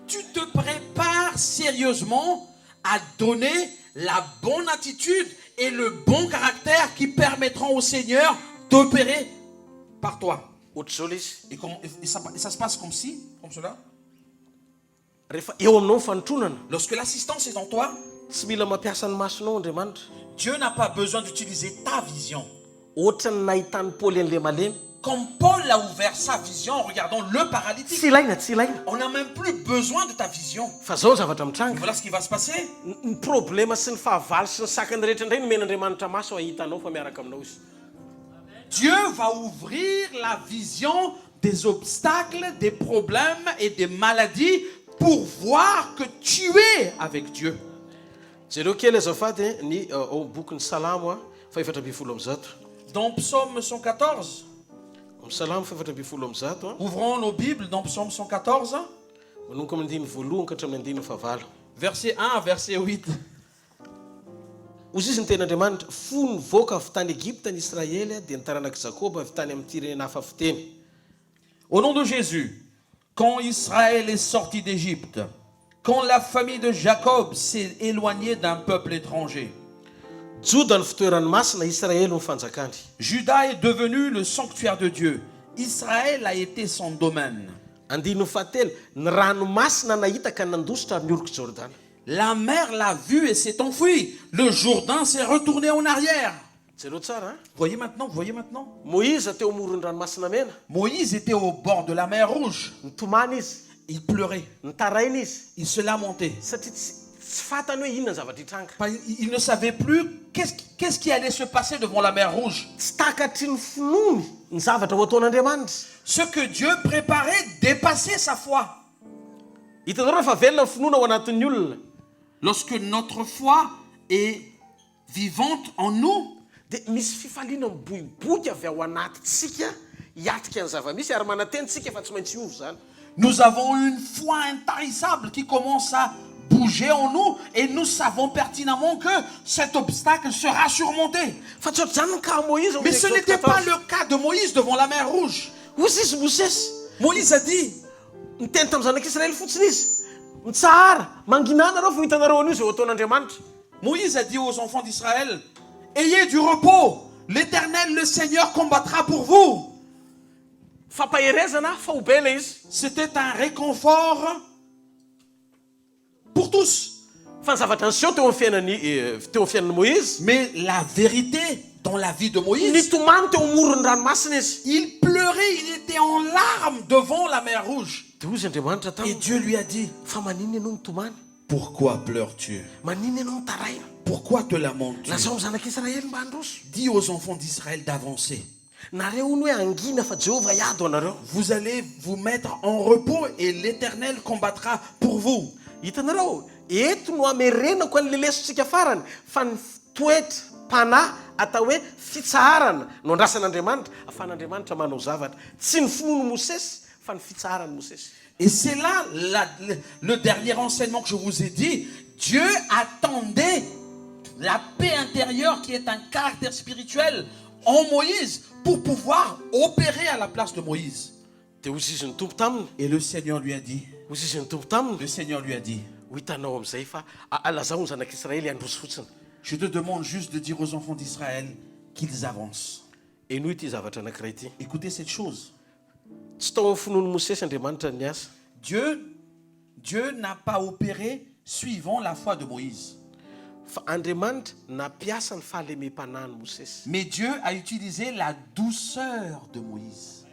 Tu te prépares sérieusement à donner la bonne attitude et le bon caractère qui permettront au Seigneur d'opérer par toi. Et ça se passe comme cela. Lorsque l'assistance est en toi, Dieu n'a pas besoin d'utiliser ta vision. Comme Paul a ouvert sa vision en regardant le paralytique. On n'a même plus besoin de ta vision. Voilà ce qui va se passer. Dieu va ouvrir la vision des obstacles, des problèmes et des maladies pour voir que tu es avec Dieu. Dans Psaume 114, ouvrons nos Bibles dans Psaume 114, verset 1 à verset 8. Au nom de Jésus, quand Israël est sorti d'Égypte, quand la famille de Jacob s'est éloignée d'un peuple étranger, Juda est devenu le sanctuaire de Dieu. Israël a été son domaine. La mer l'a vu et s'est enfuie. Le Jourdain s'est retourné en arrière. Voyez maintenant. Moïse était au bord de la mer Rouge. Il pleurait. Il se lamentait. Il ne savait plus qu'est-ce qui allait se passer devant la mer Rouge. Ce que Dieu préparait dépassait sa foi. Lorsque notre foi est vivante en nous, nous avons une foi intarissable qui commence à bouger en nous et nous savons pertinemment que cet obstacle sera surmonté. Mais ce n'était pas le cas de Moïse devant la mer Rouge. Moïse a dit, Moïse a dit aux enfants d'Israël, ayez du repos, l'Éternel, le Seigneur combattra pour vous. C'était un réconfort pour tous. Mais la vérité dans la vie de Moïse, il pleurait, il était en larmes devant la mer Rouge. Et Dieu lui a dit, pourquoi pleures-tu? Pourquoi te lamentes-tu? Dis aux enfants d'Israël d'avancer. Vous allez vous mettre en repos et l'Éternel combattra pour vous. Et c'est là le dernier enseignement que je vous ai dit. Dieu attendait la paix intérieure qui est un caractère spirituel en Moïse pour pouvoir opérer à la place de Moïse. Et le Seigneur lui a dit, je te demande juste de dire aux enfants d'Israël qu'ils avancent. Écoutez cette chose. Dieu n'a pas opéré suivant la foi de Moïse. Mais Dieu a utilisé la douceur de Moïse.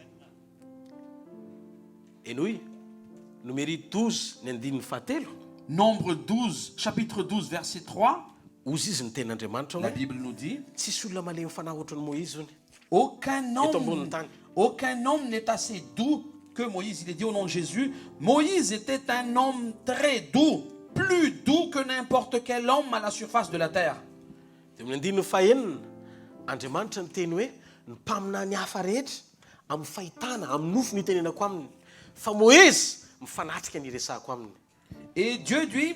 Nombre 12, chapitre 12, verset 3. La Bible nous dit, aucun homme n'est assez doux que Moïse. Il est dit au nom de Jésus, Moïse était un homme très doux, plus doux que n'importe quel homme à la surface de la terre. Et Dieu dit,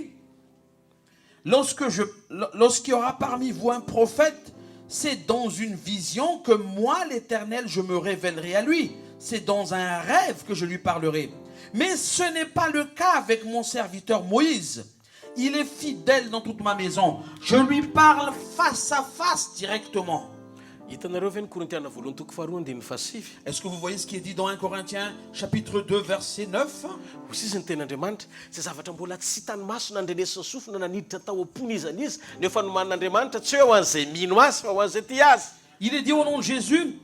lorsqu'il y aura parmi vous un prophète, c'est dans une vision que moi, l'Éternel, je me révélerai à lui. c'est dans un rêve que je lui parlerai. Mais ce n'est pas le cas avec mon serviteur Moïse. Il est fidèle dans toute ma maison. Je lui parle face à face directement. Est-ce que vous voyez ce qui est dit dans 1 Corinthiens chapitre 2 verset 9? Il est dit au nom de Jésus,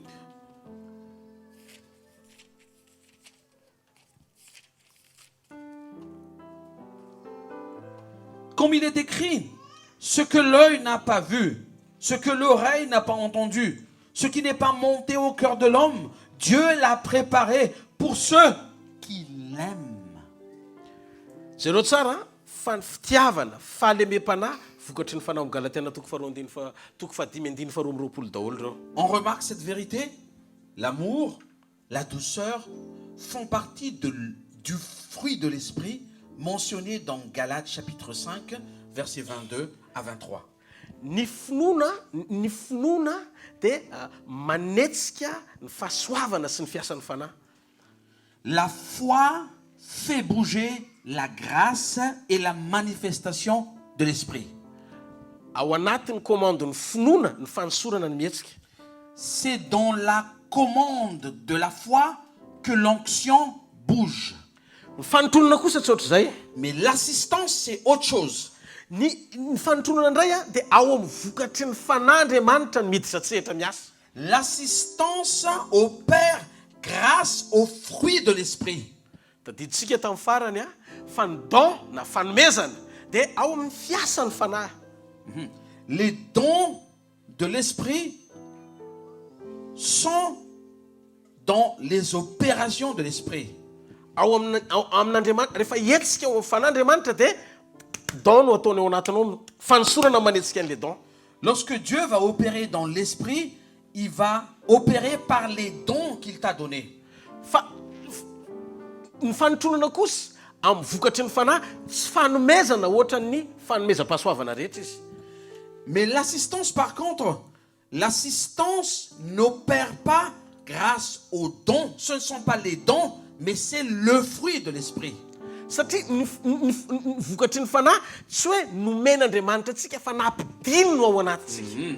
comme il est écrit, ce que l'œil n'a pas vu, ce que l'oreille n'a pas entendu, ce qui n'est pas monté au cœur de l'homme, Dieu l'a préparé pour ceux qui l'aiment. On remarque cette vérité. L'amour, la douceur font partie du fruit de l'esprit mentionné dans Galates chapitre 5, versets 22 à 23. Ny finoana dia manetsika ny fahasoavana sy ny fiasan'ny fanahy. La foi fait bouger la grâce et la manifestation de l'esprit. Ao anatin'ny komandon'ny finoana ny fanosorana ny mihetsika. C'est dans la commande de la foi que l'onction bouge. Ny fanotronana kosa tsy ohatr' izay. Mais l'assistance, c'est autre chose. Ny fanotronana indray dia ao amin'ny vokatry ny fanahyandriamanitra ny miditra tsehatra miasa. L'assistance opère grâce au fruit de l'esprit. Tadiditsika tamin'ny farany fa ny don na fanomezana dia ao amin'ny fiasan'ny fanahy. Les dons de l'esprit sont dans les opérations de l'esprit. Ao amin'Andriamanitra rehefa hetsika ao amin'ny fanahyandriamanitra dia don no ataony ao anatinao fanosorana manetsika an'ilay don. Lorsque Dieu va opérer dans l'esprit, il va opérer par les dons qu'il t'a donnés. Fa ny fanotronana kosa amin'ny vokatry ny fanahy tsy fanomezana ohatran'ny fanomezam-pahasoavana rehetra izy. Mais l'assistance, par contre, l'assistance n'opère pas grâce aux dons. Ce ne sont pas les dons, mais c'est le fruit de l'esprit. Satria ny vokatry ny fanahy tsy hoe nomen'Andriamanitra antsika fa nampidiny no ao anatintsika.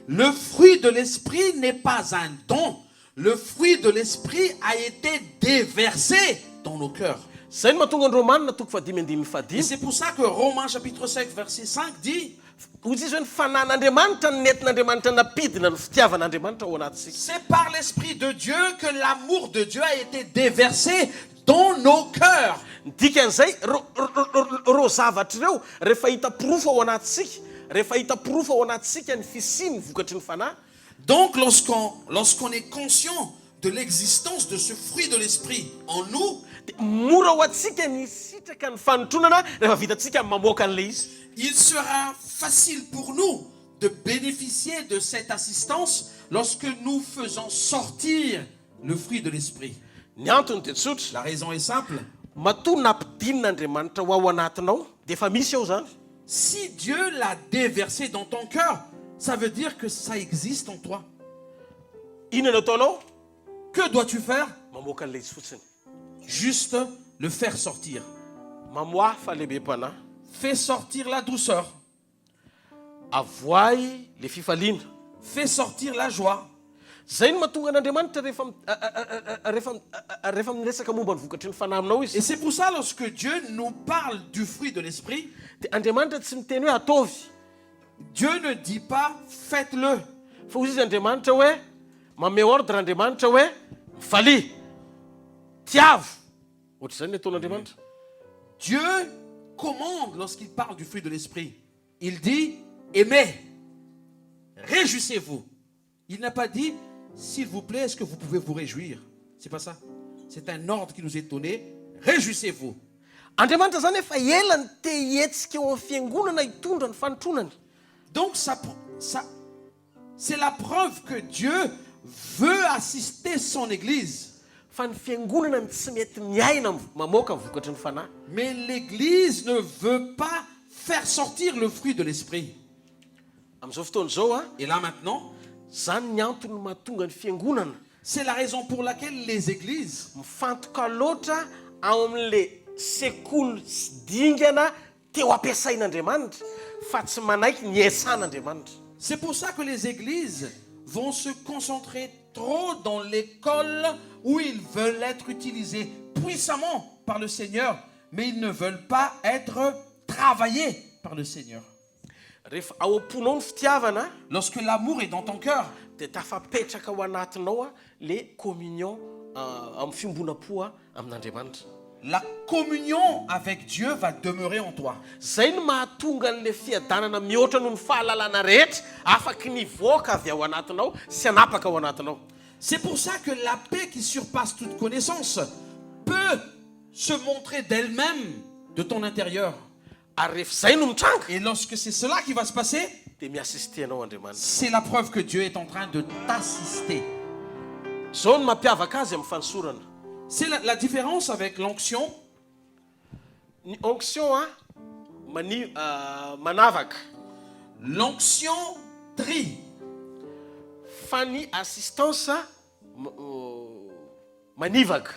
Le fruit de l'esprit n'est pas un don. Le fruit de l'esprit a été déversé dans nos cœurs. Zay no mahatonga ny Romanina toko 5:5. Et c'est pour ça que Romains chapitre 5 verset 5 dit, hozy izy hoe ny fanahin'Andriamanitra ny netin'Andriamanitra napidina ny fitiavan'Andriamanitra ao anatintsika. c'est par l'esprit de Dieu que l'amour de Dieu a été déversé dans nos cœurs. Dikan'izay ro zavatra ireo rehefa hita pirofo ao anatintsika, rehefa hita pirofo ao anatintsika ny fisiny vokatry ny fanahy. Donc lorsqu'on est conscient de l'existence de ce fruit de l'esprit en nous, mora ho atsika ny sitraka ny fanotronana rehefa vitatsika mamoaka an'ilay izy. il sera facile pour nous de bénéficier de cette assistance lorsque nous faisons sortir le fruit de l'esprit. Ny antony dia tsotra. La raison est simple. Matoa nampidin'Andriamanitra ho ao anatinao dia efa misy ao zany. Si Dieu l'a déversé dans ton cœur, ça veut dire que ça existe en toi. Inona ataonao? Que dois-tu faire? Mamoaka an'ilay izy fotsiny. Juste le faire sortir. Mamoa fahalebem-panahy. Fais sortir la douceur. Avoay le fifaliana. Fais sortir la joie. Zay no mahatonga an'Andriamanitra rehefa miresaka momba ny vokatry ny fanahy aminao Et izy. c'est pour ça lorsque Dieu nous parle du fruit de l'esprit, Dia Andriamanitra tsy miteny hoe ataovy. Dieu ne dit pas faites-le. Fa hozy izy Andriamanitra hoe mame ordre Andriamanitra hoe faly, tiavo. Ohatr'izany ny ataon'Andriamanitra. Dieu commande lorsqu'il parle du fruit de l'esprit. Il dit aimez, réjouissez-vous. Il n'a pas dit s'il vous plaît, est-ce que vous pouvez vous réjouir? C'est pas ça. C'est un ordre qui nous est donné. Réjouissez-vous. Andriamanitra zany efa ela ny te hetsika eo amin'ny fiangonana hitondra ny fanotronany. Donc c'est la preuve que Dieu veut assister son église. Fa ny fiangonana ny tsy mety miaina mamoaka ny vokatry ny fanahy. Mais l'église ne veut pas faire sortir le fruit de l'esprit. Amin'izao fotoana izao Et là maintenant, zany ny antony mahatonga ny fiangonana C'est la raison pour laquelle les églises mifantoka loatra ao amin'le sekoly dingana teo ampiasain'Andriamanitra fa tsy manaiky ny esan'Andriamanitra. C'est pour ça que les églises vont se concentrer trop dans l'école où ils veulent être utilisés puissamment par le Seigneur, mais ils ne veulent pas être travaillés par le Seigneur. Rehefa ao am-ponao ny fitiavana Lorsque l'amour est dans ton cœur, dia tafapetraka ao anatinao le communion amin'ny fiombonam-po amin'Andriamanitra. la communion avec Dieu va demeurer en toi. Zay no mahatonga an'le fiadanana mihoatra noho ny fahalalana rehetra afaky nivoaka avy ao anatinao sy anapaka ao anatinao. C'est pour ça que la paix qui surpasse toute connaissance peut se montrer d'elle-même de ton intérieur. Ary rehefa zay no mitranga Et lorsque c'est cela qui va se passer, dia miasister anao Andriamanitra. c'est la preuve que Dieu est en train de t'assister. Zao no mampiavaka azy amin'ny fanosorana. C'est la différence avec l'onction. Ny onction manavaka L'onction trie. fa ny assistance manivaka.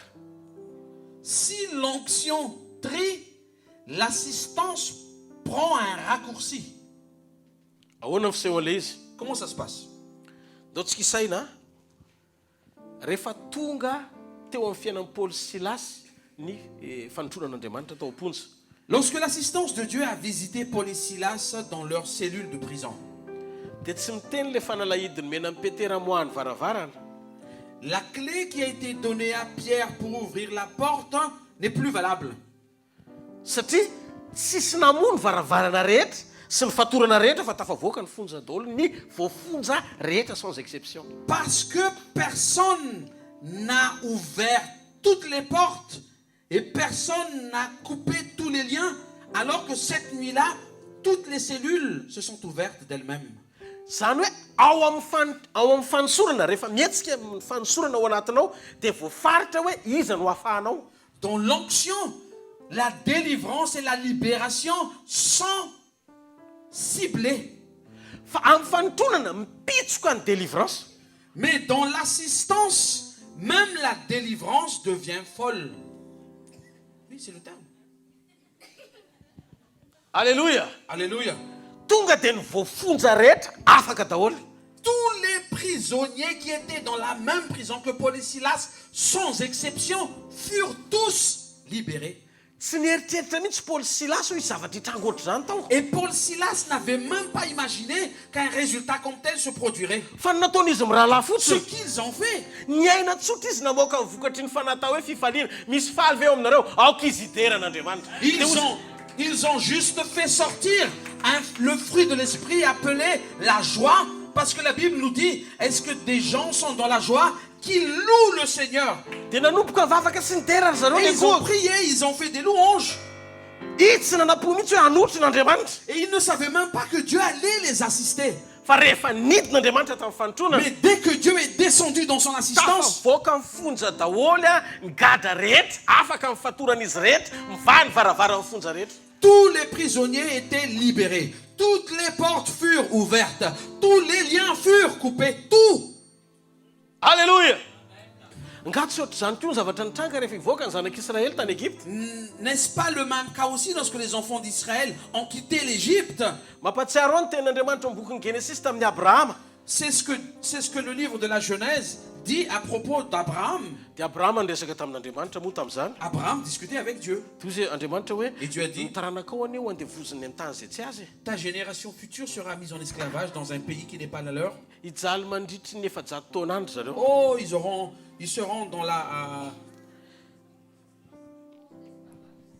Si l'onction trie, l'assistance prend un raccourci. Ahoana ny fisehoan'le izy? Comment ça se passe? Dao tsika isaina rehefa tonga teo amin'ny fiainan'i Paoly sy Silasy ny fanotronan'Andriamanitra tao am-ponja. Lorsque l'assistance de Dieu a visité Paul et Silas dans leur cellule de prison, Dia tsy miteny le fanalahidiny mena amin'ny Petera moahany varavarana. la clé qui a été donnée à Pierre pour ouvrir la porte n'est plus valable. Satria tsisy namono varavarana rehetra sy ny fatorana rehetra fa tafavoaka ny fonja daholo ny voafonja rehetra sans exception. Parce que personne n'a ouvert toutes les portes et personne n'a coupé tous les liens, alors que cette nuit-là, toutes les cellules se sont ouvertes d'elles-mêmes. Zany hoe ao amin'ny fanosorana rehefa mietsika amin'ny fanosorana ao anatinao dia voafaritra hoe iza no hahafahanao. Dans l'onction, la délivrance et la libération sont ciblées. Fa amin'ny fanotronana mipitsoka ny délivrance. Mais dans l'assistance, même la délivrance devient folle. Oui, c'est le terme. Alléluia. Alléluia. Tonga dia ny voafonja rehetra afaka daholo. Tous les prisonniers qui étaient dans la même prison que Paul et Silas, sans exception, furent tous libérés. Tsy nieritreritra mihitsy Paoly sy Silasy hoe zavatra hitranga ohatr' zany tao. Et Paul et Silas n'avaient même pas imaginé qu'un résultat comme tel se produirait. Fa ny nataon'izy mirahalahy Ce fotsiny. qu'ils ont fait, Niaina tsotra izy namoaka ny vokatry ny fanatao hoe fifaliana. Misy faly ve ao aminareo? Aoka izy hideran'Andriamanitra. ils ont juste fait sortir le fruit de l'esprit appelé la joie, parce que la Bible nous dit, est-ce que des gens sont dans la joie qui louent le Seigneur? Dia nanomboka mivavaka sy nidera ry zareo Et ny ils ont goa. prié, ils ont fait des louanges. Izy tsy nanapo mihitsy hoe hanotry n'Andriamanitra. Et ils ne savaient même pas que Dieu allait les assister. Fa rehefa nidin'Andriamanitra tamin'ny fanotronana Mais dès que Dieu est descendu dans son assistance, tafavoaka mifonja daholo ny gadra rehetra afaka mifatoran'izy rehetra miva ny varavara mifonja rehetra. tous les prisonniers étaient libérés. Toutes les portes furent ouvertes. Tous les liens furent coupés. Tout. Alléluia. Ngaty tsy ohatr' zany koa ny zavatra nitranga rehefa hivoaka ny zanak'Israël tany Égypte. N'est-ce pas le même cas aussi lorsque les enfants d'Israël ont quitté l'Égypte? Mampatsiaro ao ny tenin'Andriamanitra amin'ny bokin'ny Genesis tamin'ny Abrahama. C'est ce que le livre de la Genèse dit à propos d'Abraham. Dia Abrahama niresaka tamin'Andriamanitra moa tamin'izany. Abraham discutait avec Dieu. Toy izy Andriamanitra hoe Et Dieu a dit, ny taranakao anio andevoziny an-tany zay tsy azy. ta génération future sera mise en esclavage dans un pays qui n'est pas le leur. Ijaly mandritry ny efajato taona andro zareo. Oh, ils seront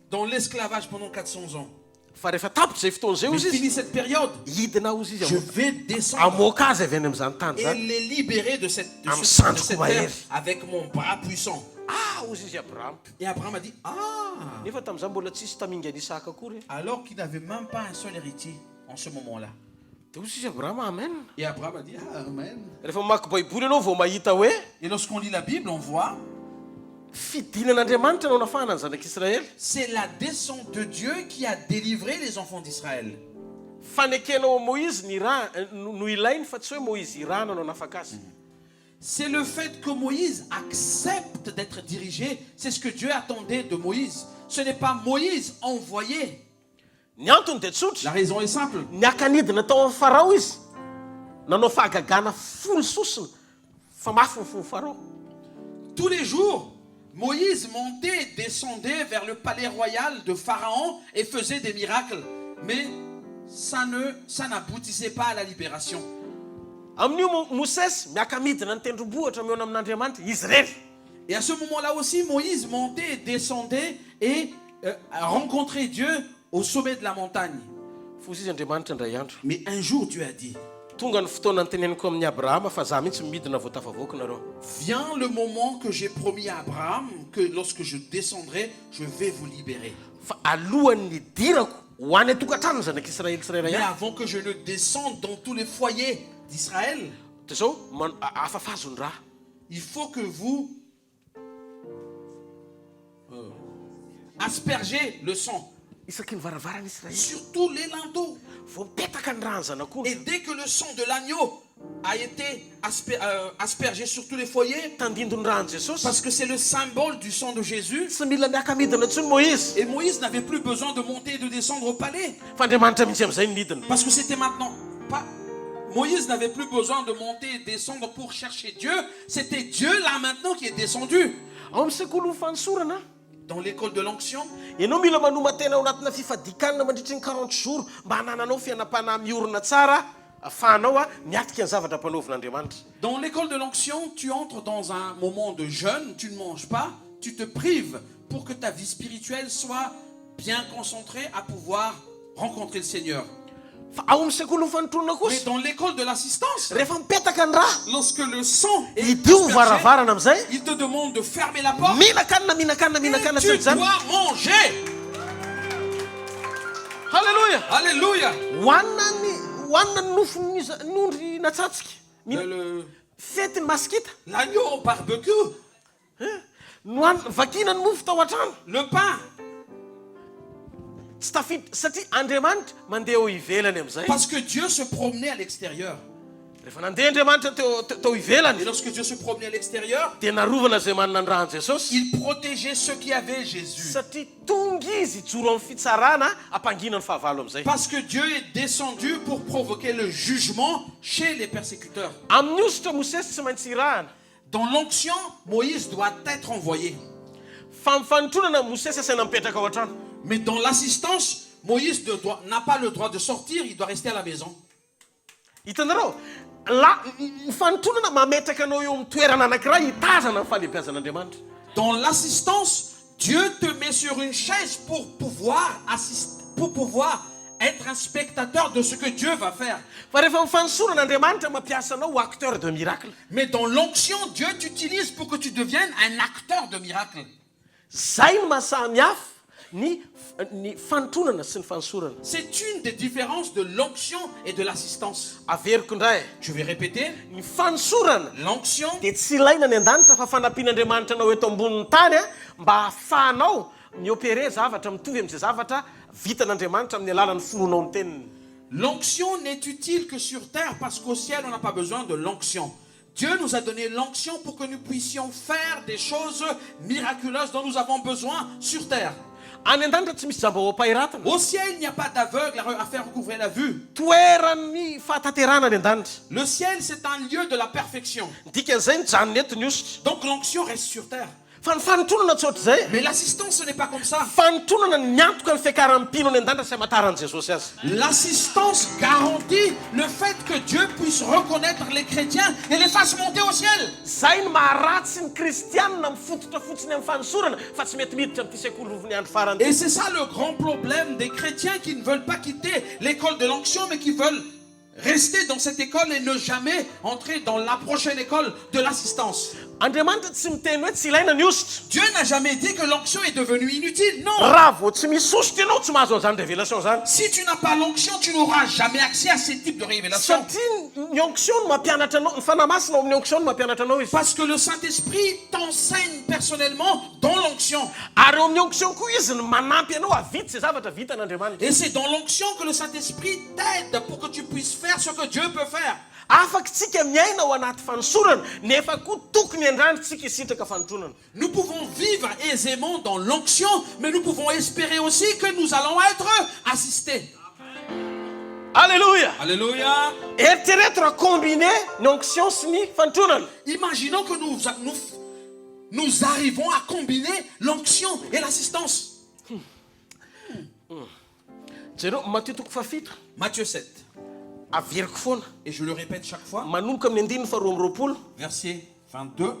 dans l'esclavage pendant 400 ans. Fa rehefa tapitra zay fotoana zay Mais ozy izy fini cette période, hidina ozy je izy vais descendre amoaka azy avy any amin'izany tany et zany. les libérer de cette Am'sandro terre mahery. avec mon bras puissant. Ah ozy izy Abrahama. Et Abraham a dit, ah, Nefa tamin'izany mbola tsisy taminga n'Isaka akory. alors qu'il n'avait même pas un seul héritier en ce moment-là. Dia ozy izy Abrahama amen. Et Abraham a dit, ah, amen. Rehefa mamaky baiboly ianao vao mahita hoe Et lorsqu'on lit la Bible, on voit, fidinan'Andriamanitra no nafahana ny zanak'Israël. c'est la descente de Dieu qui a délivré les enfants d'Israël. Fanekenao Moïse ny raha no ilainy fa tsy hoe Moïse irana no nafaka azy. C'est le fait que Moïse accepte d'être dirigé. C'est ce que Dieu attendait de Moïse. Ce n'est pas Moïse envoyé. Ny antony dia tsotra La raison est simple. nyakanidina tao amin'ny farao izy nanao fahagagana folo sosina fa mafy ny fony farao. Tous les jours, Moïse montait et descendait vers le palais royal de Pharaon et faisait des miracles. Mais ça n'aboutissait pas à la libération. Amin'io Mosesy miaka midina ny tendrombohitra miona amin'Andriamanitra izy rery. Et à ce moment-là aussi, Moïse montait et descendait et rencontrait Dieu au sommet de la montagne. Fosy izy Andriamanitra indray andro Mais un jour, Dieu a dit, tonga ny fotoana nyteneniko amin'ny Abrahama fa za mihitsy midina vao tafavoaka nareo. viens le moment que j'ai promis à Abraham, que lorsque je descendrai, je vais vous libérer. Fa alohan'ny dirako ho any atokantrano zanak'Israely tsirairay Mais ihany. avant que je ne descende dans tous les foyers d'Israël, Dia zao afafazony raha. il faut que vous aspergez le sang Isaky ny varavarana Israely sur tous les linteaux. vao mipetaka ny rano zanak'ondry. Et dès que le sang de l'agneau a été aspergé sur tous les foyers, Tandindony rano Jesosy parce que c'est le symbole du sang de Jésus, tsy mila miaka midina intsony Moïse. et Moïse n'avait plus besoin de monter et de descendre au palais. Fa Andriamanitra mihitsy amin'izay ny midina. Parce que c'était maintenant pas... Moïse n'avait plus besoin de monter et descendre pour chercher Dieu. C'était Dieu là maintenant qui est descendu. Ao amin'ny sekoly ny fanosorana Dans l'école de l'onction, ianao mila manomantena ao anatina fifadikanana mandritra ny 40 jours mba hanananao fianapana miorina tsara afahanao miatika ny zavatra ampanaovin'Andriamanitra. dans l'école de l'onction, tu entres dans un moment de jeûne, tu ne manges pas, tu te prives pour que ta vie spirituelle soit bien concentrée à pouvoir rencontrer le Seigneur. Fa ao amin'ny sekoly ny fanotorana Mais kosa dans l'école de l'assistance, rehefa mipetaka ny raha lorsque le sang est idio aspergé, varavarana amin'izay il te demande de fermer la porte. mihinan-kanina Tu tsy zany. dois manger. Halleluja. Alléluia. hohanina ny nofonyondry natsatsika fety ny masikita L'agneau au barbecue, vakina ny mofo tao an-trano le pain. tsy tafiditra satria Andriamanitra mandeha eo ivelany amin'izay. Parce que Dieu se promenait à l'extérieur. Rehefa nandeha Andriamanitra teo Et ivelany lorsque Dieu se promenait à l'extérieur, dia narovana zay manana ny rano Jesosy il protégeait ceux qui avaient Jésus. satria tonga izy joro amin'ny fitsarana ampangina ny fahavalo amin'izay. Parce que Dieu est descendu pour provoquer le jugement chez les persécuteurs. Amin'ny ositra Mosesy tsy maintsy irahana Dans l'onction, Moïse doit être envoyé. fa mifanotronana Mosesy asaina mipetraka ao an-trano. Mais dans l'assistance, Moïse n'a pas le droit de sortir, il doit rester à la maison. Hitanareo mifanotronana mametraka anao eo amin'ny toerana anankiray hitazana ny fahalebiazan'Andriamanitra. Dans l'assistance, Dieu te met sur une chaise pour pouvoir être un spectateur de ce que Dieu va faire. Fa rehefa mifanosoran'Andriamanitra mampiasa anao ho acteur de miracle. Mais dans l'onction, Dieu t'utilise pour que tu deviennes un acteur de miracle. Zay ny mahasamihafa ny fanotronana sy ny fanosorana. C'est une des différences de l'onction et de l'assistance. Averiko indray Je vais répéter. ny fanosorana L'onction, dia tsy ilaina ny an-danitra fa fanampian'Andriamanitra anao eto ambonin'ny tany mba hahafahanao miopere zavatra mitovy amin'izay zavatra vitan'Andriamanitra amin'ny alalan'ny fononao ny teniny. l'onction n'est utile que sur terre parce qu'au ciel, on n'a pas besoin de l'onction. Dieu nous a donné l'onction pour que nous puissions faire des choses miraculeuses dont nous avons besoin sur terre. Any an-danitra tsy misy jamba hoampahiratana. Au ciel, il n'y a pas d'aveugle à faire recouvrer la vue. Toeran'ny fahataterana any an-danitra. Le ciel, c'est un lieu de la perfection. Dikan'izay ny janony eto ny ositra. Donc l'onction reste sur terre. Fa ny fanotronana tsy ohatr'izay. Mais l'assistance, ce n'est pas comme ça. Fanotronana ny miantoka ny fiakaram-pino any an-danitra sy amataran'i Jesosy azy. L'assistance garantit le fait que Dieu puisse reconnaître les chrétiens et les fasse monter au ciel. Zay ny maharatsy ny kristianina mifototra fotsiny amin'ny fanosorana fa tsy mety miditra amin'ity sekoly rovony andro farany. Et c'est ça le grand problème des chrétiens qui ne veulent pas quitter l'école de l'onction, mais qui veulent rester dans cette école et ne jamais entrer dans la prochaine école de l'assistance. Andriamanitra tsy miteny hoe tsy ilaina ny ositra. Dieu n'a jamais dit que l'onction est devenue inutile. Non. Raha vao tsy misy ositra ianao tsy mahazo an'izany révélation zany. Si tu n'as pas l'onction, tu n'auras jamais accès à ce type de révélation. Satria ny onction no mampianatra anao, ny fanahy masina ao amin'ny onction no mampianatra anao izy. Parce que le Saint-Esprit t'enseigne personnellement dans l'onction. Ary eo amin'ny onction koa izy no manampy anao havita izay zavatra vitan'Andriamanitra. Et c'est dans l'onction que le Saint-Esprit t'aide pour que tu puisses faire ce que Dieu peut faire. afaka tsika miaina ao anaty fanosorana nefa koa tokony andrano tsika isitraka fanotronana. Nous pouvons vivre aisément dans l'onction, mais nous pouvons espérer aussi que nous allons être assistés. Alléluia. Alléluia. Eritrereto raha combiner ny onction sy ny fanotronana. Imaginons que nous arrivons à combiner l'onction et l'assistance. Jereo Matthieu toko fafito Matthieu 7. averiko foana Et je le répète chaque fois. manomboka amin'ny andininy faharoa amby roapolo Verset 22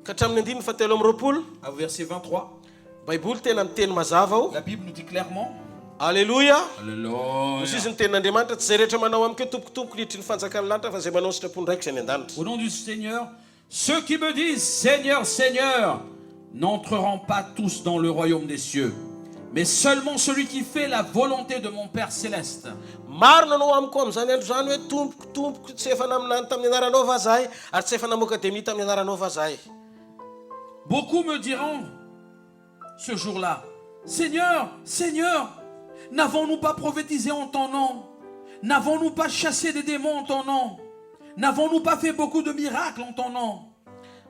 ka hatramin'ny andininy fahatelo amby roapolo au verset 23. baiboly tena miteny mazava ao. La Bible nous dit clairement. Alleluia. Alléluia. Izy ny tenin'Andriamanitra tsy zay rehetra manao amiko tompotompoka nitry ny fanjakany lanitra fa zay manao sitrapony raiky zay ny an-danitra. Au nom du Seigneur, ceux qui me disent Seigneur, Seigneur, n'entreront pas tous dans le royaume des cieux, mais seulement celui qui fait la volonté de mon Père céleste. Maro nanao amiko amin'izany andro zany hoe tompoko tsy efa naminany tamin'ny anaranao va zahay ary tsy efa namoaka demi tamin'ny anaranao va zahay. Beaucoup me diront ce jour-là, Seigneur, Seigneur, n'avons-nous pas prophétisé en ton nom? N'avons-nous pas chassé des démons en ton nom? N'avons-nous pas fait beaucoup de miracles en ton nom?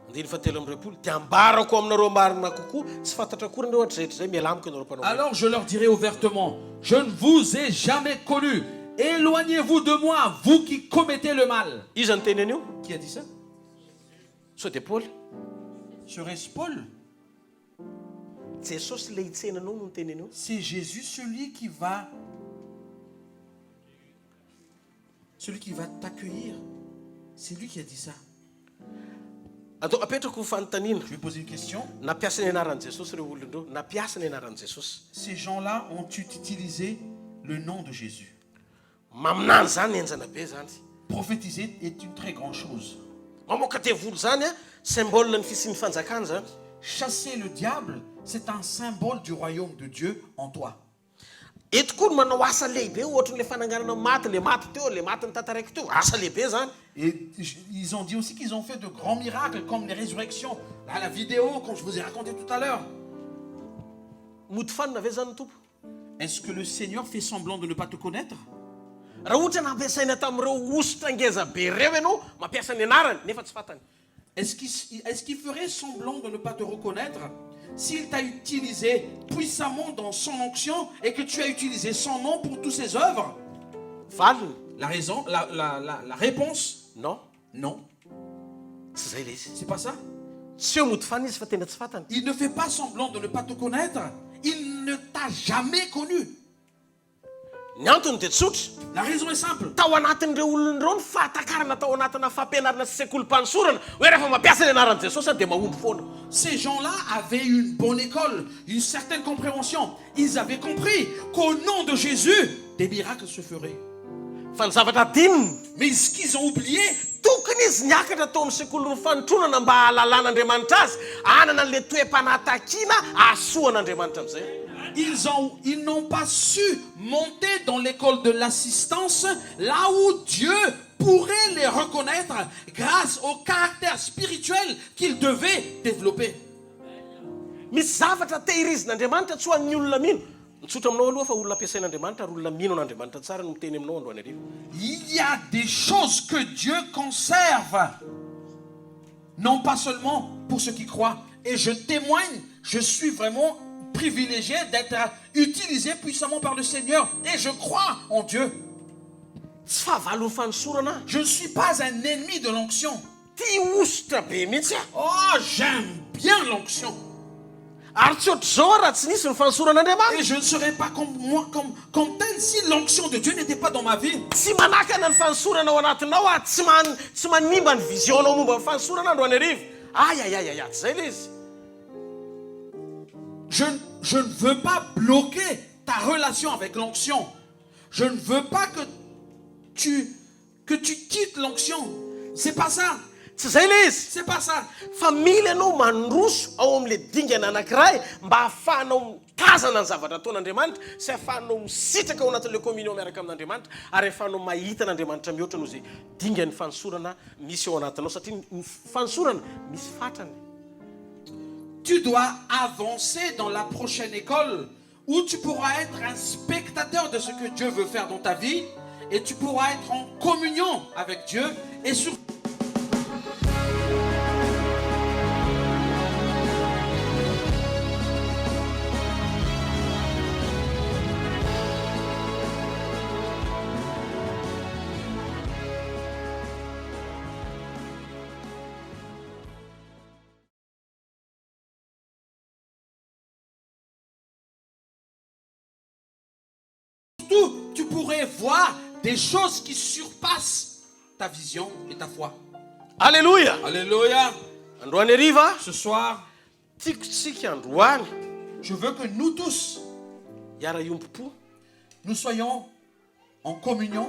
Andiny fahatelo amby roapolo dia ambarako aminareo marina kokoa tsy fantatra akory andreo hatrehetra zay miala amiko ianareo mpanao. Alors je leur dirai ouvertement, je ne vous ai jamais connu. Éloignez-vous de moi, vous qui commettez le mal. Iza ny teny an'io? Qui a dit ça? Sao de Paul. Serait-ce Paul? Jesosy le hitsenanao no ny teny an'io. C'est Jésus celui qui va t'accueillir. C'est lui qui a dit ça. Atao apetrako fanontaniana. Je vais poser une question. Nampiasa ny anaran'i Jesosy ireo olondreo, nampiasa ny anaran'i Jesosy. Ces gens-là ont utilisé le nom de Jésus. Maminany zany enjana be zany. Prophétiser est une très grande chose. Mamoaka devoly zany a symbole ny fisian'ny fanjakana zany. Chasser le diable, c'est un symbole du royaume de Dieu en toi. Eto koa no manao asa lehibe ohatry le fananganana maty le maty teo le maty ny tataraiky teo asa lehibe zany. Et ils ont dit aussi qu'ils ont fait de grands miracles comme les résurrections. À la vidéo, comme je vous ai raconté tout à l'heure. Mody fanina ve zany tompo? Est-ce que le Seigneur fait semblant de ne pas te connaître? Raha ohatra nampiasaina tamin'ireo osotra ngeza be reo ianao mampiasa ny anarany nefa tsy fantany. Est-ce qu'il ferait semblant de ne pas te reconnaître s'il t'a utilisé puissamment dans son onction et que tu as utilisé son nom pour toutes ses œuvres? Valiny. La raison, la réponse, Non. non. Tsy zay le izy. C'est pas ça. Tsy eo mody fanina izy fa tena tsy fantany. Il ne fait pas semblant de ne pas te connaître. Il ne t'a jamais connu. Ny antony dia tsotra. La raison est simple. Tao anatin'ireo olon'ireo ny fahatakarana tao anatina fampianarana sy sekolim-panosorana hoe rehefa mampiasa ny anaran'i Jesosy dia mahomby foana. Ces gens-là avaient une bonne école, une certaine compréhension. Ils avaient compris qu'au nom de Jésus, des miracles se feraient. Fa ny zavatra dininy Mais ce qu'ils ont oublié, tokony izy niakatra tao amin'ny sekolin'ny fanotronana mba hahalalàn'Andriamanitra azy hanana an'ilay toe-panahatakiana ahasoan'Andriamanitra amin'izay. ils n'ont pas su monter dans l'école de l'assistance, là où Dieu pourrait les reconnaître grâce au caractère spirituel qu'ils devaient développer. Misy zavatra tehirizin'Andriamanitra tsy ho an'ny olona mino. Mitsotra aminao aloha fa olona ampiasain'Andriamanitra ary olona mino an'Andriamanitra tsara no miteny aminao androany arivo. Il y a des choses que Dieu conserve, non pas seulement pour ceux qui croient. Et je témoigne, je suis vraiment privilégié d'être utilisé puissamment par le Seigneur et je crois en Dieu. Tsy fahavalon'ny fanosorana. Je ne suis pas un ennemi de l'onction. Tia osotra be mihitsy a. Oh, j'aime bien l'onction. Ary tsy ohatry zao raha tsy nisy ny fanosoran'Andriamanitra. Et je ne serais pas comme tel si l'onction de Dieu n'était pas dans ma vie. Tsy manakana ny fanosorana ao anatinao a tsy manimba ny visionao momba ny fanosorana androany arivo. Aïe, tsy zay le izy. Je ne veux pas bloquer ta relation avec l'onction. Je ne veux pas que tu quittes l'onction. C'est pas ça. Tsy zay le izy. C'est pas ça. Fa mila ianao mandroso ao amin'le dingana anankiray mba hahafahanao mitazana ny zavatra ataon'Andriamanitra sy hahafahanao misitraka ao anatin'le communion miaraka amin'Andriamanitra ary hahafahanao mahita n'Andriamanitra mihoatra noho izay dingan'ny fanosorana misy ao anatinao satria ny fanosorana misy fatrany. Tu dois avancer dans la prochaine école où tu pourras être un spectateur de ce que Dieu veut faire dans ta vie et tu pourras être en communion avec Dieu et surtout tu pourrais voir des choses qui surpassent ta vision et ta foi. Alléluia. Alléluia. Androany riva, Ce soir, tiako androany je veux que nous tous, hiara iompopo nous soyons en communion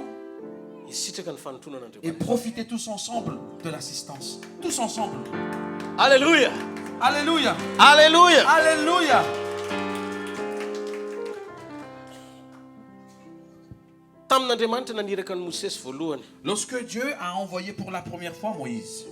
isitraka ny fanotonan'Andriamanitra. et profiter tous ensemble de l'assistance. Tous ensemble. Alléluia. Alléluia. Alléluia. Alléluia. Tamin'Andriamanitra naniraka ny Mosesy voalohany. Lorsque Dieu a envoyé pour la première fois Moïse,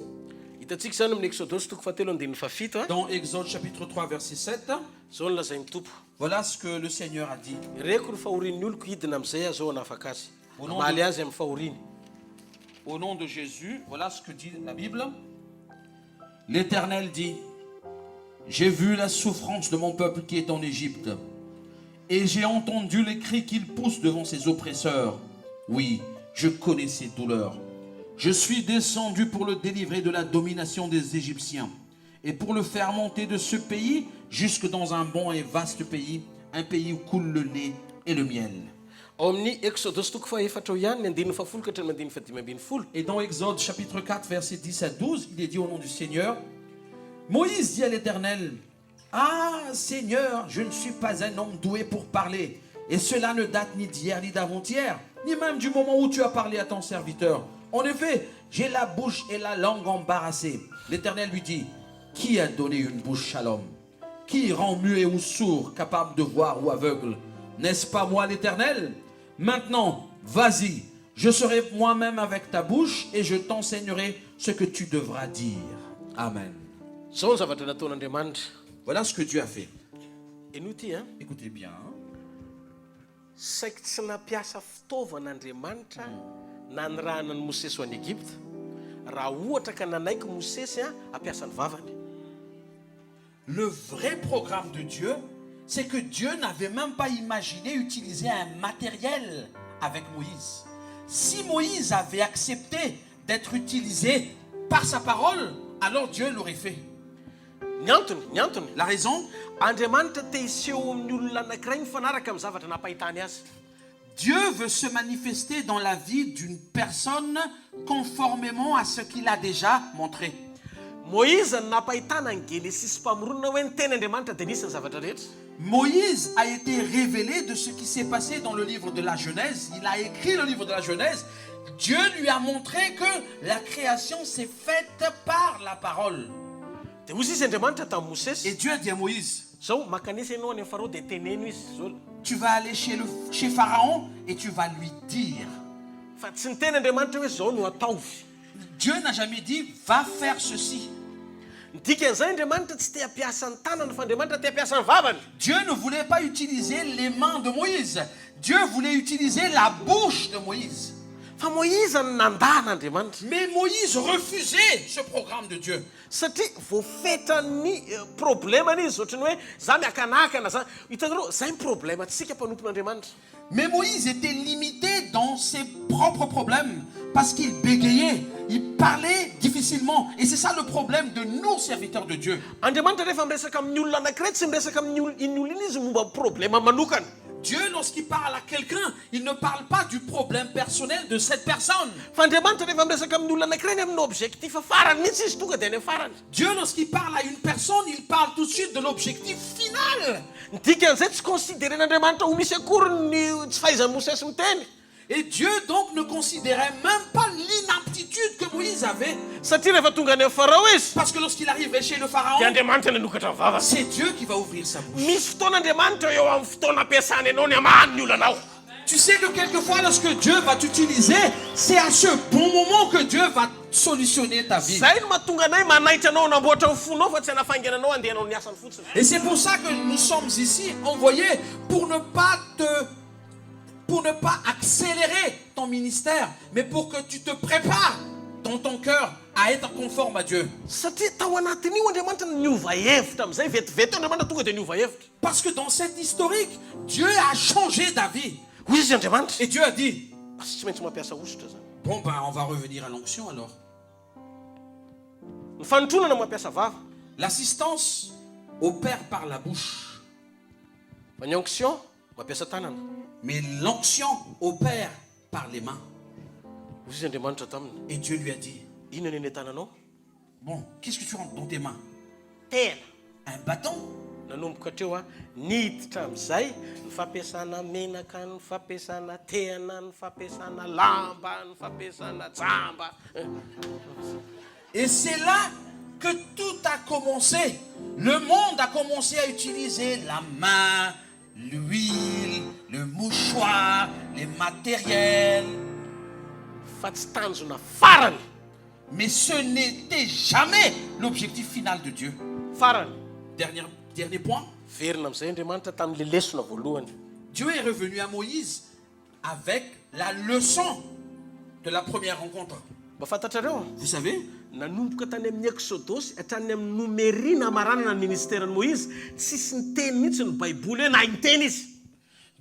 Hitantsika zany amin'ny Exodosy toko fahatelo andininy fafito. dans Exode chapitre 3 verset 7, Zao ny lazain'ny tompo. voilà ce que le Seigneur a dit. Reko ny fahorian'ny oloko hidina amin'izay azao anafaka azy. Au nom Amaly de- azy amin'ny fahoriany. Au nom de Jésus, voilà ce que dit la Bible. L'Éternel dit, j'ai vu la souffrance de mon peuple qui est en Égypte, et j'ai entendu les cris qu'il pousse devant ses oppresseurs. Oui, je connais ses douleurs. Je suis descendu pour le délivrer de la domination des Égyptiens, et pour le faire monter de ce pays jusque dans un bon et vaste pays, un pays où coule le lait et le miel. Ao amin'ny Exodosy toko faefatra ihany ny andininy fafolo ka hatrany andininy fadimy ambin'ny folo. Et dans Exode chapitre 4, verset 10 à 12, il est dit au nom du Seigneur, Moïse dit à l'Éternel, ah Seigneur, je ne suis pas un homme doué pour parler, et cela ne date ni d'hier ni d'avant-hier, ni même du moment où tu as parlé à ton serviteur. En effet, j'ai la bouche et la langue embarrassées. L'Éternel lui dit, qui a donné une bouche à l'homme? Qui rend muet ou sourd, capable de voir ou aveugle? N'est-ce pas moi l'Éternel? Maintenant, vas-y, je serai moi-même avec ta bouche et je t'enseignerai ce que tu devras dire. Amen. Zao ny zavatra nataon'Andriamanitra. Voilà ce que Dieu a fait. Eno ity a Écoutez bien. saika tsy nampiasa fitaovan'Andriamanitra nanirahana ny Mosesy ho an'i Egypte raha ohatra ka nanaiky Mosesy ampiasa ny vavany. Le vrai programme de Dieu, c'est que Dieu n'avait même pas imaginé utiliser un matériel avec Moïse. Si Moïse avait accepté d'être utilisé par sa parole, alors Dieu l'aurait fait. Ny antony La raison, Andriamanitra te hiseho amin'ny olona anankiray mifanaraka amin'ny zavatra nampahitany azy. Dieu veut se manifester dans la vie d'une personne conformément à ce qu'il a déjà montré. Moïse ny nampahitana ny Genesis mpamoronana hoe ny ten'Andriamanitra dia nisy ny zavatra rehetra. Moïse a été révélé de ce qui s'est passé dans le livre de la Genèse. Il a écrit le livre de la Genèse. Dieu lui a montré que la création s'est faite par la parole. Dia hozy izy Andriamanitra tamin'ny Mosesy. Et Dieu a dit à Moïse, Zao makanisa ianao any amin'ny Farao dia teneno izy zao. tu vas aller chez Pharaon et tu vas lui dire. Fa tsy ny ten'Andriamanitra hoe zao no ataovy. Dieu n'a jamais dit, va faire ceci. Ny dikan'izay Andriamanitra tsy te hampiasa ny tanana fa Andriamanitra te hampiasa ny vavany. Dieu ne voulait pas utiliser les mains de Moïse. Dieu voulait utiliser la bouche de Moïse. Fa Moïse ny nandahan'Andriamanitra. Mais Moïse refusait ce programme de Dieu. Satria voafetrany problemany izy ohatrany hoe za miakanakana za hitanareo zay ny problème tsika mpanompon'Andriamanitra. Mais Moïse était limité dans ses propres problèmes parce qu'il bégayait, il parlait difficilement. Et c'est ça le problème de nous, serviteurs de Dieu. Andriamanitra rehefa miresaka amin'ny olona anankiray tsy miresaka amin'ny olona iny izy momba problème manokana. Dieu, lorsqu'il parle à quelqu'un, il ne parle pas du problème personnel de cette personne. Fa Andriamanitra rehefa miresaka amin'ny olona anankiray ny amin'ny objectif farany mihitsy izy tonga dia any amin'ny farany. Dieu, lorsqu'il parle à une personne, il parle tout de suite de l'objectif final. Ny dikan'izay tsy considéren'Andriamanitra ho misy akory ny tsy fahaizan'ny Mosesy miteny. Et Dieu donc ne considérait même pas l'inaptitude que Moïse avait. Satria rehefa tonga any amin'ny Farao izy Parce que lorsqu'il arrivait chez le Pharaon, dia Andriamanitra nanokatra ny vavany. c'est Dieu qui va ouvrir sa bouche. Misy fotoan'Andriamanitra eo amin'ny fotoana ampiasany ianao ny amahany ny olonanao. Tu sais que quelquefois, lorsque Dieu va t'utiliser, c'est à ce bon moment que Dieu va solutionner ta vie. Zay no mahatonga anay manaitra anao hanamboatra ny fonao fa tsy hanafaingananao andehanao ny asany fotsiny. Et c'est pour ça que nous sommes ici envoyés pour ne pas te pour ne pas accélérer ton ministère, mais pour que tu te prépares dans ton cœur à être conforme à Dieu. Satria tao anatin'io Andriamanitra niova hevitra amin'izay vetivety Andriamanitra tonga dia niova hevitra. Parce que dans cet historique, Dieu a changé d'avis. Hoy izy Andriamanitra. Et Dieu a dit, Tsy maintsy mampiasa ositra zany. bon ben on va revenir à l'onction alors. Ny fanotronana mampiasa vava. L'assistance opère par la bouche, Fa ny onction mampiasa tanana. mais l'onction opère par les mains. Hoy izy Andriamanitra taminy. Et Dieu lui a dit, Inona ny tananao? bon, qu'est-ce que tu rentres dans tes mains? Tena. Un bâton? Nanomboka hatreo niditra amin'izay ny fampiasana menaka, ny fampiasana tehana, ny fampiasana lamba, ny fampiasana jamba. Et c'est là que tout a commencé. Le monde a commencé à utiliser la main, l'huile, le mouchoir, les matériels. Fa tsy tanjona farany. Mais ce n'était jamais l'objectif final de Dieu. Farany. Dernier point. Verina amin'izay Andriamanitra tamin'le lesona voalohany. Dieu est revenu à Moïse avec la leçon de la première rencontre. Mba fantatrareo? Vous savez, Nanomboka tany amin'ny Exodosy hatrany amin'ny nomerina maranana ny ministèren'i Moïse, tsisy ny teny mihitsy ny Baiboly hoe na ny teny izy.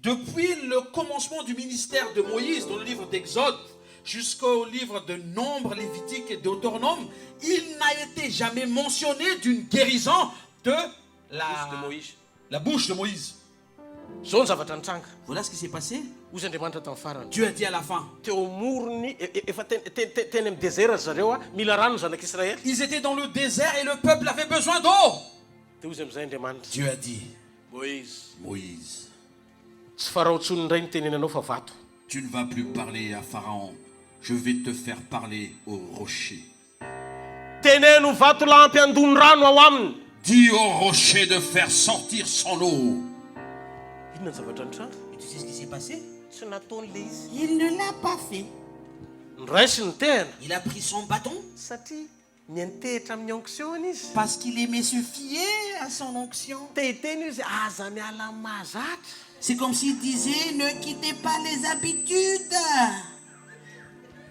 depuis le commencement du ministère de Moïse dans le livre d'Exode jusqu'au livre de Nombre, Lévitique et Deutéronome, il n'a été jamais mentionné d'une guérison de la bouche de Moïse. Zao ny zavatra nitranga. Voilà ce qui s'est passé. Ozy Andriamanitra tamin'ny farany. Dieu a dit à la fin. Teo morony efa teny amin'ny désert zareo mila rano ny zanak'Israël. Ils étaient dans le désert et le peuple avait besoin d'eau. Teo izy amin'izay Andriamanitra. Dieu a dit, Moïse, tsy farao tsony ndray ny tenenanao fa vato. tu ne vas plus parler à Pharaon, je vais te faire parler au rocher. Teneno vato lampy andony rano ao aminy. Dis au rocher de faire sortir son eau. Inona ny zavatra nitranga? Et tu sais ce qui s'est passé? Tsy nataon'le izy. Il ne l'a pas fait. Niraisy ny tehana. Il a pris son bâton Satria niantehitra amin'ny onction izy. parce qu'il aimait se fier à son onction. Tehiteny izy aza miala amin'ny mahazatra. C'est comme s'il disait, ne quittez pas les habitudes.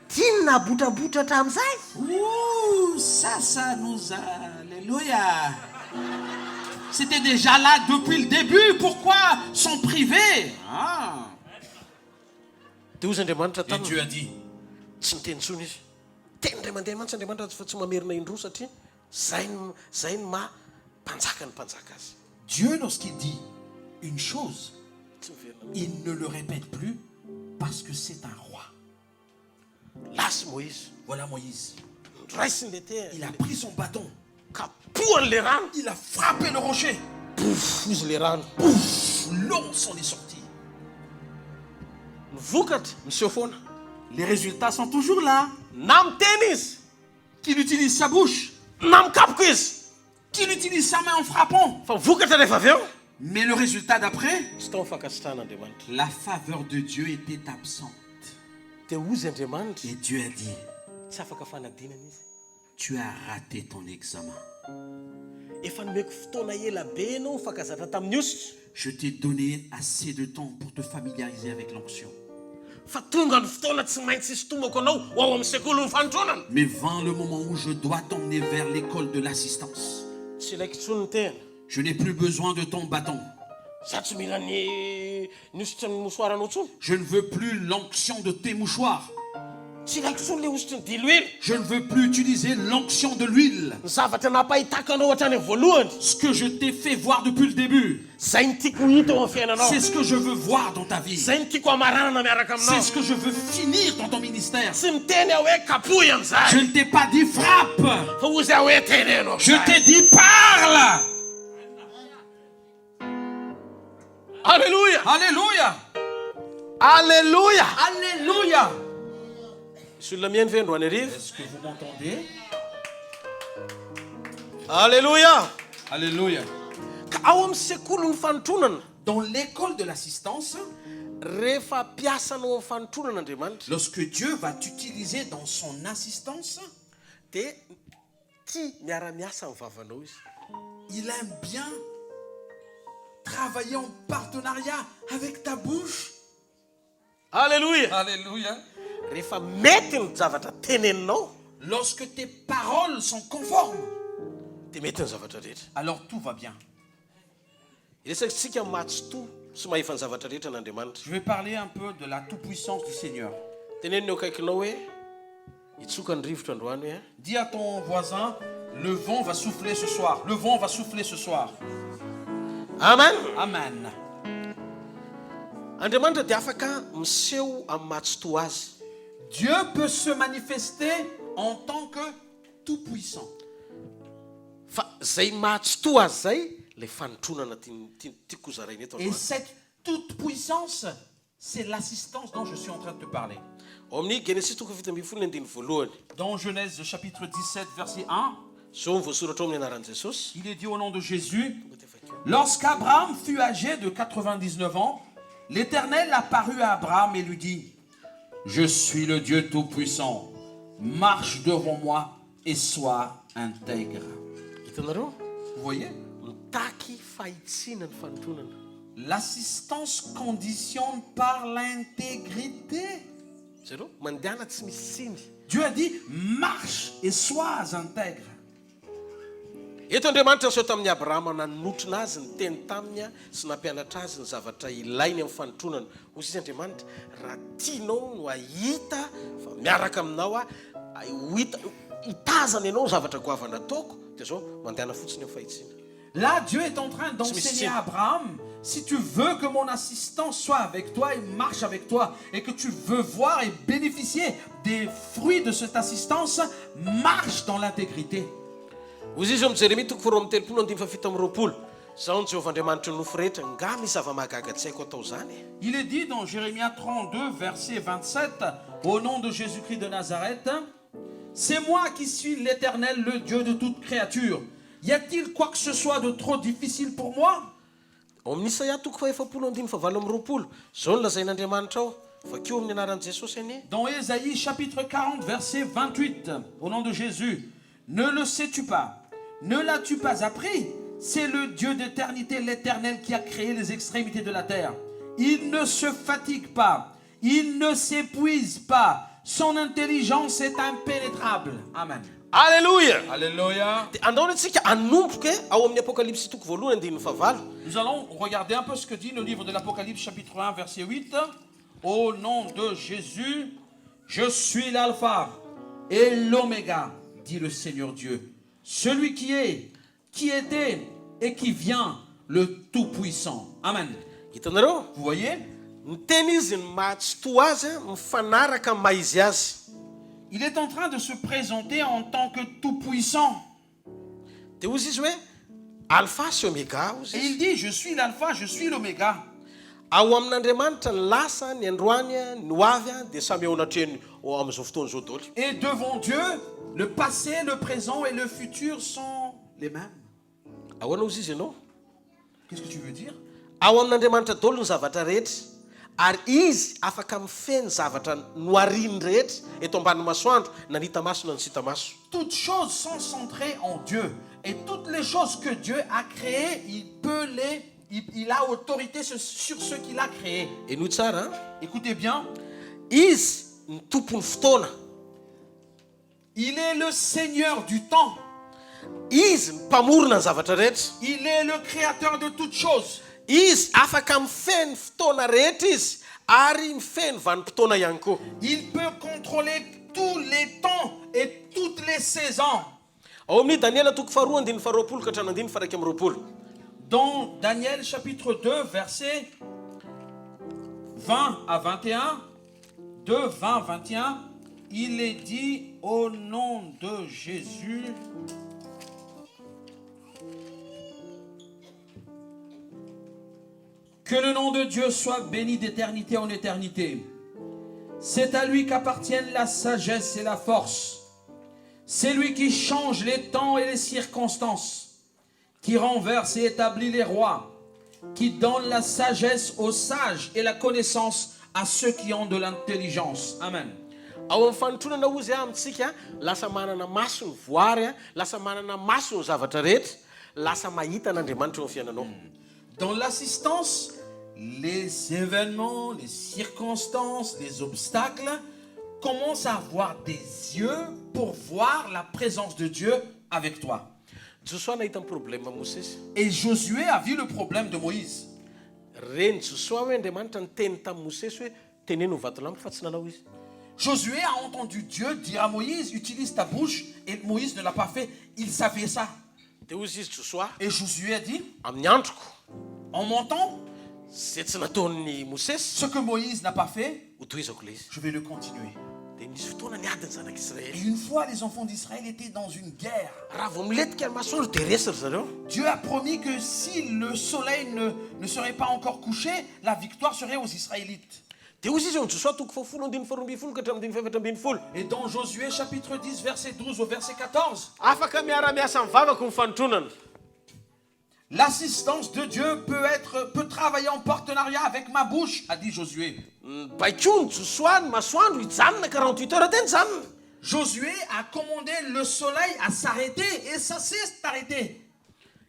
Tiany nabotrabotra hatramin'izay. Ouh, ça nous a... Alléluia. C'était déjà là depuis le début. Pourquoi s'en priver? Dia ozy Andriamanitra Et Dieu taminy a dit, tsy miteny intsony izy. Teny ray mandeha mantsy Andriamanitra fa tsy mamerina indroa satria zay ny mpanjaka ny mpanjaka azy. Dieu lorsqu'il dit une chose, Tsy miverina. il ne le répète plus parce que c'est un roi. Lasy Moïse. Voilà Moïse. Raisiny le tehana. Il a pris son bâton. Kapohany le rano. Il a frappé le rocher. Pouf izy le rano. Pouf, l'eau s'en est sortie. Ny vokatra miseho foana. Les résultats sont toujours là. Na miteny izy. Qu'il utilise sa bouche, Na mikapoka izy. qu'il utilise sa main en frappant. Fa vokatra rehefa avy eo. Mais le résultat d'après, Tsy tao mifankasitrahana Andriamanitra. la faveur de Dieu était absente. Dia ozy Andriamanitra Et Dieu a dit, tsy afaka fanadinana izy. tu as raté ton examen. Efa nomeko fotoana ela be ianao mifankazatra tamin'ny ositra. Je t'ai donné assez de temps pour te familiariser avec l'onction. Fa tonga ny fotoana tsy maintsy isotomako anao ho ao amin'ny sekoly ny fanotronana. Mais vint le moment où je dois t'emmener vers l'école de l'assistance. Tsy ilaiko intsony ny tehana. Je n'ai plus besoin de ton bâton. Za tsy mila ny ositra ny mosoaranao intsony. Je ne veux plus l'onction de tes mouchoirs. Tsy ilaiko intsony le ositra ny diloely. Je ne veux plus utiliser l'onction de l'huile. Ny zavatra napahitako anao hatrany amin'ny voalohany. Ce que je t'ai fait voir depuis le début, Zay ny tiako hita eo amin'ny fiainanao. c'est ce que je veux voir dans ta vie. Zay ny tiako hamaranana miaraka C'est aminao. ce que je veux finir dans ton ministère. Tsy miteny aho hoe kapohy Je amin'izay. ne t'ai pas dit frappe. Fa ozy aho hoe teneno Je t'ai dit parle. Alléluia. Alléluia. Alléluia. Alléluia. Misy olona mihaino ve androany ariva? Est-ce que vous m'entendez? Alléluia. Alléluia. Ka ao amin'ny sekoly ny fanotronana. Dans l'école de l'assistance, Rehefa piasanao amin'ny fanotronan'Andriamanitra lorsque Dieu va t'utiliser dans son assistance, dia tia miara-miasa amin'ny vavanao izy. il aime bien travailler en partenariat avec ta bouche. Alléluia. Alléluia. Rehefa mety ny zavatra teneninao Lorsque tes paroles sont conformes, dia mety ny zavatra rehetra. alors tout va bien. Resaksika matsoto sy maheva ny zavatra rehetra n'Andriamanitra. Je vais parler un peu de la toute-puissance du Seigneur. Teneniny eo akaikinao hoe itsoka ny rivotra androany hoe Dis à ton voisin, le vent va souffler ce soir. Le vent va souffler ce soir. amen. Amen. Andriamanitra dia afaka miseho amin'ny matsoto azy. Dieu peut se manifester en tant que tout-puissant. Fa zay matsoto azy zay le fanotronana tiako zaraina eto Et androany. cette toute-puissance, c'est l'assistance dont je suis en train de te parler. Ao amin'ny Genesis 1:10 voalohany. Dans Genèse chapitre 17, verset 1, Zao ny voasoratra ao amin'ny anaran'i Jesosy. il est dit au nom de Jésus, lorsqu'Abraham fut âgé de 99 ans, l'Éternel apparut à Abraham et lui dit, je suis le Dieu Tout-Puissant, marche devant moi et sois intègre. Hitanareo? Vous voyez? Mitaky fahitsina ny fanotronana. L'assistance conditionne par l'intégrité. Zareo mandehana tsy misy siny. Dieu a dit, marche et sois intègre. Eto Andriamanitra niseho tamin'ny Abrahama nanotrona azy ny teny taminy sy nampianatra azy ny zavatra ilainy amin'ny fanotronana. Hozy izy Andriamanitra, raha tianao no ahita fa miaraka aminao hitazana ianao ny zavatra goavana ataoko dia zao mandehana fotsiny amin'ny fahitsina. Là, Dieu est en train d'enseigner à Abraham, si tu veux que mon assistant soit avec toi et marche avec toi, et que tu veux voir et bénéficier des fruits de cette assistance, marche dans l'intégrité. Hozy izy eo amin'ny Jérémie 4:7-20. Zao ny Jehovah'Andriamanitra nofo rehetra nga misy zava-mahagaga tsy haiko atao zany. Il est dit dans Jérémie 32, verset 27, au nom de Jésus-Christ de Nazareth, c'est moi qui suis l'Éternel, le Dieu de toute créature. Y a-t-il quoi que ce soit de trop difficile pour moi? Ao amin'ny Isaia 4:20. Zao ny lazain'Andriamanitra ao. Vakeo amin'ny anaran'i Jesosy anie. Dans Ésaïe chapitre 40, verset 28, au nom de Jésus, ne le sais-tu pas? Ne l'as-tu pas appris? C'est le Dieu d'éternité, l'Éternel, qui a créé les extrémités de la terre. Il ne se fatigue pas, il ne s'épuise pas, son intelligence est impénétrable. Amen. Alléluia. Alléluia. Andao antsika anomboka ao amin'ny Apocalypse 1:15. Nous allons regarder un peu ce que dit le livre de l'Apocalypse chapitre 1 verset 8. Au nom de Jésus, je suis l'alpha et l'oméga, dit le Seigneur Dieu. Celui qui est, qui était et qui vient, le Tout-Puissant. Amen. Hitanareo? Vous voyez? Ny teny izy ny mahatsoto azy mifanaraka amin'ny maha izy azy. Il est en train de se présenter en tant que Tout-Puissant. Dia hozy izy hoe alpha sy oméga hozy Et izy. il dit, je suis l'alpha, je suis l'oméga. Ao amin'Andriamanitra ny lasa, ny androany, ny hoavy dia samy ao anatreny amin'izao fotoana zao daholo. Et devant Dieu, le passé, le présent et le futur sont les mêmes. Ahoana hozy izy ianao? Qu'est-ce que tu veux dire? Ao amin'Andriamanitra daholo ny zavatra rehetra, ary izy afaka mifeny zavatra noariny rehetra eto ambany masoandro na nita maso na ny tsy hita maso. Toutes choses sont centrées en Dieu. Et toutes les choses que Dieu a créées, il a autorité sur ce qu'il a créé. Eno tsara an? Écoutez bien, Izy ny tompon'ny fotoana. il est le Seigneur du temps. Izy ny mpamorona ny zavatra rehetra. Il est le créateur de toutes choses. Izy afaka mifeny fotoana rehetra izy ary mifeny vanim-potoana ihany koa. Il peut contrôler tous les temps et toutes les saisons. Ao amin'ny Daniela 2:20-20. Dans Daniel chapitre 2, versets 20 à 21, 2, 20, 21, il est dit au nom de Jésus, que le nom de Dieu soit béni d'éternité en éternité. C'est à lui qu'appartiennent la sagesse et la force. C'est lui qui change les temps et les circonstances, qui renverse et établit les rois, qui donne la sagesse aux sages et la connaissance à ceux qui ont de l'intelligence. Amen. Ao amin'ny fanotronana ozy amintsika lasa manana maso ny voary, lasa manana maso ny zavatra rehetra, lasa mahita n'Andriamanitra eo amin'ny fiainanao. Dans l'assistance, les événements, les circonstances, les obstacles, commence à avoir des yeux pour voir la présence de Dieu avec toi. Josoa nahita problème Mosesy. Et Josué a vu le problème de Moïse. Reny Josoa hoe Andriamanitra niteny tamin'ny Mosesy hoe teneno ho vatolampy fa tsy nanao izy. Josué a entendu Dieu dire à Moïse, utilise ta bouche, et Moïse ne l'a pas fait. Il savait ça. Dia hozy izy Josoa Et Josué a dit, amin'ny androko en montant, zay tsy nataon'ny Mosesy ce que Moïse n'a pas fait, ho tohizako ilay izy. je vais le continuer. Dia nisy fotoana niadiny Et zanak'Israely. une fois, les enfants d'Israël étaient dans une guerre. Raha vao miletika ny masoandro dia resy ry zareo. Dieu a promis que si le soleil ne serait pas encore couché, la victoire serait aux Israélites. Dia hozy izy eo amin'ny Josoa toko fafolo andiny faharoambin'ny folo ka hatramin'ny faefatra ambin'ny folo. Et dans Josué chapitre 10, verset 12 au verset 14, Afaka miara-miasa mivavaka ny fanotronana. l'assistance de Dieu peut travailler en partenariat avec ma bouche, a dit Josué. Baikony Josoa ny masoandro hijanona 48 heures teny janona. Josué a commandé le soleil à s'arrêter et ça s'est arrêté.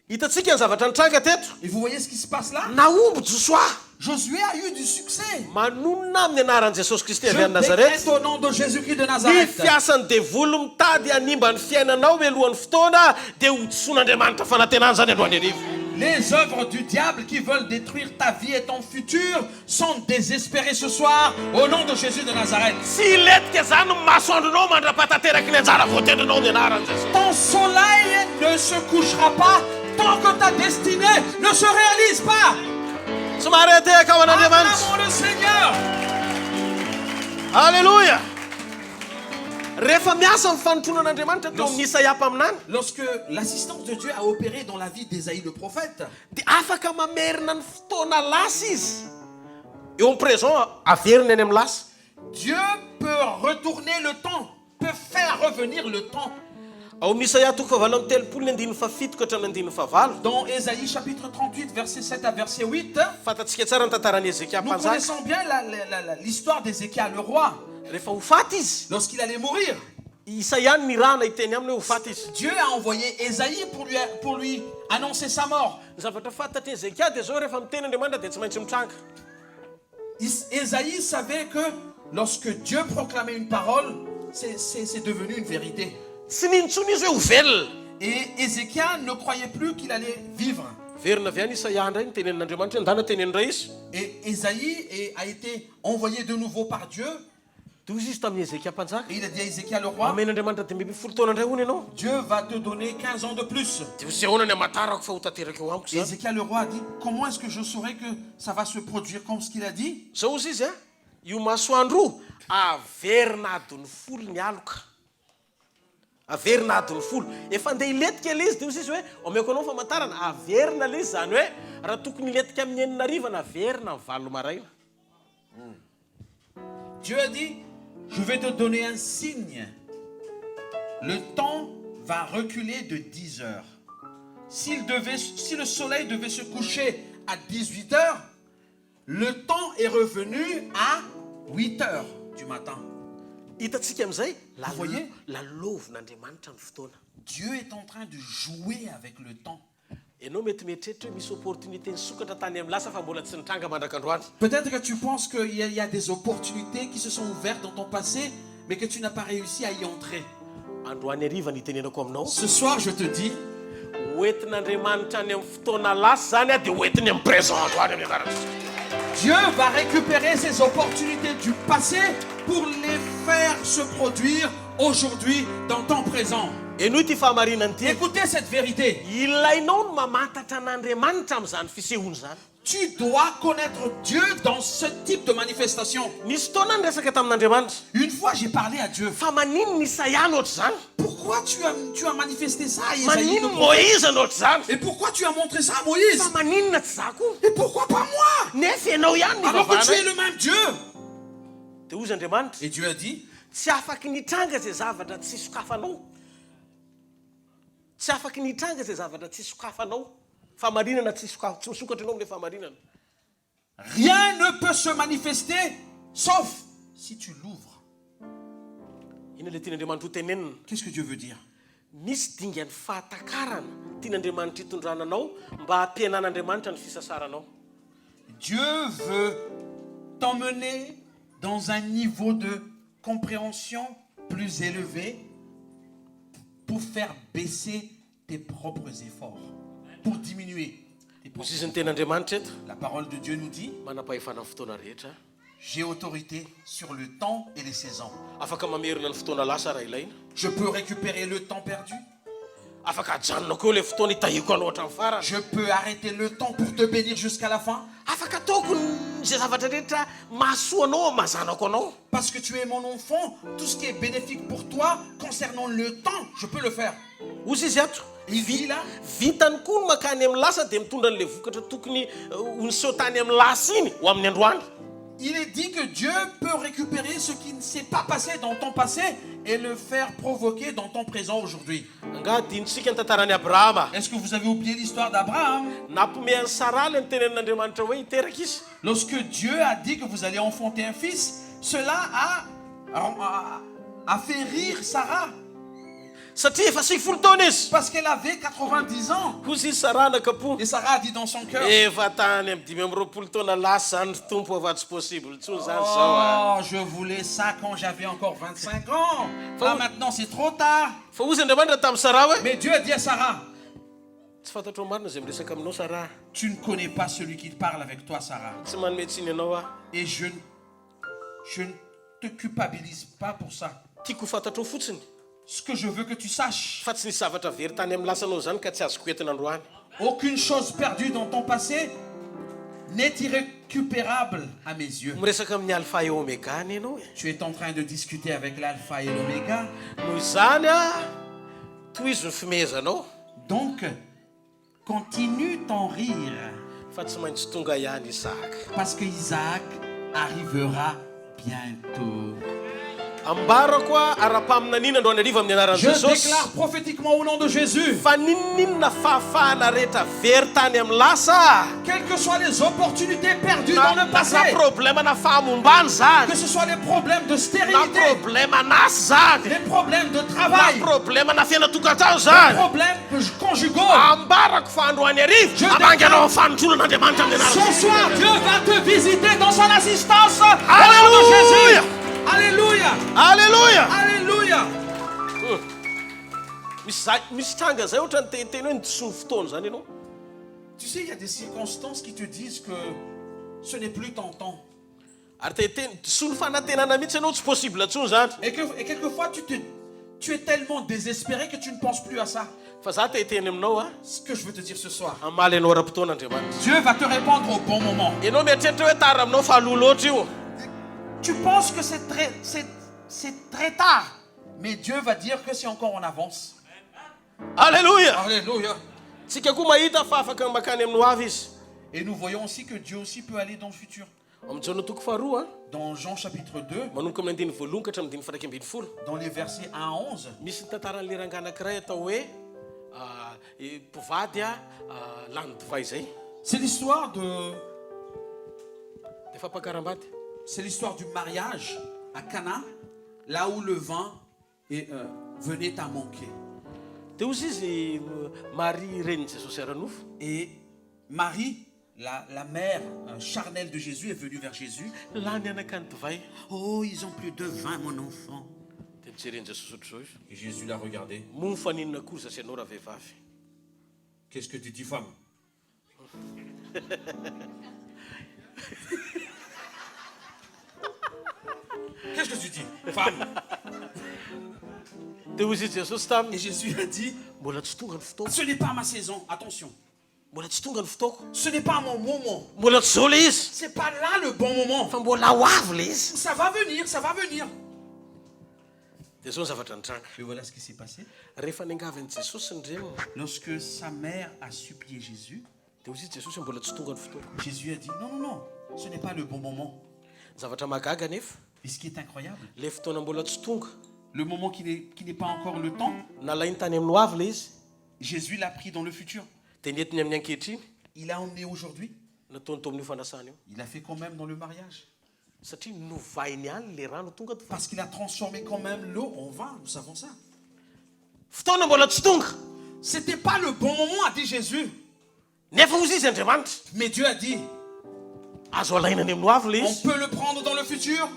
Hitantsika ny zavatra nitranga teto. Et vous voyez ce qui se passe là? Naomby Josoa. Josué a eu du succès. Manonona amin'ny anaran'i Jesosy Kristy Je avy any Nazareth. décrète au nom de Jésus-Christ de Ny Nazareth. fiasan'ny devoly mitady hanimba ny fiainanao alohan'ny fotoana dia hotsoan'Andriamanitra fanantenana zany alohan'ny arivo. Les œuvres du diable qui veulent détruire ta vie et ton futur sont désespérées ce soir au nom de Jésus de Nazareth. Tsy letika zany ny masoandronao mandrapatateraky ny anjara voatendrinao ny anaran'i Jesosy. Ton soleil ne se couchera pas tant que ta destinée ne se réalise pas. Somary atehaka ao an'Andriamanitra. Acclamons le Seigneur. Alléluia. Rehefa miasa amin'ny fanotronan'Andriamanitra teo amin'ny Isaia mpaminany Lorsque l'assistance de Dieu a opéré dans la vie d'Ésaïe le prophète, dia afaka mamerina ny fotoana lasa izy. Eo amin'ny présent averina eny amin'ny lasa. Dieu peut retourner le temps, peut faire revenir le temps. Ao amin'ny Isaia toko fahavalo amin'ny telopolo ny andininy fafito ka hatramin'ny andininy fahavalo. Dans Ésaïe chapitre 38, verset 7 à verset 8, Fantatsika tsara ny tantaran'i Ezekia nous mpanjaka. connaissons bien l'histoire d'Ézéchias, le roi, Rehefa ho faty izy, lorsqu'il allait mourir. Isaia ny rana hiteny aminy hoe ho faty izy. Dieu a envoyé Ésaïe pour lui annoncer sa mort. Ny zavatra fantatry Ezekia dia zao rehefa miteny Andriamanitra dia tsy maintsy mitranga. Ésaïe savait que lorsque Dieu proclamait une parole, c'est devenu une vérité. Tsy nintsony izy hoe ho velona. Et Ézéchias ne croyait plus qu'il allait vivre. Verina avy any Isaia indray ny tenenin'Andriamanitra ndana tenenindray izy. Et Ésaïe a été envoyé de nouveau par Dieu. Dia hozy izy tamin'ny Ezekia mpanjaka. Et il a dit à Ézéchias le roi, Amen'Andriamanitra dia mbiby folo taona indray hono ianao. Dieu va te donner 15 ans de plus. Dia ho sehoana ny amatarako fa ho tanteraka eo amiko Et zany. Ézéchias le roi a dit, comment est-ce que je saurais que ça va se produire comme ce qu'il a dit? Zao izy izy a io masoandro averina adiny folo ny aloka. Averina adiny folo. Efa andeha hiletika ilay izy dia hozy izy hoe omeko anao famantarana averina ilay izy zany hoe raha tokony hiletika amin'ny enina hariva na averina amin'ny valo maraina. Dieu a dit, je vais te donner un signe. Le temps va reculer de 10 heures. Si le soleil devait se coucher à 18 heures, le temps est revenu à 8 heures du matin. Hitantsika amin'izay Voyez? lalovin'Andriamanitra ny fotoana. Dieu est en train de jouer avec le temps. Ianao mety mieritreritra hoe misy opportunité nisokatra tany amin'ny lasa fa mbola tsy nitranga mandrak'androany. Peut-être que tu penses qu'il y a des opportunités qui se sont ouvertes dans ton passé, mais que tu n'as pas réussi à y entrer. Androany hariva ny tenenako aminao. Ce soir, je te dis, Hoentin'Andriamanitra any amin'ny fotoana lasa zany a dia hoentiny amin'ny présent androany amin'ny anarany. Dieu va récupérer ces opportunités du passé pour les faire se produire aujourd'hui dans ton présent. Eno ity fahamarinany ty. Écoutez cette vérité. Ilainao ny mamantatra an'Andriamanitra amin'izany fisehoany zany. Tu dois connaître Dieu dans ce type de manifestation. Nisy fotoana ny resaka tamin'Andriamanitra. Une fois, j'ai parlé à Dieu. Fa maninona Isaia an'ohatry zany? Pourquoi tu as manifesté ça à Isaïe? Maninona Moïse an'ohatry zany? Et pourquoi tu as montré ça à Moïse? Fa maninona tsy zako? Et pourquoi pas moi? Nefa ianao ihany ny Alors que tu es vavana. le même Dieu. Dia hozy Andriamanitra, Et Dieu a dit, tsy afaky nitranga zay zavatra tsy sokafanao. Tsy afaky nitranga zay zavatra tsy sokafanao. Fahamarinana tsy misokatra anao amin'ilay fahamarinana. rien ne peut se manifester sauf si tu l'ouvres. Ina ilay tian'Andriamanitra ho tenenina. Qu'est-ce que Dieu veut dire? Misy dingan'ny fahatakarana tian'Andriamanitra hitondrana anao mba hampihenan'Andriamanitra ny fisasaranao. Dieu veut t'emmener dans un niveau de compréhension plus élevé pour faire baisser tes propres efforts, pour diminuer tes propres Izy ny ten'Andriamanitra eto La parole de Dieu nous dit, manam-pahefana amin'ny fotoana rehetra. j'ai autorité sur le temps et les saisons. Afaka mamerina ny fotoana lasa raha ilaina. Je peux récupérer le temps perdu. Afaka ajanona koa le fotoana hitahiko anao hatramin'ny farany. Je peux arrêter le temps pour te bénir jusqu'à la fin. Afaka ataoko zay zavatra rehetra mahasoa anao mazanako anao. Parce que tu es mon enfant, tout ce qui est bénéfique pour toi concernant le temps, je peux le faire. Ozy izy ato Il vit là. vitany koa no makany amin'ny lasa dia mitondra an'le vokatra tokony niseho tany amin'ny lasa iny ho amin'ny androany. Il est dit que Dieu peut récupérer ce qui ne s'est pas passé dans ton passé et le faire provoquer dans ton présent aujourd'hui. Nga dinitsika ny tantarany Abrahama. Est-ce que vous avez oublié l'histoire d'Abraham? Nampimeany Sara le ny tenenin'Andriamanitra hoe hiteraka izy. Lorsque Dieu a dit que vous allez enfanter un fils, cela a fait rire Sarah. Satria efa 60 taona izy. Parce qu'elle avait 90 ans. Hozy izy Sara nakapo. Et Sarah a dit dans son cœur, Efa tany amin'ny 5 taona lasa zany tompo afa tsy possible tsony zany zao. oh, je voulais ça quand j'avais encore 25 ans. Là maintenant c'est trop tard. Fa ozy Andriamanitra tamin'ny Sara hoe Mais Dieu a dit à Sarah, tsy fantatrao marina zay miresaka aminao Sara. tu ne connais pas celui qui parle avec toi, Sarah. Tsy manome tsiny anao a. Et je ne te culpabilise pas pour ça. Tiako fantatrao fotsiny. Ce que je veux que tu saches, Fa tsy nisy zavatra very tany amin'ny lasanao zany ka tsy azoko entina androany. aucune chose perdue dans ton passé n'est irrécupérable à mes yeux. Miresaka amin'ny alpha et oméga ny ianao e. Tu es en train de discuter avec l'alpha et l'oméga. Noho izany a toy izy ny fimezanao Donc, continue ton rire. fa tsy maintsy tonga ihany Isaka. Parce que Isaac arrivera bientôt. Ambarako a ara-paminanina andro any ariva amin'ny anaran'i Je Jesosy. déclare prophétiquement au nom de Jésus, Fa ninninona fahafahana rehetra very tany amin'ny lasa. quelles que soient les opportunités perdues Na dans le passé, problema na fahamombany zany. que ce soit les problèmes de Na stérilité, problema nasy zany. les problèmes de Na travail, problema na fiainatokantrano les zany. problèmes conjugaux. Ambarako fa androany Je arivo amangy anao amin'ny fanontolon'Andriamanitra amin'ny Ce anaran'i soir, Jesosy. Dieu va te visiter dans son assistance. Au nom de Alléluia. Jésus. Alléluia. Alléluia. Alléluia. Misy tranga zay ohatra ny teteny hoe nitsono fotoana zany ianao. Tu sais, il y a des circonstances qui te disent que ce n'est plus ton temps. Ary teteny tsono fanantenana mihitsy ianao tsy possible tsony zany. Et quelquefois, tu es tellement désespéré que tu ne penses plus à ça. Fa za teteny aminao a Ce que je veux te dire ce soir, amaly anao ara-potoan'Andriamanitra. Dieu va te répondre au bon moment. Ianao mieritreritra hoe tara aminao fa aloha loatra io. Tu penses que c'est très tard, mais Dieu va dire que c'est encore en avance. Alléluia. Alléluia. Tsika koa mahita fa afaka makany amin'ny ho avy izy. Et nous voyons aussi que Dieu aussi peut aller dans le futur. Amin'ny Jona toko faharoa Dans Jean chapitre 2, manomboka amin'ny andiny voalohany ka hatramin'ny dimy fairaiky ambin'ny folo. dans les versets 1 à 11, Misy ny tantaran'le rangahy anankiray atao hoe mpivady a lany divay zay. c'est l'histoire de Dia fampakaram-bady. C'est l'histoire du mariage à Cana, là où le vin venait à manquer. Dia ozy izy Marie renin'i Jesosy ara-nofo. Et Marie, la mère charnelle de Jésus, est venue vers Jésus. Lany anakany divay. Oh, ils ont plus de vin, mon enfant. Dia mijeren'i Jesosy ohatr'izao izy. Et Jésus l'a regardé. Moa fa ninona kosa sy ianao raha vehivavy. Qu'est-ce que tu dis, femme? Qu'est-ce que tu dis, femme? Dia hozy izy Jesosy Et taminy Jésus a dit, mbola tsy tonga ny fotoako. ce n'est pas ma saison, attention. Mbola tsy tonga ny fotoako. Ce n'est pas mon moment. Mbola tsy zao le izy. C'est pas là le bon moment. Fa mbola ho avy le izy. Ça va venir, ça va venir. Dia zao ny zavatra nitranga. Et voilà ce qui s'est passé. Rehefa niangavin'i Jesosy ny reniny Lorsque sa mère a supplié Jésus, dia hozy izy Jesosy mbola tsy tonga ny fotoako. Jésus a dit, non, non, non, ce n'est pas le bon moment. Zavatra magaga nefa Et ce qui est incroyable, le fotoana mbola tsy tonga le moment qui n'est pas encore le temps, nalainy tany amin'ny ho avy le izy Jésus l'a pris dans le futur. dia nentiny amin'ny ankehitriny Il l'a emmené aujourd'hui. nataony tao amin'ny fanasana io Il l'a fait quand même dans le mariage. satria novainy ihany le rano tonga to Parce qu'il a transformé quand même l'eau en vin, nous savons ça. fotoana mbola tsy tonga C'était pas le bon moment, a dit Jésus. nefa ozy izy Andriamanitra. Mais Dieu a dit, azo alainany amin'ny hoavy le On izy peut le prendre dans le futur.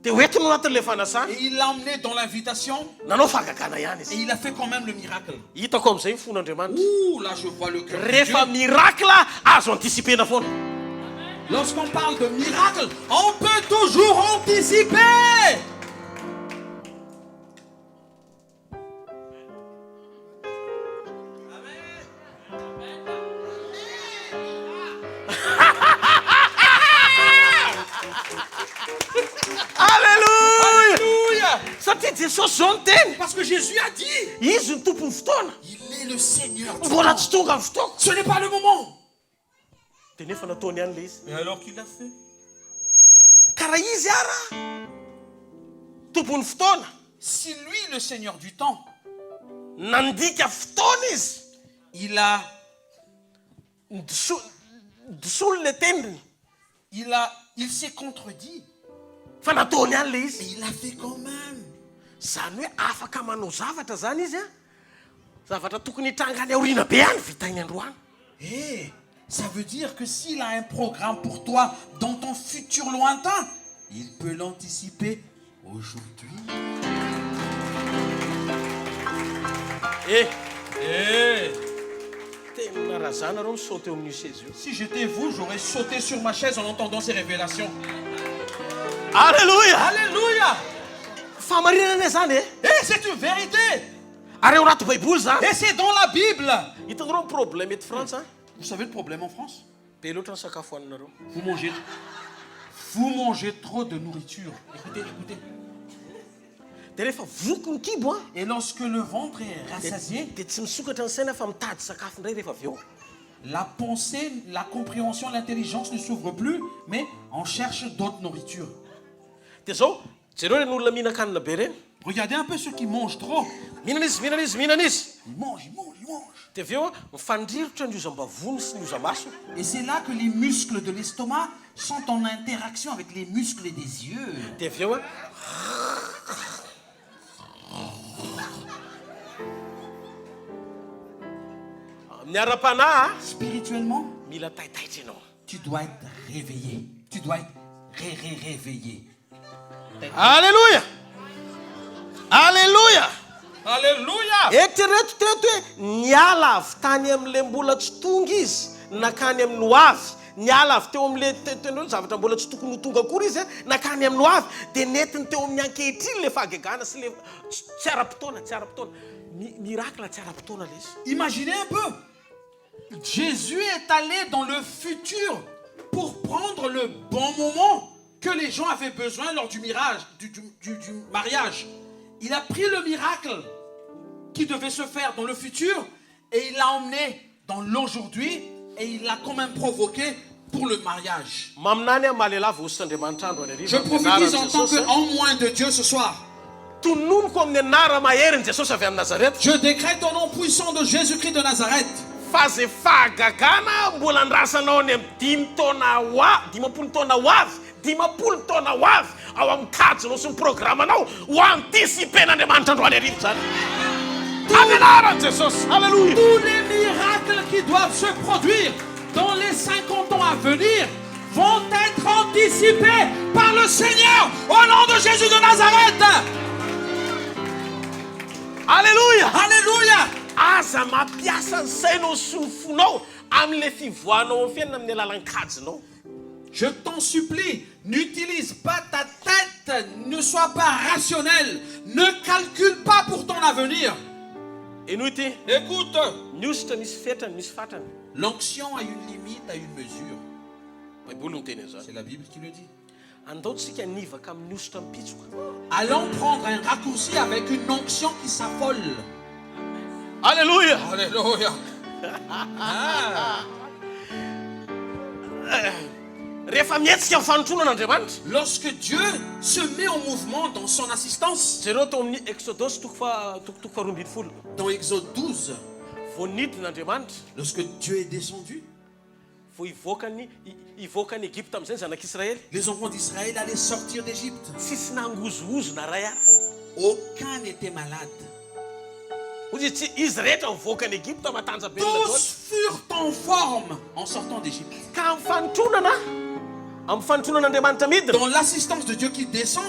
dia hoentiny anatin'ilay fanasana Et il l'a emmené dans l'invitation. nanao fahagagana ihany Et izy il a fait quand même le miracle. hitako amin'izay ny fon'andriamanitra Ouh, là je vois le cœur de rehefa Dieu. miracle azo anticipena foana Lorsqu'on parle de miracle, on peut toujours anticiper. Alléluia Alléluia. satria jesosy zao ny teny Parce que Jésus a dit, izy ny tompon'ny fotoana il est le Seigneur du mbola temps. tsy tonga amin'ny fotoako Ce n'est pas le moment. dia nefa nataony ihany le izy Et alors qu'il l'a fait? karaha izy ara tompon'ny fotoana Si lui, le Seigneur du temps, nandika fotoana izy il a disolo le tendriny il s'est contredit. fa nataony ihany le Et izy il a fait quand même. zany hoe afaka manao zavatra zany izy a zavatra tokony hitrangany aoriana be any vitainy androany Eh, ça veut dire que s'il a un programme pour toi dans ton futur lointain, il peut l'anticiper aujourd'hui. tena raha zany areo misaute eo amin'io sezy io Si j'étais vous, j'aurais sauté sur ma chaise en entendant ces révélations. alleluia Alléluia! famarinana zany e Et c'est une vérité. ary eo rato baiboly zany Et c'est dans la Bible. hitanareo ny problème eto frantsa Vous savez le problème en France? be loatra ny sakafo hoaninareo Vous mangez trop de nourriture. Écoutez, écoutez. dia rehefa voko ny kibo a Et lorsque le ventre est rassasié, dia tsy misokatra ny saina fa mitady sakafo indray rehefa avy eo la pensée, la compréhension, l'intelligence ne s'ouvre plus, mais on cherche d'autres nourritures. dia zao jereo reny olona mihinan-kanina be reny Regardez un peu ceux qui mangent trop. mihinana izy mihinana izy mihinana izy Ils mangent, ils mangent, ils mangent. dia avy eo a mifandrirotra ny ozam-bavony sy ny ozamaso Et c'est là que les muscles de l'estomac sont en interaction avec les muscles des yeux. dia avy eo a amin'ny ara-panahy a Spirituellement, mila taitaitra ianao tu dois être réveillé. Tu dois être réveillé. alleluia alleluia Alléluia! eritrereto teto hoe niala avy tany amin'le mbola tsy tonga izy nakany amin'ny hoavy niala avy teo amin'le tenolo zavatra mbola tsy tokony ho tonga akory izy nakany amin'ny hoavy dia netiny teo amin'ny ankehitriny le fahagagana sy le tsy ara-potoana miracle tsy ara-potoana le izy Imaginez un peu. Jésus est allé dans le futur pour prendre le bon moment que les gens avaient besoin lors du mariage. Il a pris le miracle qui devait se faire dans le futur et il l'a emmené dans l'aujourd'hui et il l'a quand même provoqué pour le mariage. maminany a mahalelava ositr''andriamanitra andro any Je prophétise en tant qu'en de Dieu ce soir. tononoko amin'ny anara maheriny jesosy avy any nazareta Je décrète au nom puissant de Jésus-Christ de Nazareth. fa zay fahagagana mbola andrasanao any amin'ny 10 taona ho avy 10 taona ho avy ao amin'ny kajonao sy ny programmanao ho anticipen'andriamanitra androany arivo zany amin'ny anarany jesosy alleluia Tous les miracles qui doivent se produire dans les 50 ans à venir vont être anticipés par le Seigneur au nom de Jésus de Nazareth. alleluia Alléluia. aza mampiasa ny sainao sy ny fonao amin'le fivoanao amin'ny fiainana amin'ny alalan-kajinao Je t'en supplie, n'utilise pas ta tête, ne sois pas rationnel, ne calcule pas pour ton avenir. eno ity Écoute, miositra misy fetrany misy fatrany l'onction a une limite, a une mesure. baiboly no teny zany C'est la Bible qui le dit. andaotsika nivaka amin'ny ositra mipitsoka Allons prendre un raccourci avec une onction qui s'affole. alleluia Alléluia. rehefa mietsika amin'ny fanontronana andriamanitra Lorsque Dieu se met en mouvement dans son assistance, jereo tao amin'ny exodosy toko faharoambiny folo dans Exode 12, vo nidin'andriamanitra lorsque Dieu est descendu, vo ivoakany egypte amin'izay ny zanak'israely les enfants d'Israël allaient sortir d'Égypte. tsisy nangozoozona ray ara Aucun n'était malade. ozy tsy izy rehetra mivoakany egypte matanja be Tous furent en forme en sortant d'Égypte. ka amin'ny fanotronana amin'ny fanotonan'andriamanitra midina dans l'assistance de Dieu qui descend,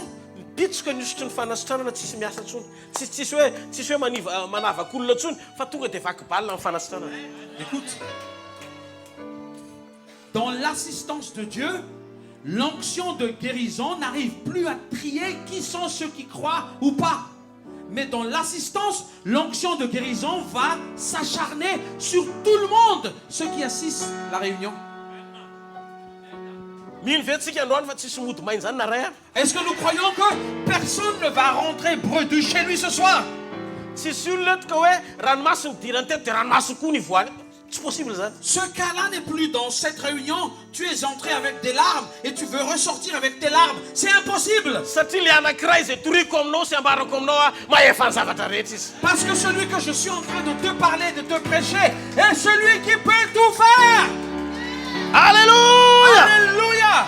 pitsika ny isotry ny fanasitranana tsisy miasa ntsony tsisy hoe manavaka olona ntsony fa tonga dia vaky balina amin'ny fanasitranana. écoute, dans l'assistance de Dieu, l'onction de guérison n'arrive plus à trier qui sont ceux qui croient ou pas. Mais dans l'assistance, l'onction de guérison va s'acharner sur tout le monde, ceux qui assistent à la réunion. Est-ce que nous croyons que personne ne va rentrer bredouille chez lui ce soir? Ce cas-là n'est plus dans cette réunion. Tu es entré avec des larmes et tu veux ressortir avec tes larmes. C'est impossible. Parce que celui que je suis en train de te parler, de te prêcher, est celui qui peut tout faire. Alléluia. Alléluia.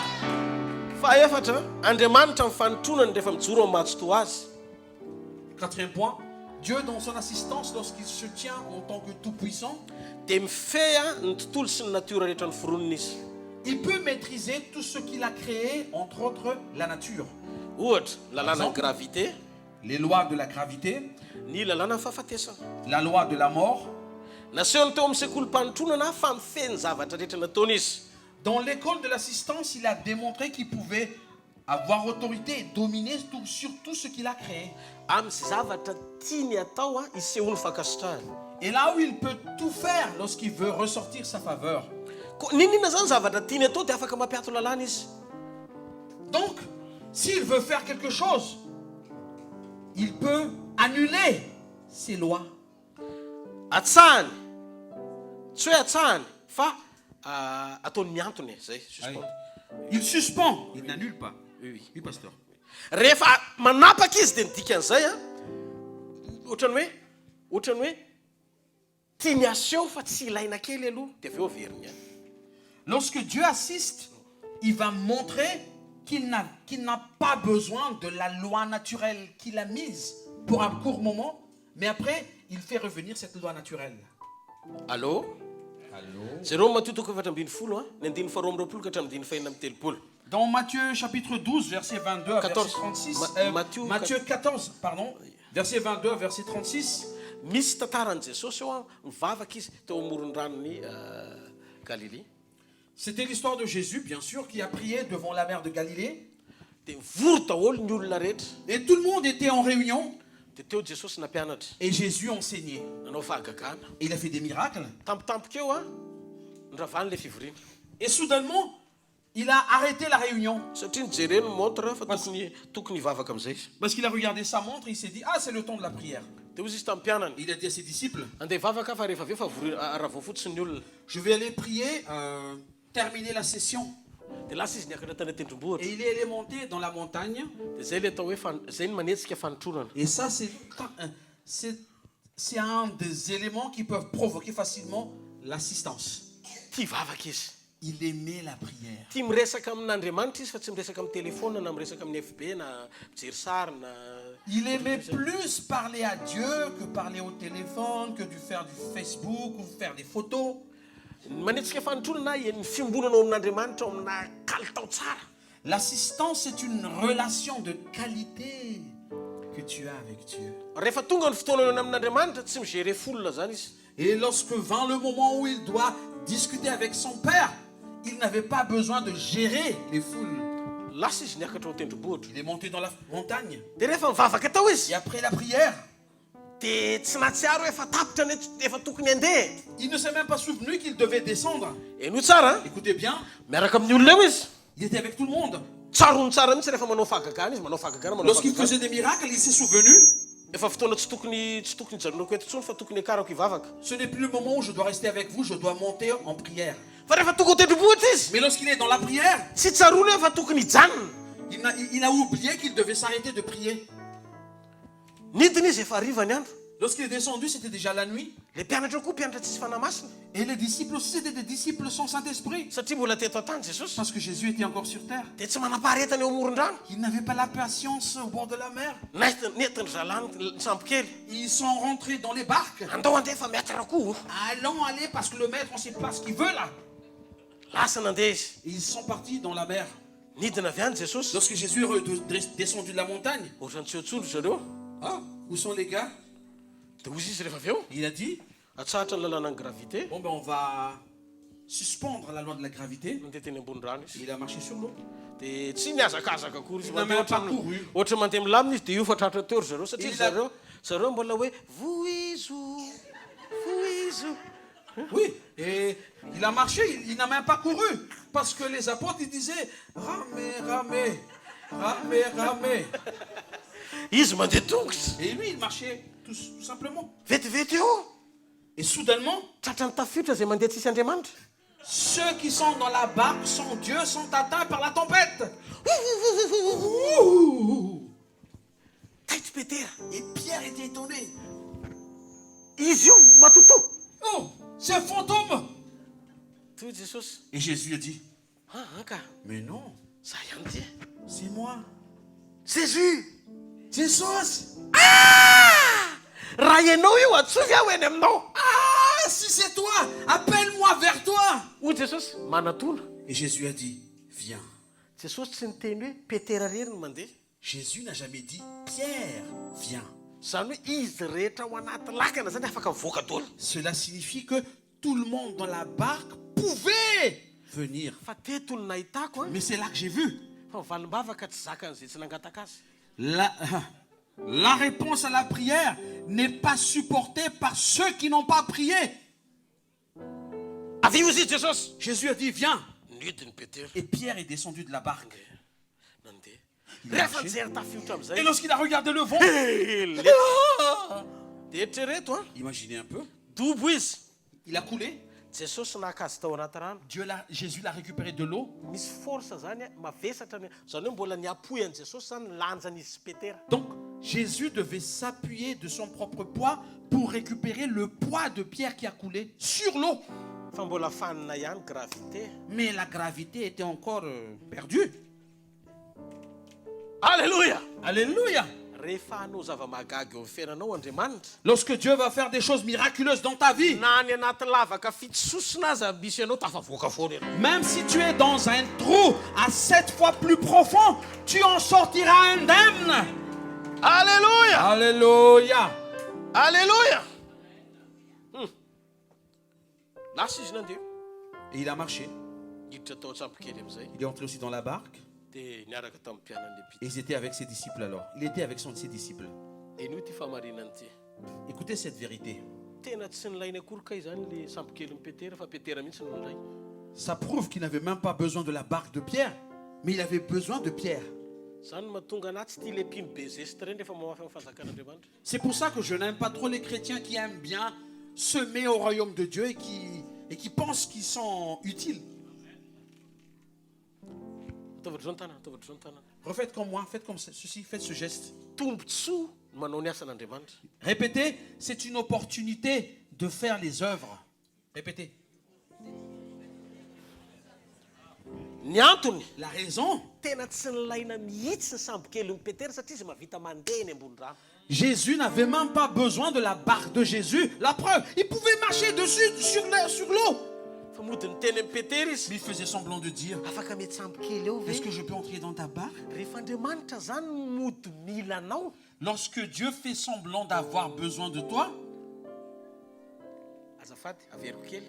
Quatrième point, Dieu dans son assistance, lorsqu'il se tient en tant que tout-puissant, il peut maîtriser tout ce qu'il a créé, entre autres la nature. Gravité, les lois de la gravité, la loi de la mort. Dans l'école de l'assistance, il a démontré qu'il pouvait avoir autorité et dominer sur tout ce qu'il a créé. Et là où il peut tout faire lorsqu'il veut ressortir sa faveur. Donc, s'il veut faire quelque chose, il peut annuler ses lois. Il suspend, il n'annule pas. Oui, pasteur. Lorsque Dieu assiste, il va montrer qu'il n'a pas besoin de la loi naturelle qu'il a mise pour un court moment, mais après, il fait revenir cette loi naturelle. Allô? Dans Matthieu chapitre 12, verset 22 à verset 36, Matthieu 14, pardon, verset 22 à verset 36, c'était l'histoire de Jésus, bien sûr, qui a prié devant la mer de Galilée. Et tout le monde était en réunion. Et Jésus enseignait. Et il a fait des miracles. Et soudainement, il a arrêté la réunion. Parce qu'il a regardé sa montre et il s'est dit, ah, c'est le temps de la prière. Il a dit à ses disciples, je vais aller prier, terminer la session. Et il est monté dans la montagne. Et ça, c'est un des éléments qui peuvent provoquer facilement l'assistance. Il aimait la prière. Il aimait plus parler à Dieu que parler au téléphone, que de faire du Facebook ou faire des photos. L'assistance, c'est une relation de qualité que tu as avec Dieu. Et lorsque vint le moment où il doit discuter avec son père, il n'avait pas besoin de gérer les foules. Il est monté dans la montagne. Et après la prière, il ne s'est même pas souvenu qu'il devait descendre. Écoutez bien, il était avec tout le monde. Lorsqu'il faisait des miracles, il s'est souvenu. Ce n'est plus le moment où je dois rester avec vous, je dois monter en prière. Mais lorsqu'il est dans la prière, il a oublié qu'il devait s'arrêter de prier. Lorsqu'il est descendu, c'était déjà la nuit. Et les disciples aussi, c'était des disciples sans Saint-Esprit. Parce que Jésus était encore sur terre. Ils n'avaient pas la patience au bord de la mer. Ils sont rentrés dans les barques. Allons aller parce que le maître, on ne sait pas ce qu'il veut là. lasa nandeha izy. Et ils sont partis dans la mer. Nidina avy any Jesosy. Lorsque Jésus est descendu de la montagne, Ohatrany tsy hotsondro zareo. ah, où sont les gars? Dia hozy izy rehefa avy eo. Il a dit, Atsahatra ny lalàna ny gravité. bon ben on va suspendre la loi de la gravité. Mandeha teny ambony rano izy. Il a marché sur l'eau. Dia tsy niazakazaka akory izy. Il n'a même pas couru. Ohatra mandeha milamina izy dia io fa tratra teo ry zareo satria Il a- zareo mbola hoe voizo. Oui, et il a marché, il n'a même pas couru. Parce que les apôtres, ils disaient, ramez. Izy mandeha tongotra. Et lui, il marchait tout simplement. Vetivety eo. Et soudainement, Tratrany tafiotra izay mandeha tsisy Andriamanitra. ceux qui sont dans la barque sans Dieu sont atteints par la tempête. Taitra Petera. Et Pierre était étonné. Izy io matoto. Oh, c'est un fantôme. Toy Jesosy. Et Jésus a dit, Ka. mais non, Za ihany ty. c'est moi. Jésus. Jésus. Raha ianao io atsovy aho eny aminao. Ah, si c'est toi, appelle-moi vers toi. Hoy Jesosy manatona. Et Jésus a dit, viens. Jesosy tsy niteny hoe Petera rery no mandeha. Jésus n'a jamais dit, Pierre, viens. Zany hoe izy rehetra ao anaty lakana zany afaka mivoaka daholo. Cela signifie que tout le monde dans la barque pouvait venir. Fa teto no nahitako a. Mais c'est là que j'ai vu. Fa valim-bavaka tsy zakan'izay tsy nangataka azy. La réponse à la prière n'est pas supportée par ceux qui n'ont pas prié. Avy io izy Jesosy. Jésus a dit, viens. Nidiny Petera. Et Pierre est descendu de la barque. Nandeha. Il a Rehefa marché. nijery tafiotra Et am'izay. lorsqu'il a regardé le vent, Dia eritrereto a. imaginez un peu, Dobo izy. il a coulé. Jesosy naka azy tao anaty rano. Jésus l'a récupéré de l'eau. Misy force zany a mavesatra ny zany hoe mbola niapoy an Jesosy zany lanjan'izy sy Petera. Donc, Jésus devait s'appuyer de son propre poids pour récupérer le poids de Pierre qui a coulé sur l'eau. Fa mbola fanina ihany gravité. Mais la gravité était encore perdue. Alléluia. Alléluia. Rehefa hanao zava-mahagaga eo amin'ny fiainanao Andriamanitra. Lorsque Dieu va faire des choses miraculeuses dans ta vie, Na ny anaty lavaka fitsosona aza misy ianao tafavoaka foana ianao. même si tu es dans un trou à 7 fois plus profond, tu en sortiras indemne. Alléluia. Alléluia. Alléluia. Lasa izy nandeha. Et il a marché. Hiditra tao an-tsampy kely am'izay. Il est entré aussi dans la barque. Dia niaraka tamin'ny mpianany lehibe. Et ils étaient avec ses disciples alors. Il était avec ses disciples. Eny io ty famarinany ty. Écoutez cette vérité. Tena tsy nilainy akory ka izany le sampy kely ny Petera fa Petera mihitsy no nilay. Ça prouve qu'il n'avait même pas besoin de la barque de Pierre, mais il avait besoin de Pierre. Zany mahatonga anazy tsy tia le mpino be zesitra reny rehefa mamafa amin'ny fanjakan'Andriamanitra. C'est pour ça que je n'aime pas trop les chrétiens qui aiment bien semer au royaume de Dieu et qui pensent qu'ils sont utiles. Ataovatra zao ny tanana. Refaites comme moi, faites comme ceci, faites ce geste. Tombontsoa no manao ny asan'Andriamanitra. Répétez, c'est une opportunité de faire les œuvres. Répétez. Ny antony La raison, tena tsy nilaina mihitsy ny sambo kely ny Petera satria izy mahavita mandeha eny ambony rano. Jésus n'avait même pas besoin de la barque de Jésus. La preuve, il pouvait marcher dessus, sur l'eau. Fa mody niteny amin'ny Petera izy. Mais il faisait semblant de dire, Afaka mety sambo kely eo ve? est-ce que je peux entrer dans ta barque? Rehefa Andriamanitra zany mody mila anao. Lorsque Dieu fait semblant d'avoir besoin de toi, Azafady averiko kely.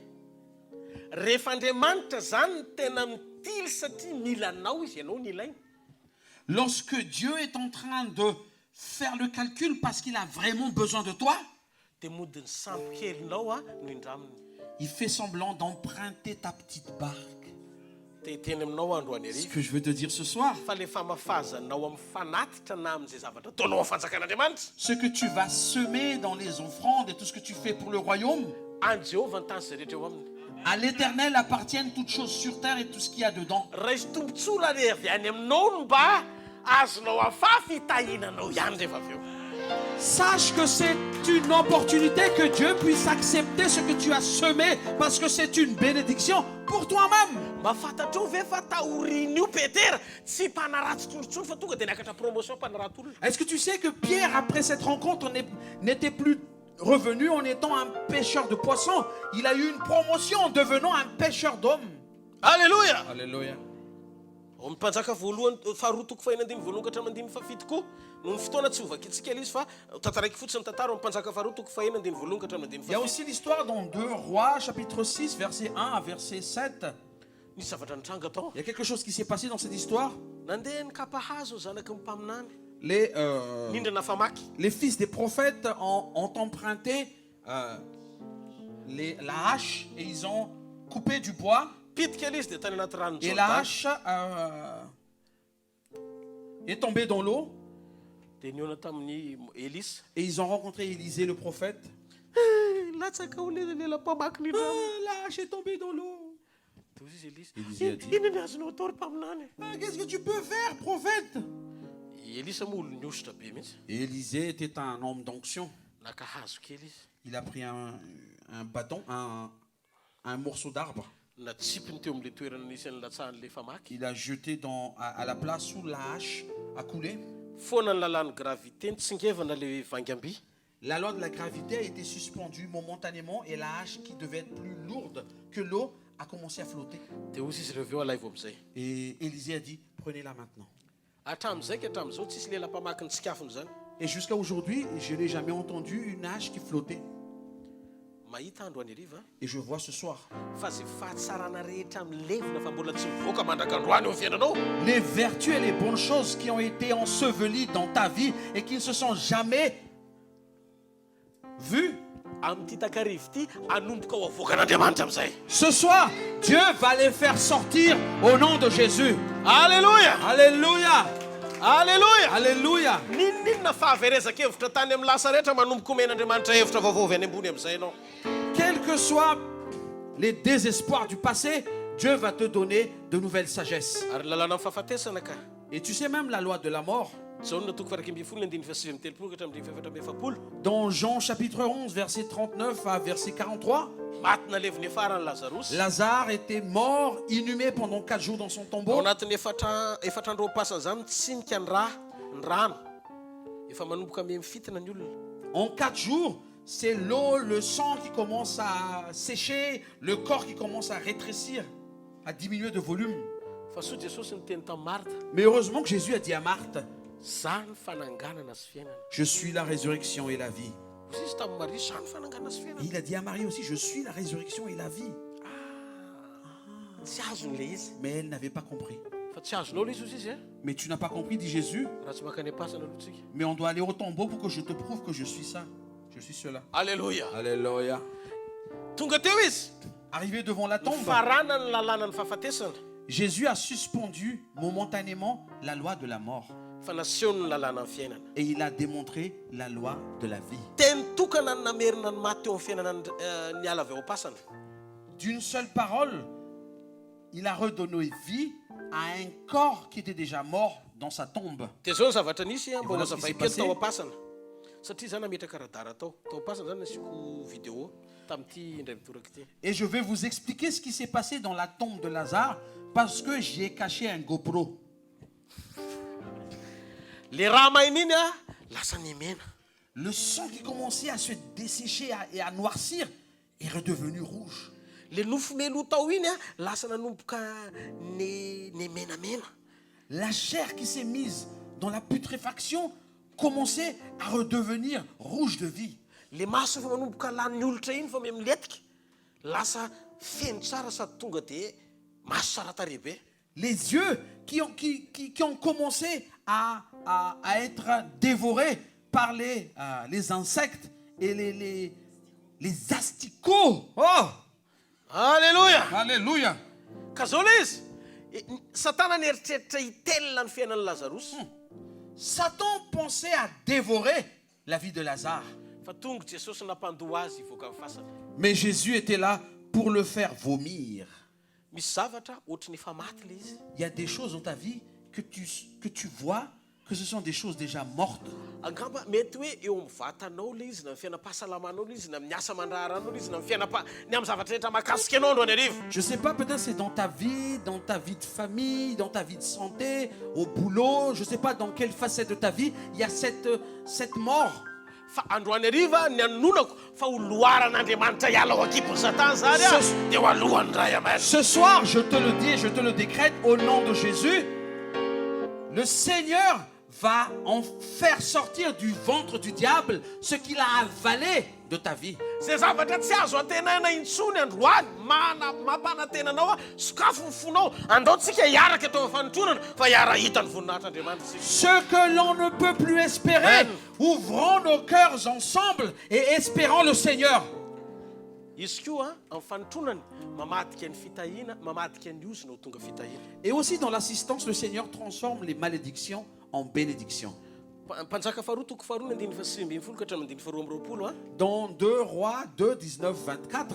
Rehefa Andriamanitra zany tena mitily satria mila anao izy ianao ny ilainy. lorsque Dieu est en train de faire le calcul parce qu'il a vraiment besoin de toi, Dia mody ny sambo kelinao a no indraminy. il fait semblant d'emprunter ta petite barque. Te hiteny aminao androany Ce ariva. que je veux te dire ce soir, Fa le famafazanao amin'ny fanatitra na amin'izay zavatra ataonao amin'ny fanjakan'Andriamanitra. ce que tu vas semer dans les offrandes et tout ce que tu fais pour le royaume, Any Jehovah ny tany izay rehetra eo aminy. à l'Éternel appartiennent toutes choses sur terre et tout ce qu'il y a dedans. Raha izy tombontsoa la avy any aminao no mba azonao afafy hitahinanao ihany rehefa avy eo. Sache que c'est une opportunité que Dieu puisse accepter ce que tu as semé parce que c'est une bénédiction pour toi-même. Mba fantatrao ve fa tahorin'io Petera tsy mpanaratsy tsolontsolo fa tonga dia niakatra promotion mpanaraty olona. Est-ce que tu sais que Pierre, après cette rencontre, n'était plus revenu en étant un pêcheur de poissons? Il a eu une promotion en devenant un pêcheur d'hommes. Alléluia. Alléluia. Ao mpanjaka voalohany faharoa toko fahinandimy voalohany ka hatraminandimy fafito koa no ny fotoana tsy ovakitsika izy fa tantaraiky fotsiny tantara ao mpanjaka faharoa toko fahinandimy voalohany ka hatraminandimy Il y a fafito. aussi l'histoire dans 2 Rois, chapitre 6, verset 1 à verset 7. Nisy zavatra nitranga tao. Il y a quelque chose qui s'est passé dans cette histoire. Nandeha ny kapahazo zanaky ny mpaminany Les, nindrana famaky. les fils des prophètes ont emprunté la hache et ils ont coupé du bois. Pitika izy dia tany anaty rano Et la Jordan. hache est tombée dans l'eau. Dia niona tamin'ny Elisy. Et ils ont rencontré Élisée le prophète. Latsaka ho lela mpamaky ny rano. La hache est tombée dans l'eau. Dia hozy izy Elisy. Élisée a dit, Ino ny azonao atao ry mpaminany? qu'est-ce que tu peux faire, prophète? Elisa moa olo niositra be mihitsy. Et Élisée était un homme d'onction. Naka hazo kely izy. Il a pris un bâton, un morceau d'arbre. Natsipiny teo amin'le toerana nisy an'ny latsahan'le famaky. Il a jeté à la place où la hache a coulé. Foana ny lalàn'ny gravité nitsingevana le vangamby. La loi de la gravité a été suspendue momentanément et la hache qui devait être plus lourde que l'eau a commencé à flotter. Dia hozy izy reveo alaivo amizay. Et Élisée a dit, prenez-la maintenant. Hatramin'izay ka hatramin'izao tsisy lela mpamaky ny tsikafony zany. Et jusqu'à aujourd'hui, je n'ai jamais entendu une hache qui flottait. Mahita andro any ariva. Et je vois ce soir. Fa zay fahatsarana rehetra milevina fa mbola tsy mivoaka mandrakandroany eo fiainanao. Les vertus et les bonnes choses qui ont été ensevelies dans ta vie et qui ne se sont jamais vues. Amin'ity takarivo ity anomboka ho avoakan'Andriamanitra amizay. Ce soir, Dieu va les faire sortir au nom de Jésus. Alléluia. Alléluia. Alléluia. Alléluia. Ninona fahaverezaka hevitra tany amin'ny lasa rehetra manomboka omen'Andriamanitra hevitra vaovao avy any ambony amizay ianao. Quels que soient les désespoirs du passé, Dieu va te donner de nouvelles sagesses. Ary lalàna amin'ny fahafatesana ka. Et tu sais même la loi de la mort. Jaona toko faraky ambin'ny folo ny andiny fasivy amin'ny telopolo ka hatramin'ny efatra amby efapolo. Dans Jean chapitre 11, verset 39 à verset 43, Maty naleviny afara ny Lazarus. Lazare était mort, inhumé pendant 4 jours dans son Ao tombeau. anatin'ny efatrandro pasana zany mitsinika ny rano. Efa manomboka ame mifitina ny olona. En 4 jours, c'est l'eau, le sang qui commence à sécher, le corps qui commence à rétrécir, à diminuer de volume. Fa soa Jesosy niteny tamin'ny Martha. Mais heureusement que Jésus a dit à Marthe, Zany fananganana sy fiainana. je suis la résurrection et la vie. Hozy izy tamin'ny Marie, zany fananganana sy Et fiainana. il a dit à Marie aussi, je suis la résurrection et la vie. Tsy azon'le izy. Mais elle n'avait pas compris. Fa tsy azonao le izy hozy izy. Mais tu n'as pas compris, dit Jésus. Raha tsy makany am-pasana aloha tsika. Mais on doit aller au tombeau pour que je te prouve que je suis ça. Je suis cela. Alléluia. Alléluia. Tonga teo izy. Arrivé devant la tombe, Farana ny lalàna ny fahafatesana. Jésus a suspendu momentanément la loi de la mort. Fa nasehony ny lalàna ny fiainana. Et il a démontré la loi de la vie. Teny tokana ny namerina ny maty eo amin'ny fiainana ny ala avy ao am-pasana. D'une seule parole, il a redonné vie à un corps qui était déjà mort dans sa tombe. Dia zao ny zavatra nisy mba voilà ce mazavay qui kely s'est tao passé. am-pasana. Satria zany nametraka radara tao am-pasana zany nasiako vidéo tamin'ity indray mitoraka ity. Et je vais vous expliquer ce qui s'est passé dans la tombe de Lazare parce que j'y ai caché un GoPro. Le raha maina iny a lasa nimena. Le sang qui commençait à se dessécher et à noircir est redevenu rouge. Le nofo melo tao iny a lasa nanomboka ny menamena. La chair qui s'est mise dans la putréfaction commençait à redevenir rouge de vie. Le maso efa manomboka lany olotra iny fa miletika lasa feno tsara sady tonga de maso tsara tarehy be. Les yeux qui ont commencé à être dévorés par les insectes et les asticots. Oh! Alléluia. Alléluia! Ka zao le izy Satana nieritreritra hitelina ny fiainan'ny Lazarus. Satan pensait à dévorer la vie de Lazare. Fa tonga Jesosy nampandoha azy hivoaka amin'ny fasana. Mais Jésus était là pour le faire vomir. Misy zavatra ohatry ny efa maty le izy. Il y a des choses dans ta vie que tu vois que ce sont des choses déjà mortes. Angamba mety hoe eo amin'ny vatanao le izy na amin'ny fiainam-pahasalamanao le izy na amin'ny asa mandraharanao le izy na amin'ny ny amin'ny zavatra rehetra mahakasika anao androany arivo. Je sais pas, peut-être c'est dans ta vie de famille, dans ta vie de santé, au boulot, je sais pas dans quelle facette de ta vie il y a cette mort. fa androany ariva ny anonako fa ho loaran'Andriamanitra hiala ao akipony Satan zany dia ho alohany ray amen. Ce soir, je te le dis et je te le décrète au nom de Jésus, le Seigneur va en faire sortir du ventre du diable ce qu'il a avalé de ta vie. Zay zavatra tsy azo antenaina intsony androany mampanantenanao sokafo ny fonao andaotsika hiaraka eto amin'ny fanotronana fa hiara hita ny voninahitr'Andriamanitra. Ce que l'on ne peut plus espérer, ouvrons nos cœurs ensemble et espérons le Seigneur. Izy koa amin'ny fanotronany mamadika ny fitahiana mamadika ny osina ho tonga fitahiana. Et aussi dans l'assistance, le Seigneur transforme les malédictions en bénédictions. Mpanjaka faharoa toko faharoa ny andiny fa sivy ambin'ny folo ka hatramin'ny andiny faharoa amby roapolo. Dans 2 Rois 2, 19, 24,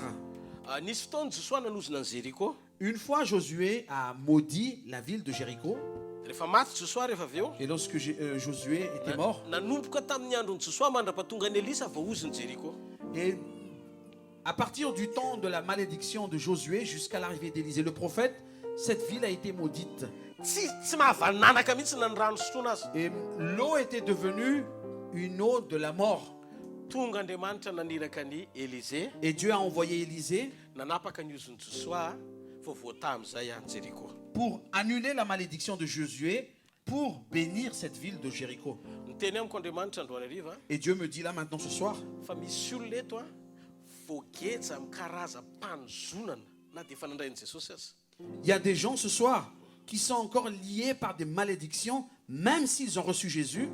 Nisy fotoana Josoa nanozona ny Jéricho. une fois Josué a maudit la ville de Jéricho. Rehefa maty Josoa rehefa avy eo Et lorsque Josué était mort, nanomboka tamin'ny andron'ny Josoa mandrapatonga ny Elisa vao ozy ny Jéricho. et à partir du temps de la malédiction de Josué jusqu'à l'arrivée d'Élisée le prophète, cette ville a été maudite. Tsy mahavananaka mihitsy na ny rano sotroana azy. Et l'eau était devenue une eau de la mort. Tonga Andriamanitra naniraka ny Élisée Et Dieu a envoyé Élisée nanapaka ny ozon'ny Josoa fa voata amin'izay any Jéricho. pour annuler la malédiction de Josué, pour bénir cette ville de Jéricho. Niteny amiko Andriamanitra androany hariva Et Dieu me dit là maintenant ce soir, fa misy olona eto voageja amin'ny karaza mpanozonana na dia efa nandrain'i Jesosy azy. il y a des gens ce soir qui sont encore liés par des malédictions, même s'ils ont reçu Jésus.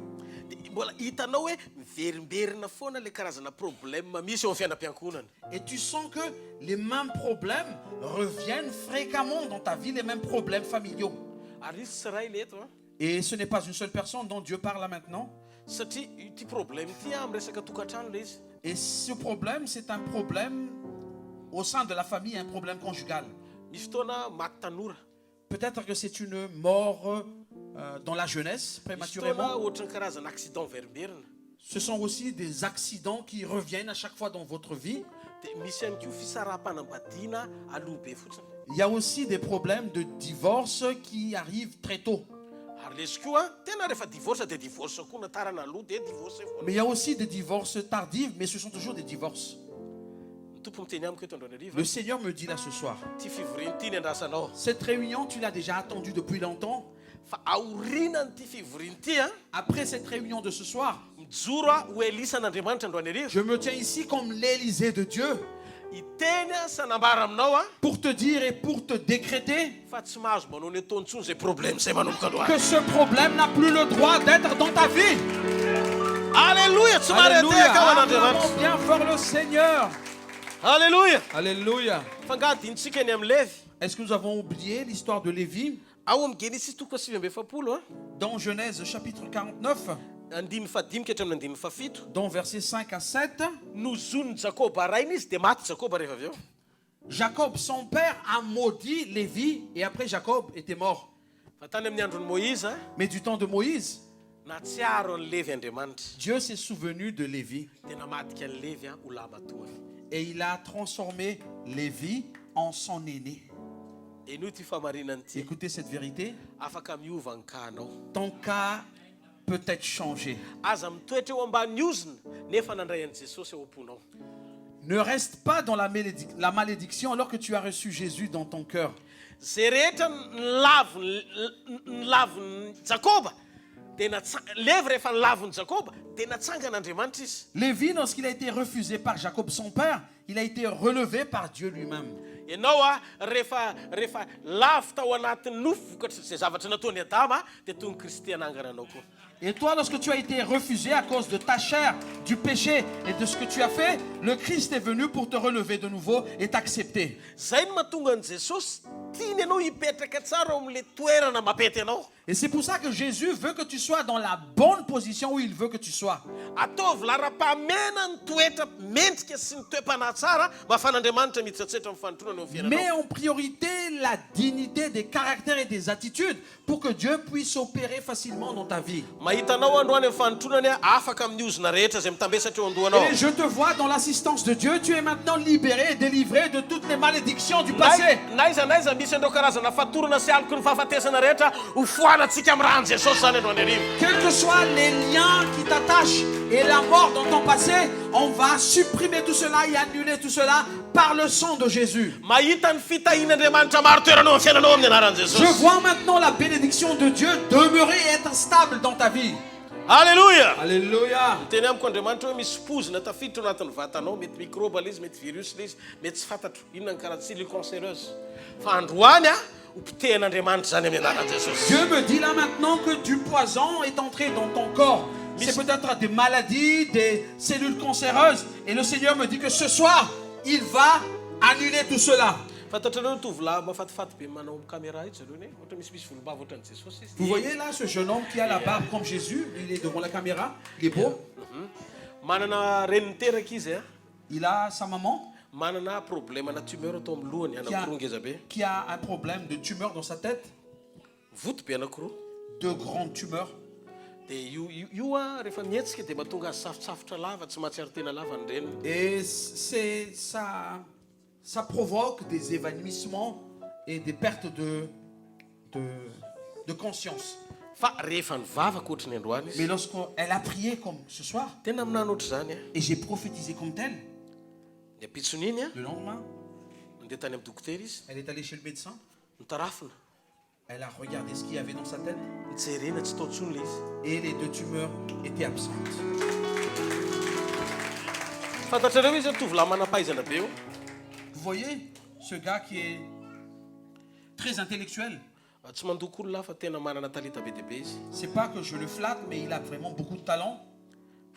Mbola hitanao hoe miverimberina foana le karazana problème misy eo amin'ny fiainam-piankonana. Et tu sens que les mêmes problèmes reviennent fréquemment dans ta vie, les mêmes problèmes familiaux. Ary izy tsy ray le eto Et ce n'est pas une seule personne dont Dieu parle là maintenant. satria ity problème ity amin'ny resaka tokantrano le izy. Et ce problème, c'est un problème au sein de la famille, un problème conjugal. Misy fotoana maty tanora. Peut-être que c'est une mort dans la jeunesse, Misy fotoana prématurément. ohatry ny karazana accident verimberina. Ce sont aussi des accidents qui reviennent à chaque fois dans votre vie. Dia misy ihany koa fisaraha-panambadiana aloha be fotsiny. Il y a aussi des problèmes de divorce qui arrivent très tôt. Ary lesy koa tena rehefa divorce dia divorce koa natarana aloha dia divorce foana. Mais il y a aussi des divorces tardifs, mais ce sont toujours des divorces. Ny tompo miteny amiko eto androany hariva Le Seigneur me dit là ce soir, ty fivoriana ity ny andrasanao cette réunion, tu l'as déjà attendue depuis longtemps. fa aorinany ty fivoriana ity Après cette réunion de ce soir, mijoro ho elisan'Andriamanitra androany hariva je me tiens ici comme l'Élysée de Dieu hiteny sanambara aminao pour te dire et pour te décréter fa tsy mahazo manao ny ataony intsony zay problème zay manomboka androany. que ce problème n'a plus le droit d'être dans ta vie. Alléluia, tsy Alléluia. mareteka ho Acclamons an'Andriamanitra. bien fort le Seigneur. Alléluia. Alléluia. Fa ngadintsika ny amin'ny Lévi. Est-ce que nous avons oublié l'histoire de Lévi? Ao amin'ny Genesis toko sivy amby efapolo Dans Genèse chapitre 49, andimy fadimy ka hatramin'ny andimy fafito dans versets 5 à 7, nozony Jakoba arainy izy dia maty Jakoba rehefa avy eo. Jacob, son père, a maudit Lévi et après Jacob était mort. Fa tany amin'ny andron'ny Moïse Mais du temps de Moïse, natsiaro an'i Lévi Andriamanitra Dieu s'est souvenu de Lévi dia namadika an'i Lévi ho lamatoany. et il a transformé Lévi en son aîné. Eno ty famarinany ty Écoutez cette vérité, afaka miova ny kahanao. ton cas peut être changé. Aza mitoetra eo ambany ozina nefa nandray an'i Jesosy eo am-ponao. Ne reste pas dans la malédiction alors que tu as reçu Jésus dans ton cœur. Zay rehetra nylaviny Jakoba dia Lévi rehefa nylaviny Jakoba dia natsangan'Andriamanitra izy. Lévi, lorsqu'il a été refusé par Jacob son père, il a été relevé par Dieu lui-même. Ianao rehefa lavo tao anatin'ny nofo vokatry zay zavatra nataony Adama dia toy ny Kristy hanangana anao koa. Et toi, lorsque tu as été refusé à cause de ta chair, du péché et de ce que tu as fait, le Christ est venu pour te relever de nouveau et t'accepter. Zay no mahatonga an'i Jesosy tiany ianao hipetraka tsara eo amin'ilay toerana mapety anao. Et c'est pour ça que Jésus veut que tu sois dans la bonne position où il veut que tu sois. Ataovy lara-pahamena ny toetra mendrika sy ny toe-panahy tsara mba ahafahan'Andriamanitra miditsatsitra amin'ny fanotronana eo amin'ny Mets fiainanao. en priorité la dignité des caractères et des attitudes pour que Dieu puisse opérer facilement dans ta vie. Mahitanao androany amin'ny fanotronany afaka amin'ny ozona rehetra izay mitambesatra eo andohanao. Et je te vois dans l'assistance de Dieu, tu es maintenant libéré et délivré de toutes les malédictions du passé. Naiza misy andreo karazana fatorana sy aloko ny fahafatesana rehetra ho foanantsika amin'ny rano Jesosy zany androany arivo. Quels que soient les liens qui t'attachent et la mort dans ton passé, on va supprimer tout cela et annuler tout cela par le sang de Jésus. Mahita ny fitahian'Andriamanitra maro toeranao amin'ny fiainanao amin'ny anaran'i Je Jesosy. vois maintenant la bénédiction de Dieu demeurer et être stable dans ta vie. Alléluia. Alléluia. Teny amiko Andriamanitra hoe misy pozina tafiditra ao anatin'ny vatanao, mety microbe izy, mety virus izy, mety tsy fantatro inona ny karaha cellule cancéreuse. Fa androany ho pitehan'Andriamanitra zany amin'ny anaran'i Jesosy. Dieu me dit là maintenant que du poison est entré dans ton corps. C'est peut-être des maladies, des cellules cancéreuses. Et le Seigneur me dit que ce soir, il va annuler tout cela. Fantatrareo tovolahy mafatifaty be manao caméra itsy zareo ne ohatra misy volom-bava ohatran'i Jesosy izy. Vous voyez là ce jeune homme qui a la barbe comme Jésus, il est devant la caméra, il est beau. Manana reniny teraka izy a. Il a sa maman Manana problème na tumeur atao amin'ny lohany anankiroa ngeza be. qui a un problème de tumeur dans sa tête, Voto be anankiroa. de grandes tumeurs. De io a rehefa mihetsika de mahatonga azy safosafotra lava tsy mahatsiaro tena lava ny reniny. Et ça provoque des évanouissements et des pertes de conscience. Fa rehefa nivavaka ohatry ny androany Mais izy. lorsqu'elle a prié comme ce soir, Tena aminany ohatry zany a. et j'ai prophétisé comme tel, Ny apitson'iny a le lendemain, mandeha tany amin'ny dokotera izy, elle est allée chez le médecin, nitarafina, elle a regardé ce qu'il y avait dans sa tête, nijerena tsy tao ntsony le izy. et les deux tumeurs étaient absentes. Fantatrareo izy tovolahy manam-pahaizana be io. Vous voyez, ce gars qui est très intellectuel, Tsy mandoko olona fa tena manana talenta be dehibe izy. c'est pas que je le flatte, mais il a vraiment beaucoup de talent.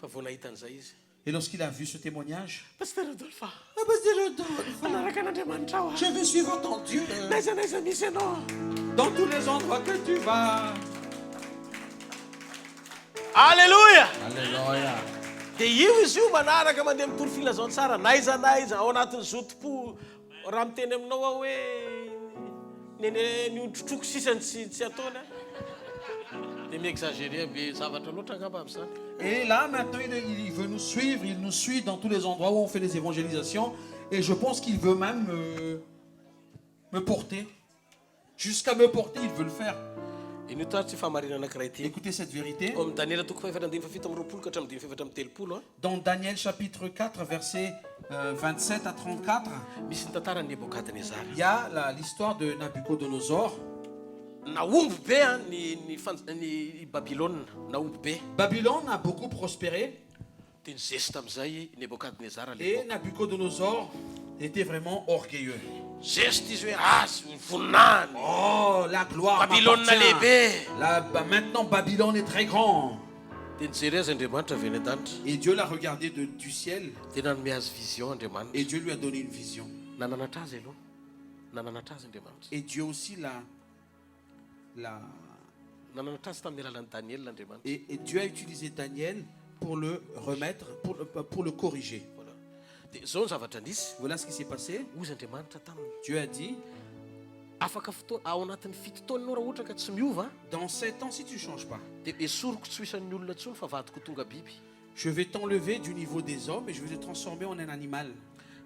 Fa vao nahita an'izay izy. Et lorsqu'il a vu ce témoignage, Pasteur Rodolphe, je manaraka n'Andriamanitra aho a. vais suivre ton Dieu Naiza misy ianao. dans tous les endroits que tu vas. Alléluia. Alléluia. De io izy io manaraka mandeha mitolo filazao tsara naiza ao anatin'ny zotom-po raha miteny aminao aho hoe ny otrotroko sisany tsy ataony a. De miexagérer be zavatra loatra angamba amin'izany. Et là, maintenant, il veut nous suivre, il nous suit dans tous les endroits où on fait des évangélisations. Et je pense qu'il veut même me porter. Jusqu'à me porter, il veut le faire. Iny toa tsy famarina anankiray ty. Écoutez cette vérité. Ao amin'ny Daniela toko faefatra andimy fafito amby roapolo ka hatramin'ny dimy faefatra amby telopolo a. Dans Daniel chapitre 4, versets 27 à 34, Misy ny tantaran'ny Nebukadnezar. il y a l'histoire de Nabucodonosor. Naomby be a ny Babylone, naomby be. Babylone a beaucoup prospéré De nizesy tamin'izay Nebukadnezar et Nabucodonosor était vraiment orgueilleux. Zesy izy hoe azy voninahiny. Oh, la gloire Babylone m'appartient. lehibe. Maintenant, Babylone est très grand. De nijery azy Andriamanitra avy eny an-danitra. Et Dieu l'a regardé du ciel De nanome azy vision Andriamanitra. et Dieu lui a donné une vision. Nananatra azy aloha. Nananatra azy Andriamanitra. Et Dieu aussi Nananatra azy tamin'ny alalan'ny Daniel Andriamanitra. et Dieu a utilisé Daniel pour le remettre, pour le corriger. Voilà. De zao ny zavatra nisy. Voilà ce qui s'est passé. Ozy Andriamanitra taminy. Dieu a dit, Afaka fotoana ao anatin'ny fito taona ianao raha ohatra ka tsy miova dans 7 ans, si tu ne changes pas, de esoriko tsy ho isan'ny olona tsony fa vadiko tonga biby. je vais t'enlever du niveau des hommes et je vais te transformer en un animal.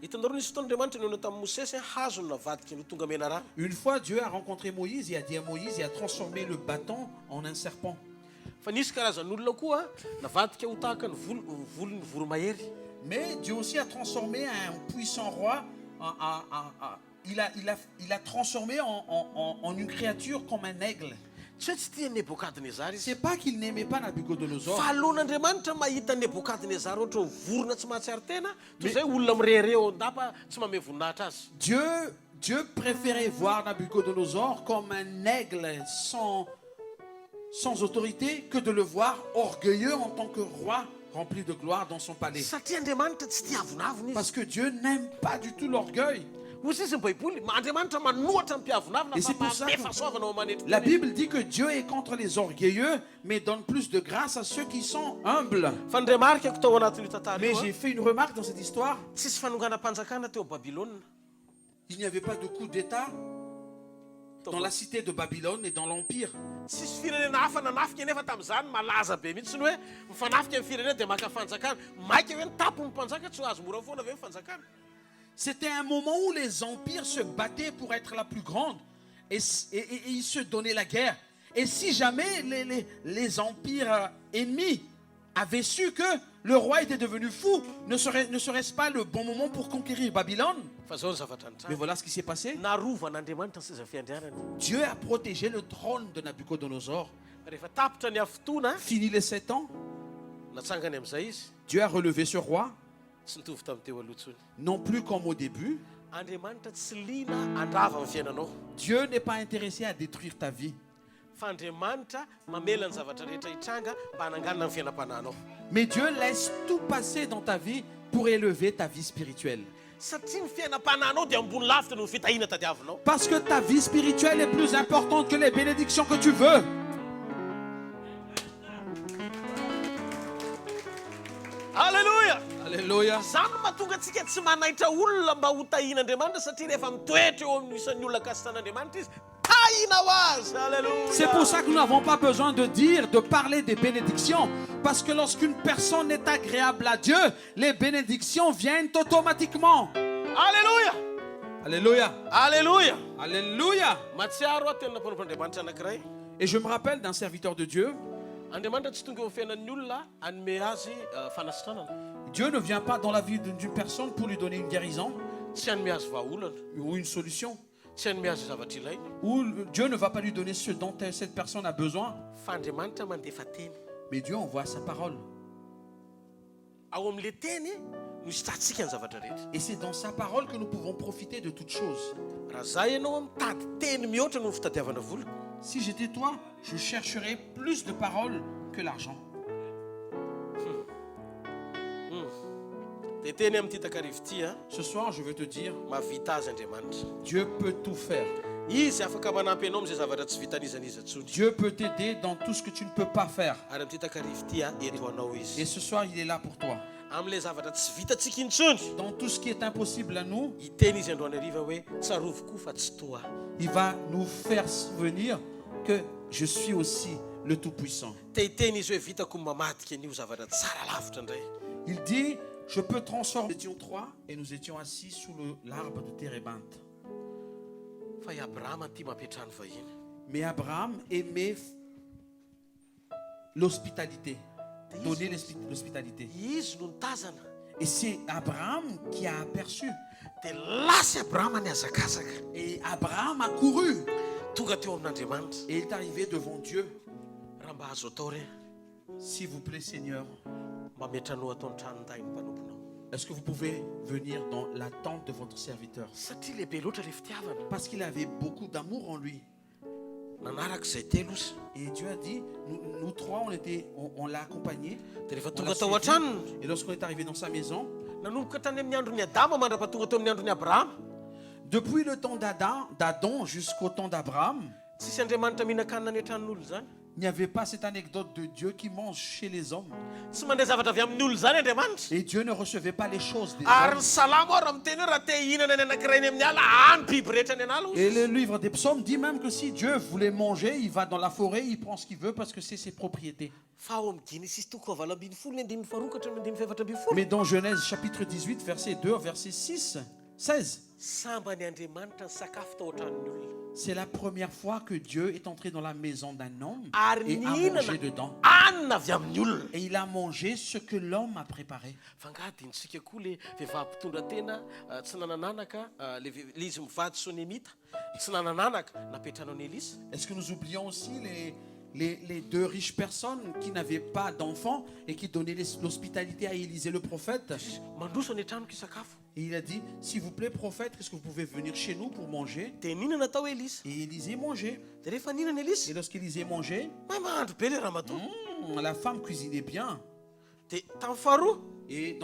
Hitanareo nisy fotoan'Andriamanitra niona tamin'ny Mosesy hazo no navadika no tonga mena rano. Une fois, Dieu a rencontré Moïse et a dit à Moïse et a transformé le bâton en un serpent. Fa nisy karazan'olona koa navadika ho tahaka ny volony voromahery. Mais Dieu aussi a transformé un puissant roi, il a transformé en une créature comme un aigle. Tsy hoe tsy tia Nebukadnezar izy. C'est pas qu'il n'aimait pas Nabucodonosor, Fa alohan'Andriamanitra mahita Nebukadnezar ohatra ho vorona tsy mahatsiaro tena, toy izay olona mirehireh eo an-dapa tsy manome voninahitra azy. Dieu préférait voir Nabucodonosor comme un aigle sans autorité que de le voir orgueilleux en tant que roi rempli de gloire dans son palais. Satria Andriamanitra tsy tia avonavona izy. Parce que Dieu n'aime pas du tout l'orgueil. Hozy izy ny Baiboly, Andriamanitra manohatra ny mpiavonavina Et c'est fa pour ça manefa soavana ao manetry. La Bible dit que Dieu est contre les orgueilleux, mais donne plus de grâce à ceux qui sont humbles. Fa ny remarkako tao anatin'io tantara Mais io j'ai fait une remarque dans cette histoire. tsisy fanonganam-panjakana teo Babylone. Il n'y avait pas de coup d'État dans la cité de Babylone et dans l'Empire. Tsisy firenena hafa nanafika nefa tamin'izany malaza be mihitsy ny hoe mifanafika amin'ny firenena dia maka fanjakana maika hoe ny tapon'ny mpanjaka tsy ho azo mora foana ve ny fanjakana. C'était un moment où les empires se battaient pour être la plus grande et ils se donnaient la guerre. Et si jamais les empires ennemis avaient su que le roi était devenu fou, ne serait-ce pas le bon moment pour conquérir Babylone? Fa zao ny zavatra ny Mais tsara. voilà ce qui s'est passé. Narovan'Andriamanitra ny seza fiandrianany. Dieu a protégé le trône de Nabucodonosor. Rehefa tapitra ny afotoana Fini les 7 ans, natsangany amin'izay izy Dieu a relevé ce roi, tsy nitovy tamin'ny teo aloha tsony. non plus comme au début. Andriamanitra tsy liana andrava amin'ny fiainanao. Dieu n'est pas intéressé à détruire ta vie. Fa Andriamanitra mamela ny zavatra rehetra hitranga mba hananganana ny fiainam-panahinao. Mais Dieu laisse tout passer dans ta vie pour élever ta vie spirituelle. Satria ny fiainam-panahinao dia ambony lavitra no fitahina tadiavinao. Parce que ta vie spirituelle est plus importante que les bénédictions que tu veux. Halleluja! Alléluia. Zany no mahatonga antsika tsy manaitra olona mba ho tahin'Andriamanitra satria rehefa mitoetra eo amin'ny isan'ny olona kasitan'Andriamanitra izy tahina ho azy. Halleluja! C'est pour ça que nous n'avons pas besoin de dire, de parler des bénédictions. Parce que lorsqu'une personne est agréable à Dieu, les bénédictions viennent automatiquement. Halleluja! Alléluia. Halleluja! Alléluia. Matsiaro aho tena nampanampan'Andriamanitra anankiray. Et je me rappelle d'un serviteur de Dieu. Andriamanitra tsy tonga eo amin'ny fiainan'ny olona hanome azy fanasitranana. Dieu ne vient pas dans la vie d'une personne pour lui donner une guérison Tsy hanome azy vahaolana. ou une solution. Tsy hanome azy zavatra ilaina. Ou Dieu ne va pas lui donner ce dont cette personne a besoin. Fa Andriamanitra mandefa teny. Mais Dieu envoie sa parole. Ao amin'le teny no isitratsika ny zavatra rehetra. Et c'est dans sa parole que nous pouvons profiter de toutes choses. Raha zah ianao mitady teny mihoatra no fitadiavana vola. Si j'étais toi, je chercherais plus de paroles que l'argent. Dia teny amin'ity takarivo ity a Ce soir, je veux te dire, mahavita azy Andriamanitra. Dieu peut tout faire. Izy afaka manampy anao amin'izay zavatra tsy vitan'izan'izy atsony. Dieu peut t'aider dans tout ce que tu ne peux pas faire. Ary amin'ity takarivo ity a eto anao Et izy. ce soir, il est là pour toi. Amin'ilay zavatra tsy vitantsika intsony. Dans tout ce qui est impossible à nous, Iteny izy androany hariva hoe tsarovoko fa tsy toa. il va nous faire souvenir que je suis aussi le Tout-Puissant. Te hiteny izy hoe vitako mamadika an'io zavatra tsara lavitra indray. Il dit, je peux transformer. Nous étions 3 et nous étions assis sous l'arbre de Térébinthe. Fa i Abrahama ty mampiatrano vahiny. Mais Abraham aimait l'hospitalité, donner l'hospitalité. Izy no nitazana. Et c'est Abraham qui a aperçu. Dia lasy Abrahama ny hazakazaka. Et Abraham a couru. Tonga teo amin'Andriamanitra. Et il est arrivé devant Dieu. Raha mba azo atao re S'il vous plaît, Seigneur, mba miatrano atao ny tranonday ny mpanomponao. est-ce que vous pouvez venir dans la tente de votre serviteur? Satria lehibe loatra le fitiavana. Parce qu'il avait beaucoup d'amour en lui. Nanaraka izay telo izy. Et Dieu a dit, nous trois, on l'a accompagné. Dia rehefa On tonga l'a tao suivi. an-tranony Et lorsqu'on est arrivé dans sa maison, nanomboka tany amin'ny andron'ny Adama mandrapatonga teo amin'ny andron'ny Abrahama. depuis le temps d'Adam jusqu'au temps d'Abraham, Tsisy Andriamanitra mihinan-kanina ny an-tranon'olo zany. il n'y avait pas cette anecdote de Dieu qui mange chez les hommes. Tsy mandray zavatra avy amin'ny olo zany Andriamanitra. Et Dieu ne recevait pas les choses des Ary hommes. ny salamo aho raha miteny hoe raha te hihinana ny anankiray ny amin'ny ala any biby rehetra ny anala Et ozy. le livre des psaumes dit même que si Dieu voulait manger, il va dans la forêt, il prend ce qu'il veut parce que c'est ses propriétés. Fa ao amin'ny Genesis toko valo ambin'ny folo ny andininy farokatra ny andininy efatra ambin'ny folo. Mais dans Genèse chapitre 18, verset 2, verset 16, Samba ny Andriamanitra ny sakafo tao an-tranon'ny olona. c'est la première fois que Dieu est entré dans la maison d'un homme Ary et a nihinana mangé dedans. anina avy amin'ny olona. Et il a mangé ce que l'homme a préparé. Fa ngadintsika koa le vehivavy mpitondra tena tsy nanananaka le izy mivady sonemita tsy nanananaka napetranao ny Elisa. Est-ce que nous oublions aussi les deux riches personnes qui n'avaient pas d'enfants et qui donnaient l'hospitalité à Élisée le prophète? Mandroso ny an-tranoko isakafo. Et il a dit, s'il vous plaît prophète, est-ce que vous pouvez venir chez nous pour manger? Dia nihinana tao Elisa. Et Élisée mangeait. Dia rehefa nihinana Elisa, Et lorsqu'Élisée mangeait, mahay mahandro be le raha matoa. la femme cuisinait bien. Dia tamin'ny faharoa, Et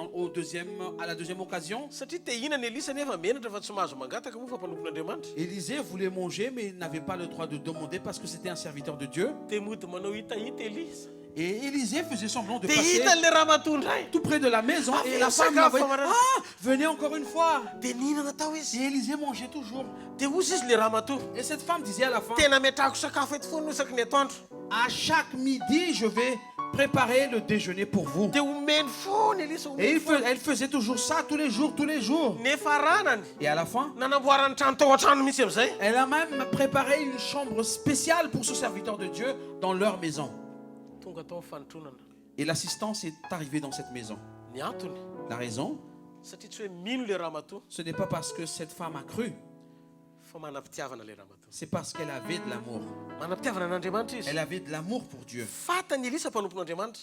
à la deuxième occasion, satria te hihinana Elisa nefa menatra fa tsy mahazo mangataka moa fa mpanompon'Andriamanitra. Élisée voulait manger mais il n'avait pas le droit de demander parce que c'était un serviteur de Dieu. Dia mody manao hitahita Elisa. Et Élisée faisait semblant de Dia passer hita le ramatoa indray. tout près de la maison. Et la femme la voyait. Ah, venez encore une fois. Dia nihinana tao Et izy. Élisée mangeait toujours. Dia ozy izy le ramatoa. Et cette femme disait à la fin, Tena metrahako sakafo eto foana isaky ny atoandro. à chaque midi, je vais préparer le déjeuner pour vous. Dia omeny foana Elisa, Et omeny foana. elle faisait toujours ça tous les jours, tous les jours. Nefa ranany Et à la fin, nanamboarany trano tao an-trano mihitsy amin'izay. elle a même préparé une chambre spéciale pour ce serviteur de Dieu dans leur maison. Tonga tao fanotronana. Et l'assistance est arrivée dans cette maison. Ny antony La raison, satria tsy hoe mino le ramatoa ce n'est pas parce que cette femme a cru, fa manam-pitiavana le ramatoa. c'est parce qu'elle avait de l'amour. Manam-pitiavana an'Andriamanitra izy. Elle avait de l'amour pour Dieu. Fantany Elisa mpanompon'Andriamanitra.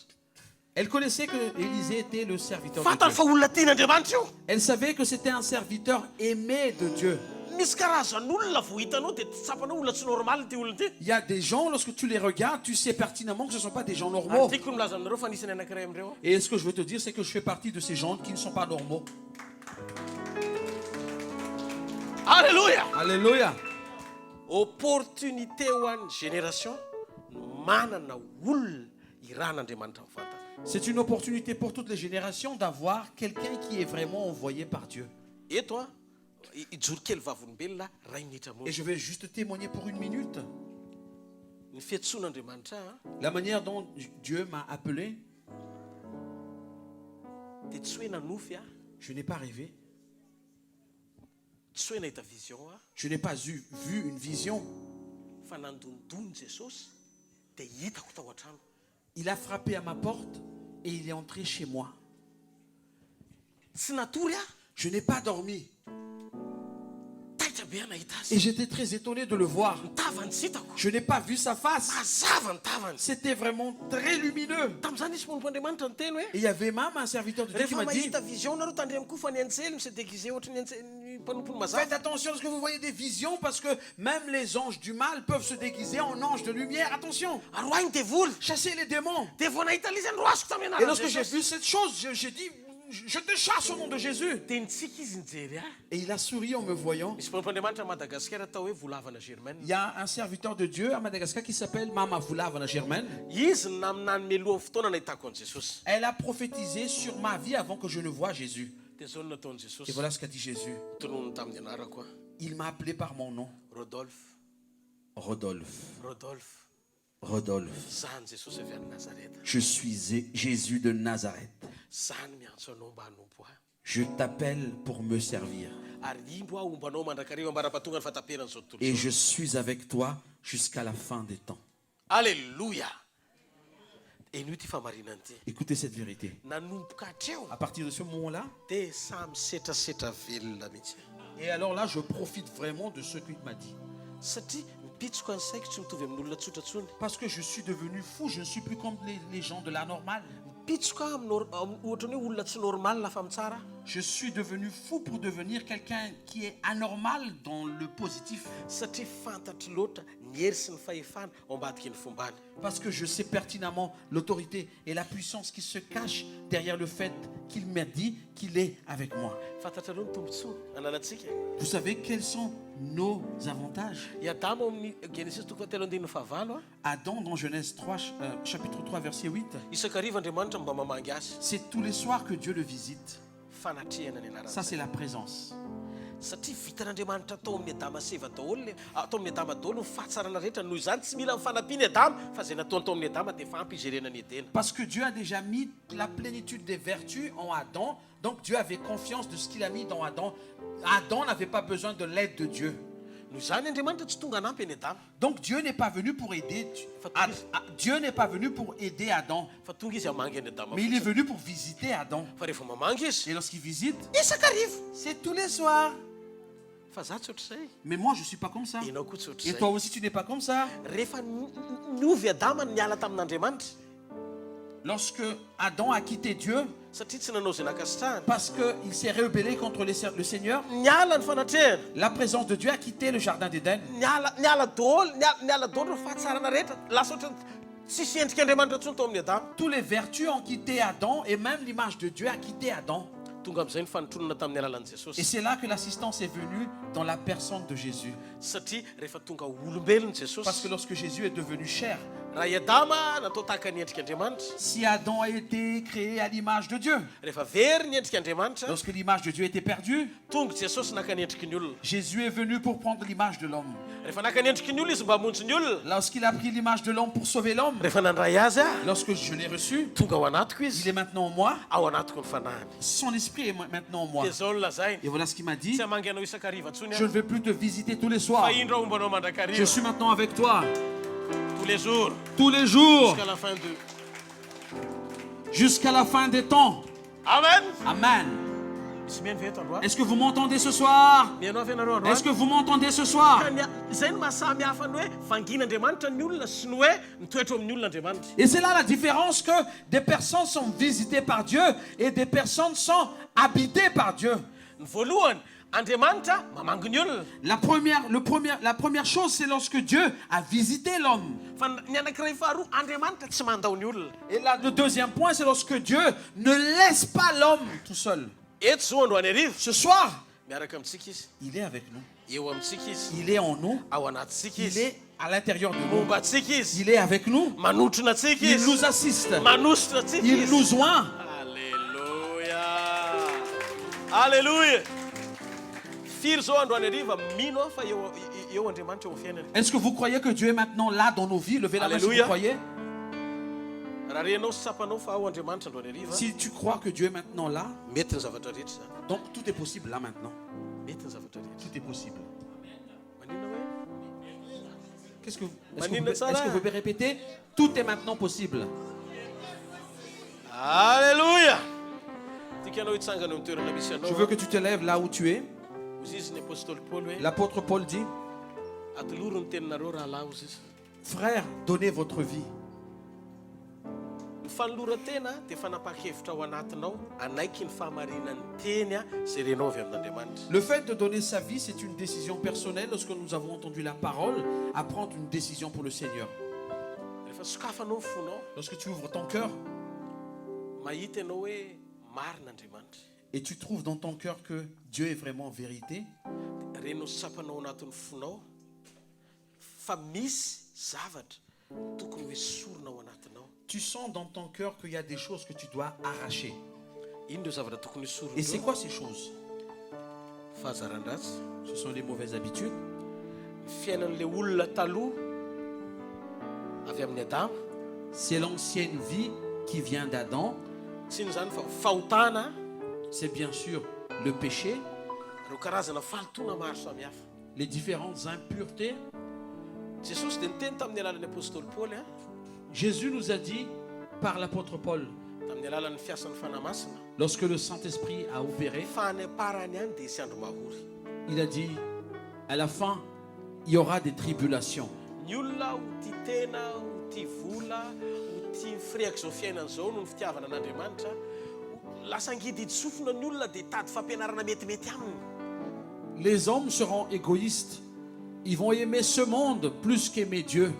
Elle connaissait que Élisée était le serviteur de Fantany Dieu. fa olona tian'Andriamanitra io. Elle savait que c'était un serviteur aimé de Dieu. Misy karazan'olona vo hitanao dia tsapanao olona tsy normal ty olona ty. Il y a des gens, lorsque tu les regardes, tu sais pertinemment que ce ne sont pas des gens normaux. Ary tiako milaza aminareo fa anisany anankiray amin'ireo. Et ce que je veux te dire, c'est que je fais partie de ces gens qui ne sont pas normaux. Alléluia. Alléluia. Opportunité ho an'ny génération manana olona iran'Andriamanitra mifantatra. C'est une opportunité pour toutes les générations d'avoir quelqu'un qui est vraiment envoyé par Dieu. Eto ijoro kely vavolombelona ray minitra Et monja. je vais juste témoigner pour une minute. Ny fiantsoan'Andriamanitra La manière dont Dieu m'a appelé, dia tsy hoe nanofy je n'ai pas rêvé. tsy hoe nahita vision Je n'ai pas vu une vision. fa nandonidony Jesosy dia hitako tao an-trano. Il a frappé à ma porte et il est entré chez moi. Tsy natory Je n'ai pas dormi. taitra be nahita Et azy. j'étais très étonné de le voir. Ny tavany tsy hitako. Je n'ai pas vu sa face. Mazava ny tavany. C'était vraiment très lumineux. Tamin'izany isy monompoandriamanitra ny teny hoe Et il y avait même un serviteur de Dieu qui rehefa m'a dit, mahita vision nareo tandremo koa fa ny anjely misy déguisé ohatra ny mpanompony faites mazava. attention lorsque vous voyez des visions parce que même les anges du mal peuvent se déguiser en anges de lumière. Attention, Ary hoainy devoly. chassez les démons. Dia vao nahita lizy androasiko tamin'ny Et anaran'i lorsque j'ai Jesosy. vu cette chose, j'ai dit, je te chasse au nom de Jésus. Dia nitsika izy nijery Et il a souri en me voyant. misy mpanompandriamanitra Madagasikara atao hoe volavana Germaine. Il y a un serviteur de Dieu à Madagascar qui s'appelle Mama Vulavana Germaine. Izy naminany melohan'ny fotoana nahitako an'i Jesosy. Elle a prophétisé sur ma vie avant que je ne voie Jésus. Dia zao no nataon'i Et Jesosy. voilà ce qu'a dit Jésus. Tononony tamin'ny anarako Il m'a appelé par mon nom. Rodolphe. Rodolphe. Rodolphe. Rodolphe. Zany Jesosy avy any Nazareta. Je suis Jésus de Nazareth. Zany miantso anao mba hanompo ahy. Je t'appelle pour me servir. Ary indro aho ombanao mandrakariva mbara-patonga ny fataperany zao tontolo Et zao. je suis avec toi jusqu'à la fin des temps. Alléluia. Eny io ty famarinany ty. Écoutez cette vérité. Nanomboka hatreo À partir de ce moment-là, dia samy setrasetra velona mihitsy. et alors là, je profite vraiment de ce qu'il m'a dit. Satria mipitsoko any saiko tsy mitovy amin'olona tsotra tsony. Parce que je suis devenu fou, je ne suis plus comme les gens de la normale. Mipitsoko aho ohatra ny hoe olona tsy normal lafa mitsara. Je suis devenu fou pour devenir quelqu'un qui est anormal dans le positif. Satria fantatry loatra ny hery sy ny fahefana ao ambadiky ny fombany. Parce que je sais pertinemment l'autorité et la puissance qui se cachent derrière le fait qu'il m'a dit qu'il est avec moi. Fantatrareo ny tombontsoa ananantsika. Vous savez quels sont nos avantages? I Adamo amin'ny Genesis toko fahatelo andininy fahavalo Adam dans Genèse 3, chapitre 3, verset 8. isakariva Andriamanitra mba mamangy azy. C'est tous les soirs que Dieu le visite. Fanatrehana ny anarany. Ça, c'est la présence. Satria vitan'Andriamanitra atao amin'ny Adama seva daholo atao amin'ny Adama daholo ny fahatsarana rehetra noho izany tsy mila mifanampiany Adama fa izay nataony tao amin'ny Adama dia efa ampy ijerena ny Edena. Parce que Dieu a déjà mis la plénitude des vertus en Adam. Donc Dieu avait confiance de ce qu'il a mis dans Adam. Adam n'avait pas besoin de l'aide de Dieu. Noho izany Andriamanitra tsy tonga hanampy any Adama Donc Dieu n'est pas venu pour aider. Dieu n'est pas venu pour aider Adam, fa tonga izy hamangy any Adama mais il est venu pour visiter Adam. fa rehefa mamangy izy Et lorsqu'il visite, isakariva c'est tous les soirs. fa za tsy ohatr'izay Mais moi, je ne suis pas comme ça. ianao koa tsy Et ohatr'izay. toi aussi, tu n'es pas comme ça. Rehefa niovy Adama niala tamin'Andriamanitra Lorsque Adam a quitté Dieu, satria tsy nanao izay nakasitrahany. parce qu'il s'est rebellé contre le Seigneur, Niala ny fanatrehana. la présence de Dieu a quitté le jardin d'Éden. Niala daholo ny fahatsarana rehetra lasa ohatra tsisy endrik'Andriamanitra tsony tao amin'ny Adama. Tous les vertus ont quitté Adam et même l'image de Dieu a quitté Adam. Tonga amin'izay ny fanotronana tamin'ny alalan'i Et Jesosy. c'est là que l'assistance est venue dans la personne de Jésus. Satria rehefa tonga olombelona Parce que Jesosy lorsque Jésus est devenu chair, raha i Adama natao tahaka ny endrik'Andriamanitra, Si Adam a été créé à l'image de Dieu, rehefa very ny endrik'Andriamanitra, lorsque l'image de Dieu était perdue, tonga Jesosy naka ny endriky ny olona. Jésus est venu pour prendre l'image de l'homme. Rehefa naka ny endriky ny olona izy mba hamonjy ny olona, Lorsqu'il a pris l'image de l'homme pour sauver l'homme, rehefa nandray azy aho, lorsque je l'ai reçu, tonga ao anatiko il izy, est maintenant en moi, ao anatiko ny fanahiny. son esprit est maintenant en moi. Dia zao ny lazainy, Et voilà ce qu'il m'a dit, tsy hamangy anao isakariva ntsony je ne aho, vais plus te visiter tous les soirs. fa indro aho ombanao Je mandrakariva suis maintenant avec toi tous les jours tous les jours jusqu'à la fin de. jusqu'à la fin des temps. Amen. Amen. Misy mihaino ve eto androany? Est-ce que vous m'entendez ce soir? Mihaino avy ianareo Est-ce androany? que vous m'entendez ce soir? Ka zay no mahasamy hafa ny hoe vangin'Andriamanitra ny olona sy ny hoe mitoetra amin'ny olon'Andriamanitra. Et c'est là la différence que des personnes sont visitées par Dieu et des personnes sont habitées par Dieu. Ny voalohany, Andriamanitra mamangy ny olona. La première chose, c'est lorsque Dieu a visité l'homme. Fa ny anankiray faharoa, Andriamanitra tsy mandao ny olona. Et là, le deuxième point, c'est lorsque Dieu ne laisse pas l'homme tout seul. Eto zao androany arivo, Ce soir, miaraka amintsika izy, il est avec nous. eo amintsika izy, Il est en nous. ao anatintsika Il izy, est à l'intérieur de nous. momba antsika izy, Il est avec nous. manotrona antsika Il izy, nous assiste. manositra antsika Il izy. nous oint. Alléluia. Alléluia. Firy zao androany ariva mino aho fa eo Andriamanitra eo amin'ny fiainana. Est-ce que vous croyez que Dieu est maintenant là dans nos vies? Levez la main si vous Alléluia. croyez. Raha renao sy tsapanao fa ao Andriamanitra androany ariva, Si tu crois que Dieu est maintenant là, mety ny zavatra rehetra zany. donc tout est possible là maintenant. Mety ny zavatra rehetra. Tout est possible. Manina hoe? Qu'est-ce que, Manina est-ce que tsara. vous pouvez répéter? Tout est maintenant possible. Alléluia. Tikanao hitsangana amin'ny toerana misy Je veux anao. que tu te lèves là où tu es. Ozy izy ny apôstôly Paul hoe L'apôtre Paul dit, atoloro ny teninareo raha lahy ozy izy. frères, donnez votre vie. Ny fanoloran-tena dia fanapakevitra ao anatinao anaiky ny fahamarinan'ny teny a zay renao avy amin'Andriamanitra. Le fait de donner sa vie, c'est une décision personnelle. Lorsque nous avons entendu la parole, à prendre une décision pour le Seigneur. Rehefa sokafanao ny fonao, Lorsque tu ouvres ton cœur mahita ianao hoe marin'Andriamanitra. et tu trouves dans ton cœur que Dieu est vraiment vérité, Renao sy tsapanao anatin'ny fonao fa misy zavatra tokony hoe sorona ao anatinao. tu sens dans ton cœur qu'il y a des choses que tu dois arracher. Ino ireo zavatra tokony sorona Et c'est io? quoi ces choses? Fahazaran-dratsy, Ce sont les mauvaises habitudes. ny fiainan'ilay olona taloha avy amin'ny Adama, C'est l'ancienne vie qui vient d'Adam. tsy ino zany fa fahotana, C'est bien sûr le péché, ireo karazana fahotona maro samihafa. les différentes impuretés. Jesosy dia niteny tamin'ny alalan'ny apôstôly Paoly a, Jésus nous a dit par l'apôtre Paul, tamin'ny alalan'ny fiasan'ny fanahy masina, lorsque le Saint-Esprit a opéré, fa any am-parany any dia sy andro mahory. il a dit, à la fin, il y aura des tribulations. Ny olona ho tia tena, ho tia vola, ho tia mifirehaka izao fiainana izao noho ny fitiavana an'Andriamanitra, lasa angididy sofina ny olona dia tady fampianarana metimety aminy. Les hommes seront égoïstes. Ils vont aimer ce monde plus qu'aimer Dieu.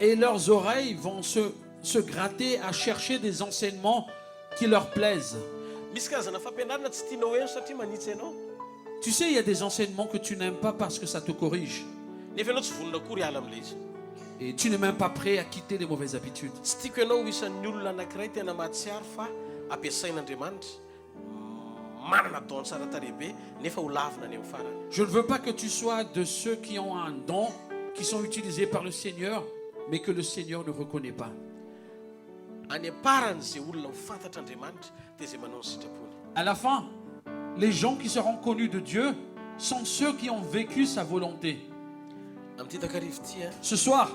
Et leurs oreilles vont se gratter à chercher des enseignements qui leur plaisent. Misy karazana fampianarana tsy tianao eno satria manitsy ianao. Tu sais, il y a des enseignements que tu n'aimes pas parce que ça te corrige. Nefa ianao tsy vonona akory hiala amin'ilay izy. Et tu n'es même pas prêt à quitter les mauvaises habitudes. Tsy tiako ianao ho isan'ny olona anankiray tena mahatsiaro fa ampiasain'Andriamanitra manana don tsara tarehibe nefa ho lavina any amin'ny farany. Je ne veux pas que tu sois de ceux qui ont un don, qui sont utilisés par le Seigneur, mais que le Seigneur ne reconnaît pas. Any am-parany izay olona ho fantatr'Andriamanitra dia izay manao ny sitrapony. À la fin, les gens qui seront connus de Dieu sont ceux qui ont vécu sa volonté. Amin'ity takarivo ity a, Ce soir,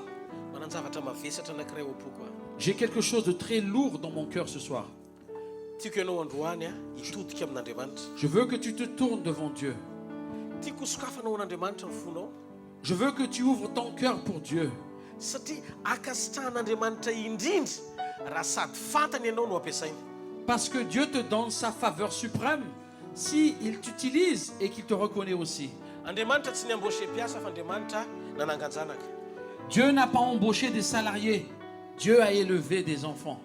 manan-javatra mavesatra anankiray ao am-poko a. j'ai quelque chose de très lourd dans mon cœur ce soir. Tiako ianao androany a hitodika amin'Andriamanitra. Je veux que tu te tournes devant Dieu. Tiako sokafanao an'Andriamanitra ny fonao Je veux que tu ouvres ton cœur pour Dieu. satria akasitrahan'Andriamanitra indrindra raha sady fantany ianao no ampiasaina. Parce que Dieu te donne sa faveur suprême si il t'utilise et qu'il te reconnaît aussi. Andriamanitra tsy niambôche mpiasa fa Andriamanitra nanangan-janaka. Dieu n'a pas embauché des salariés. Dieu a élevé des enfants.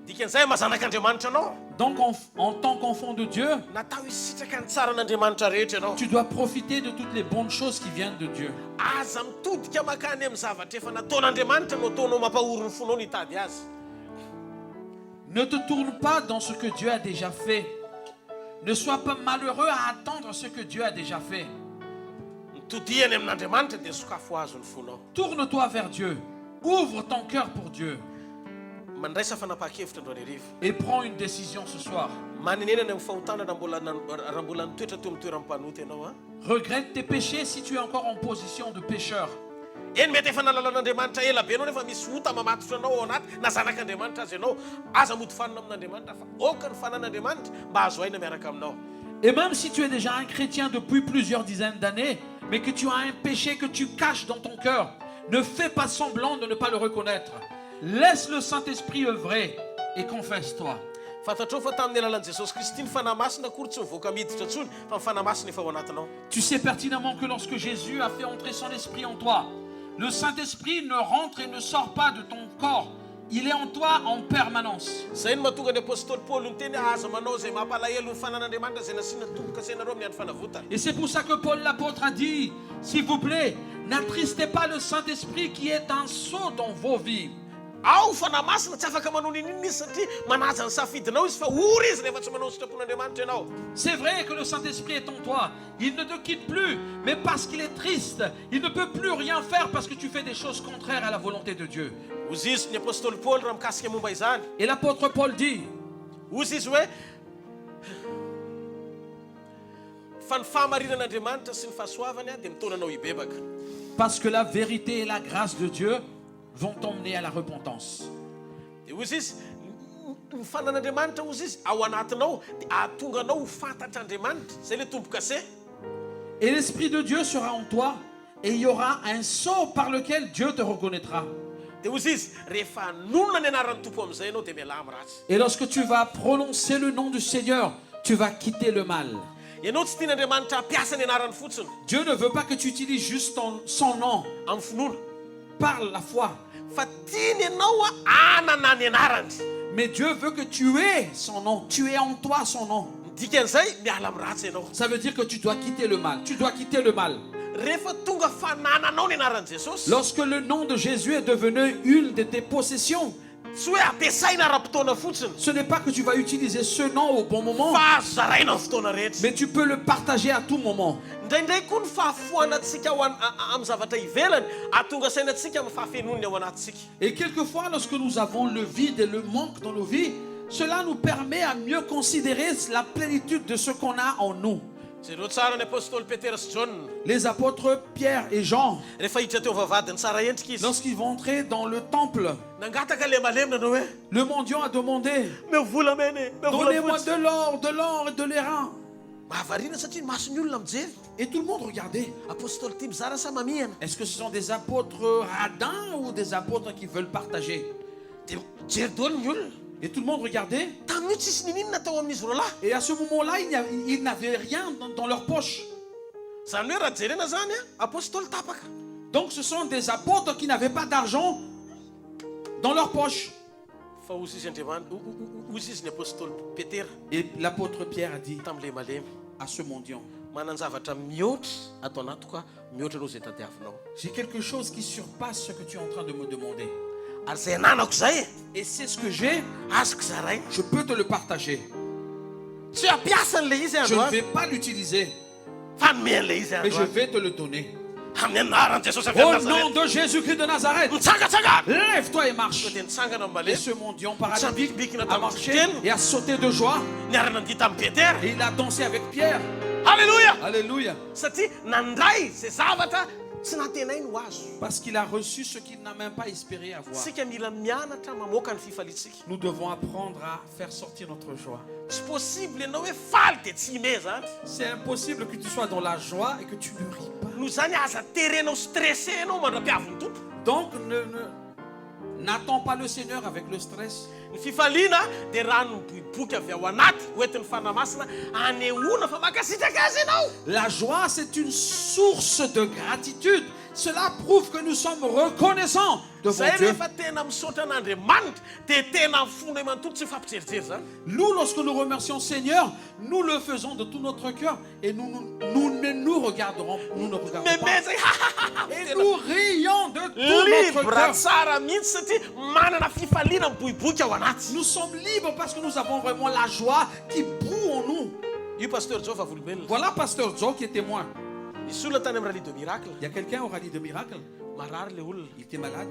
dikan'izay mazanak'Andriamanitra anao Donc en tant qu'enfant de Dieu, natao hisitraka ny tsara n'Andriamanitra rehetra ianao. tu dois profiter de toutes les bonnes choses qui viennent de Dieu. Aza mitodika makany amin'ny zavatra efa nataon'Andriamanitra no ataonao mampahoro ny fonao ny hitady azy. Ne te tourne pas dans ce que Dieu a déjà fait. Ne sois pas malheureux à attendre ce que Dieu a déjà fait. Mitodiany amin'Andriamanitra dia sokafo azo ny fonao. Tourne-toi vers Dieu. Ouvre ton cœur pour Dieu. Mandraisa fanapa-kevitra andro ariariva. Et prends une décision ce soir. Maninenana amin'ny fahotana raha mbola nitoetra teo amin'ny toeram-panoty ianao a. Regrette tes péchés si tu es encore en position de pécheur. Eny mety efa nalalàn'Andriamanitra ela be anao nefa misy ota mamatotra anao ao anaty na zanak'Andriamanitra azy ianao aza mody fanina amin'Andriamanitra fa oka ny fanan'Andriamanitra mba azo aina miaraka aminao. Et même si tu es déjà un chrétien depuis plusieurs dizaines d'années, mais que tu as un péché que tu caches dans ton cœur, ne fais pas semblant de ne pas le reconnaître. Laisse le Saint-Esprit œuvrer et confesse-toi. Fantatrao fa tamin'ny alalan'i Jesosy Kristy ny fanahy masina akory tsy mivoaka miditra intsony fa ny fanahy masina efa ao anatinao. Tu sais pertinemment que lorsque Jésus a fait entrer son esprit en toi, le Saint-Esprit ne rentre et ne sort pas de ton corps. Il est en toi en permanence. Zay no mahatonga ny apôstôly Paoly niteny aza manao zay mampalahelo ny fanan'Andriamanitra zay nasiana tomboka sainareo amin'ny andro fanavotana. Et c'est pour ça que Paul l'apôtre a dit, s'il vous plaît, n'attristez pas le Saint-Esprit qui est un sceau dans vos vies. Ao fanahy masina tsy afaka manao nininy izy satria manaja ny safidinao izy fa ory izy rehefa tsy manao ny sitrapon'Andriamanitra ianao. C'est vrai que le Saint-Esprit est en toi. Il ne te quitte plus, mais parce qu'il est triste, il ne peut plus rien faire parce que tu fais des choses contraires à la volonté de Dieu. Ozy izy ny apôstôly Paoly raha mikasika momba izany. Et l'apôtre Paul dit, Ozy izy hoe fa ny fahamarinan'Andriamanitra sy ny fahasoavany dia mitonanao hibebaka. parce que la vérité et la grâce de Dieu vont t'emmener à la repentance. Dia ozy izy ny fanan'Andriamanitra ozy izy ao anatinao dia ahatonga anao ho fantatr'Andriamanitra zay le tombo kase. Et l'Esprit de Dieu sera en toi et il y aura un sceau par lequel Dieu te reconnaîtra. Dia ozy izy rehefa nonona ny anaran'ny tompo amin'izay ianao dia miala amin'ny ratsy. Et lorsque tu vas prononcer le nom du Seigneur, tu vas quitter le mal. Ianao tsy tian'Andriamanitra hampiasa ny anarany fotsiny Dieu ne veut pas que tu utilises juste son nom amin'ny finoana par la foi. fa tiany ianao a anana ny anarany. Mais Dieu veut que tu aies son nom. Tu es en toi son nom. Dikan'izay miala amin'ny ratsy ianao. Ça veut dire que tu dois quitter le mal. Tu dois quitter le mal. Rehefa tonga fanananao ny anaran'i Jesosy Lorsque le nom de Jésus est devenu une de tes possessions, tsy hoe ampiasaina ara-potoana fotsiny ce n'est pas que tu vas utiliser ce nom au bon moment, fa azo zaraina amin'ny fotoana rehetra. mais tu peux le partager à tout moment. Indraindray koa ny fahafoanantsika amin'ny zavatra ivelany ahatonga sainantsika amin'ny fahafenoniny ao anatintsika. Et quelquefois, lorsque nous avons le vide et le manque dans nos vies, cela nous permet à mieux considérer la plénitude de ce qu'on a en nous. Jereo tsara ny apôstôly Petera sy John Les apôtres Pierre et Jean, rehefa hiditra teo vavadiny tsara endrika izy lorsqu'ils vont entrer dans le temple, nangataka le malemina anao hoe le mendiant a demandé, mevolamene donnez-moi mevola de l'or et de l'airain. mahavariana satria masony olona mijery. Et tout le monde regardait. Apôstôly ty mizara sa mamihana Est-ce que ce sont des apôtres radins ou des apôtres qui veulent partager? dia mijery daholo ny olona. Et tout le monde regardait. Tamin'io tsisy ninina natao amin'izy roalahy. Et à ce moment-là, ils n'avaient rien dans leur poche. Zany hoe raha jerena zany a apôstôly tapaka. Donc ce sont des apôtres qui n'avaient pas d'argent dans leur poche. Fa ozy izy Andriamanitra ozy izy ny apôstôly Petera Et l'apôtre Pierre a dit tamin'ilay malemy à ce mendiant, manan-javatra mihoatra ato anaty koa mihoatra anao zay tadiavinao. j'ai quelque chose qui surpasse ce que tu es en train de me demander. Ary zay ananako zay Et c'est ce que j'ai, azoko zaraina. je peux te le partager. Tsy hampiasa an'le izy Je andro ne any vais pas l'utiliser, fa nome an'le izy mais andro je any vais te le donner. amin'ny anaran'i Jesosy avy Au amin'ny nom Nazareth. de Jésus-Christ de Nazareth, Mitsangatsangana lève-toi et marche. dia nitsangana amin'ny Et malemy ce mendiant paralytique Tsambikibikina a tamin'ny marché fiteny et a sauté de joie. niarana nidita amin'ny Petera. Et il a dansé avec Pierre. Alléluia. Alléluia. Satria nandray zay zavatra tsy natenainy ho azo. Parce qu'il a reçu ce qu'il n'a même pas espéré avoir. Sika mila mianatra mamoaka ny fifalitsika. Nous devons apprendre à faire sortir notre joie. Tsy possible ianao hoe faly dia tsy hime zany. C'est impossible que tu sois dans la joie et que tu ne ris pas. Noho zany aza terenao stressé ianao mandra-piavin'ny tompo. Donc n'attends pas le Seigneur avec le stress. Ny fifaliana dia rano miboiboky avy ao anaty hoentin'ny fanahy masina anehoana fa mankasitraka azy ianao. La joie, c'est une source de gratitude Cela prouve que nous sommes reconnaissants devant Zay Dieu. rehefa tena misaotra an'Andriamanitra dia tena fona manontolo tsy fampijerijery zany. Nous, lorsque nous remercions Seigneur, nous le faisons de tout notre cœur et nous ne nous regarderons, nous ne regardons pas. Meme zay Et nous rions de tout notre libra cœur. tsara mihitsy satria manana fifaliana miboiboika ao anaty. Nous sommes libres parce que nous avons vraiment la joie qui bout en nous. Io pasteur Joe fa volobelona. Voilà Pasteur Joe qui est témoin. Nisy olona tany amin'ny rallye de miracle. Il y a quelqu'un au rallye de miracle, Marary le olona. il était malade.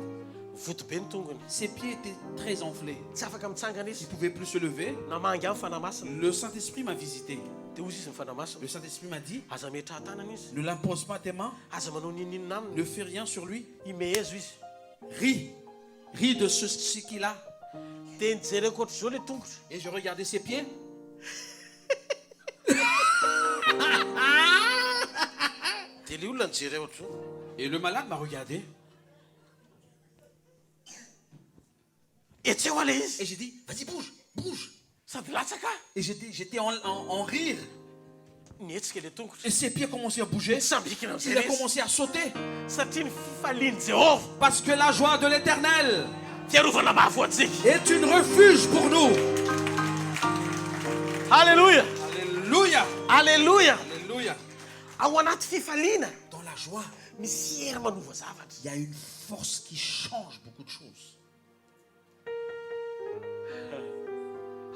Voto be ny tongony. Ses pieds étaient très enflés. Tsy afaka mitsangana Il izy. ne pouvait plus se lever. Namangy amin'ny fanamasina. Le Saint-Esprit m'a visité. Dia ozy izy ny fanamasina. Le Saint-Esprit m'a dit, Aza metra tanana izy. ne l'impose pas tes mains, Aza manao ninina aminy. ne fais rien sur lui. Imehezo izy. Ris. Ris de ce qu'il a. Dia nijereko ohatry zao le tongotra. Et je regardais ses pieds. Dia le olona nijery ohatry zao. Et le malade m'a regardé. Etseo ale izy. Et j'ai dit, vas-y, bouge, bouge. Sady latsaka. Et j'étais en rire. Nietsika le tongotra. Et ses pieds commençaient à bouger. Sambikina Il a mijery izy. commencé à sauter. Satria ny fifaliany Jehova. Parce que la joie de l'Éternel Fiarovana mahavoatsika. est une refuge pour nous. Alléluia. Alléluia. Alléluia. Alléluia. Ao anaty fifaliana Dans la joie, misy hery manova zavatra. il y a une force qui change beaucoup de choses.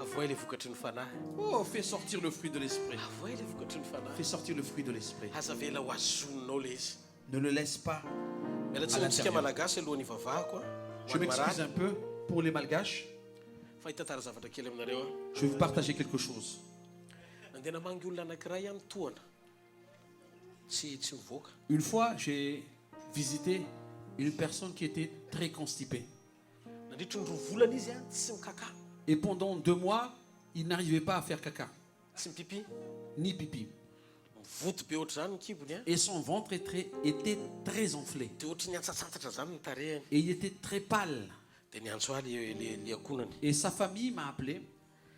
Avoa le vokatry ny fanahy. Oh, fais sortir le fruit de l'esprit. Avoa le vokatry ny fanahy. Fais sortir le fruit de l'esprit. Aza vela ho azononao le izy. Ne le laisse pas. Miala À tsy ntsika l'intérieur. malagasy alohan'ny ivavahako a. Je m'excuse un peu pour les malgaches. Fa hitantara zavatra kely aminareo a. Je vais vous partager quelque chose. Andeha namangy olona anankiray ihany tohana. Tsy mivoaka. Une fois, j'ai visité une personne qui était très constipée. Nandritry ny roa volana izy a tsy mikaka. Et pendant 2 mois, il n'arrivait pas à faire caca, Tsy mipipi. ni pipi. Mivoto be ohatry zany ny kibony a. Et son ventre était très enflé. Dia ohatry ny antsatsantatra zany ny tarehany. Et il était très pâle. Dia niantso ahy le akonany. Et sa famille m'a appelé.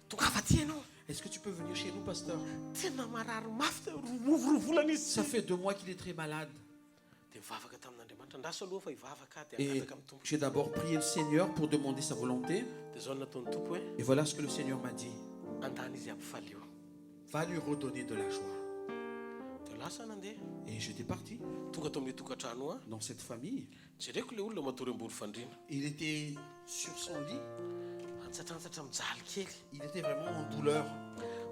Tonga afa ty ianao. Est-ce que tu peux venir chez nous, pasteur? Tena marary mafy roa volana izy. Ça fait 2 mois qu'il est très malade. Dia mivavaka tamin'Andriamanitra. Andraso aloha fa hivavaka dia Et angataka amin'ny tompo. j'ai d'abord prié le Seigneur pour demander sa volonté. Dia zao ny nataon'ny tompo hoe Et voilà ce que le Seigneur m'a dit. andany izy ampifaly eo. Va lui redonner de la joie. Dia lasa nandeha. Et j'étais parti Tonga tao amin'ny tokantrano a. dans cette famille. Jereko le olona matory ambony fandriana. Il était sur son lit. Antsatrantsatra mijaly kely. Il était vraiment en douleur.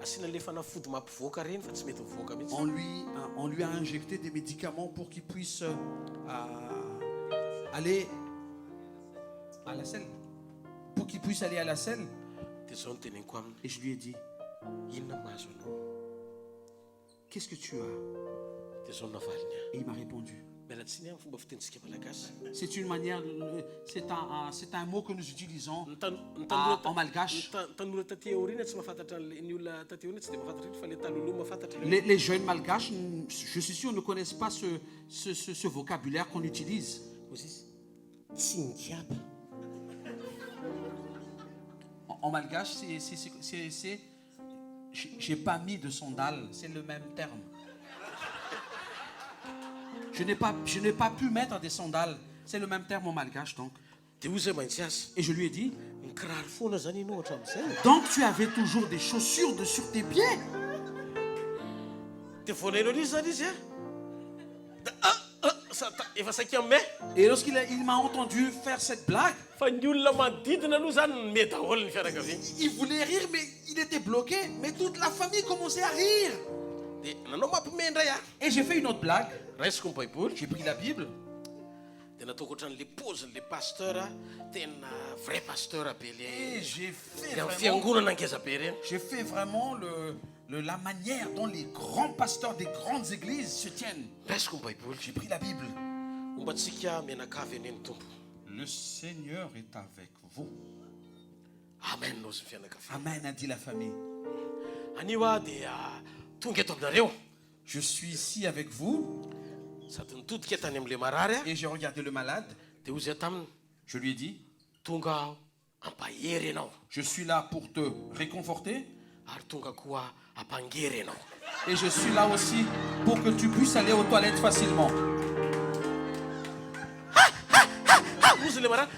Asiana le fanafody mampivoaka reny fa tsy mety mivoaka mihitsy. On lui a injecté des médicaments pour qu'il puisse aller à la selle. Pour qu'il puisse aller à la selle. Dia zao ny teneniko aminy. Et je lui ai dit, Inona ny mahazo anao? qu'est-ce que tu as? Dia zao ny navaliny a. Et il m'a répondu. Miala tsiny amin'ny fomba fitenintsika malagasy. C'est une manière, c'est un mot que nous utilisons Ny en malgache. tanora taty aoriana tsy mahafantatra ny olona taty aoriana tsy dia mahafantatra fa le taloloha mahafantatra. Les jeunes malgaches, je suis sûr, ne connaissent pas ce vocabulaire qu'on utilise. Ozy izy tsy nikiapa. En malgache, c'est j'ai pas mis de sandales, c'est le même terme. Je n'ai pas pu mettre des sandales, c'est le même terme en malgache donc. Dia hoy zay maintsy azy. Et je lui ai dit, Ny kiraro foana zany ianao hatramin'izay. donc tu avais toujours des chaussures sur tes pieds. Dia voanainao izy zany izy a. Efa saky amin'ny Et lorsqu'il m'a entendu faire cette blague, fa ny olona manodidina aloha zany nome daholo ny fianakaviana. il voulait rire mais il était bloqué, mais toute la famille commençait à rire. Dia nanao mampimendray a. Et j'ai fait une autre blague, Raisiko ny baiboly. j'ai pris la Bible. Dia nataoko ohatran'le paozin'le pasteur a. Tena vrai pasteur be Et le j'ai fait le amin'ny vraiment, fiangonana angeza be reny. j'ai fait vraiment la manière dont les grands pasteurs des grandes églises se tiennent. Raisiko ny baiboly. J'ai pris la Bible. Omba antsika mianakavy aneny tompo. Le Seigneur est avec vous. Amen nozy ny fianakaviana. Amen, a dit la famille. Anio a dia tonga eto aminareo. Je suis ici avec vous. Sady nitodika tany amin'le marary a. Et j'ai regardé le malade. Dia ozy taminy Je lui ai dit, tonga ampahery ianao je suis là pour te réconforter. ary tonga koa ampangery ianao. Et je suis là aussi pour que tu puisses aller aux toilettes facilement. le matin.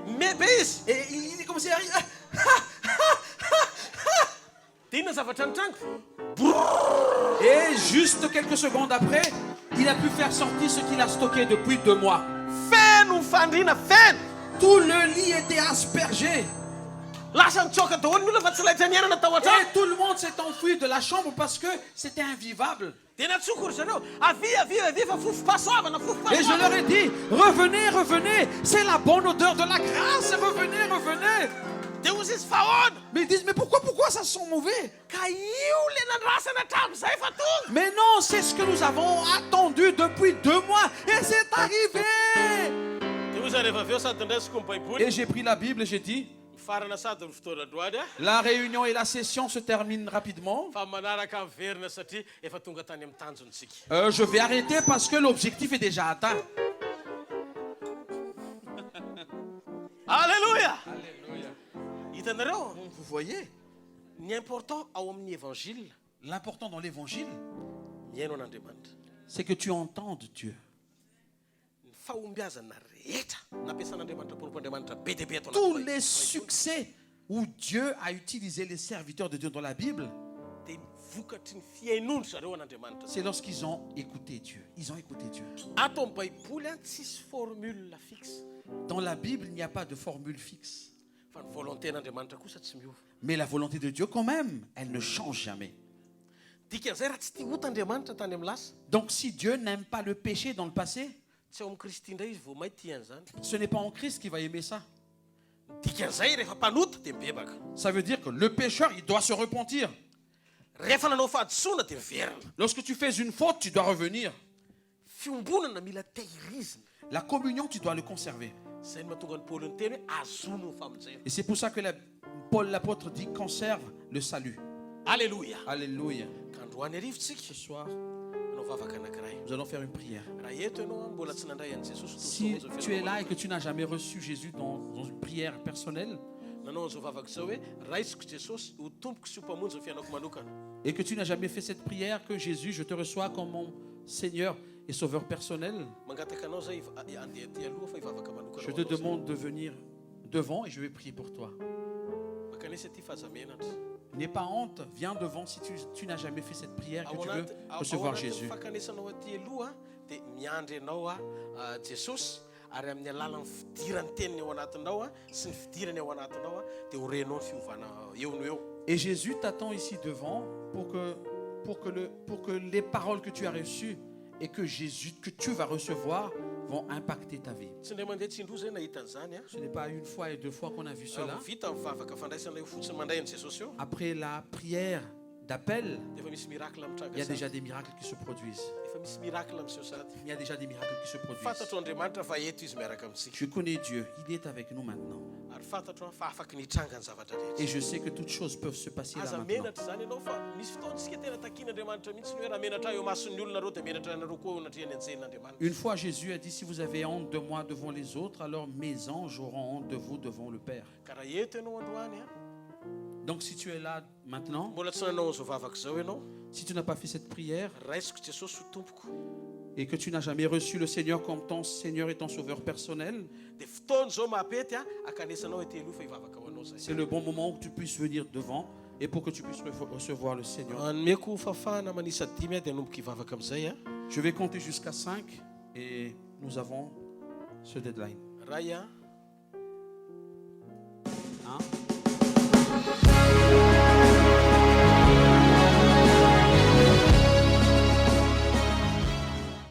Mais base. Et il est comme s'il arrive. Et juste quelques secondes après, il a pu faire sortir ce qu'il a stocké depuis 2 mois. Tout le lit était aspergé. Et tout le monde s'est enfui de la chambre parce que c'était invivable. Et je leur ai dit, revenez, revenez, c'est la bonne odeur de la grâce, revenez, revenez. Mais ils disent, mais pourquoi ça sent mauvais? Mais non, c'est ce que nous avons attendu depuis 2 mois et c'est arrivé. Et j'ai pris la Bible et j'ai dit, la réunion et la session se terminent rapidement. Je vais arrêter parce que l'objectif est déjà atteint. Alléluia. Vous voyez, l'important dans l'évangile, c'est que tu entendes Dieu. Tous les succès où Dieu a utilisé les serviteurs de Dieu dans la Bible, c'est lorsqu'ils ont écouté Dieu. Ils ont écouté Dieu. Dans la Bible, il n'y a pas de formule fixe. Mais la volonté de Dieu, quand même, elle ne change jamais. Donc si Dieu n'aime pas le péché dans le passé, ce n'est pas en Christ qui va aimer ça. Ça veut dire que le pécheur, il doit se repentir. Lorsque tu fais une faute, tu dois revenir. La communion, tu dois le conserver. Et c'est pour ça que Paul l'apôtre dit, conserve le salut. Alléluia. Alléluia. Ce soir, nous allons faire une prière. Si tu es là et que tu n'as jamais reçu Jésus dans une prière personnelle, et que tu n'as jamais fait cette prière, que Jésus, je te reçois comme mon Seigneur et Sauveur personnel, je te demande de venir devant et je vais prier pour toi. N'aie pas honte, viens devant si tu n'as jamais fait cette prière et que tu veux recevoir Jésus. Et Jésus t'attend ici devant pour que les paroles que tu as reçues et que tu vas recevoir vont impacter ta vie. Ce n'est pas une fois et 2 fois qu'on a vu cela. Après la prière d'appel, il y a déjà des miracles qui se produisent. Il y a déjà des miracles qui se produisent. Je connais Dieu, il est avec nous maintenant. Et je sais que toutes choses peuvent se passer là maintenant. Une fois Jésus a dit, si vous avez honte de moi devant les autres, alors mes anges auront honte de vous devant le Père. Donc si tu es là maintenant, si tu n'as pas fait cette prière et que tu n'as jamais reçu le Seigneur comme ton Seigneur et ton Sauveur personnel, c'est le bon moment où tu puisses venir devant et pour que tu puisses recevoir le Seigneur. Je vais compter jusqu'à 5 et nous avons ce deadline. 1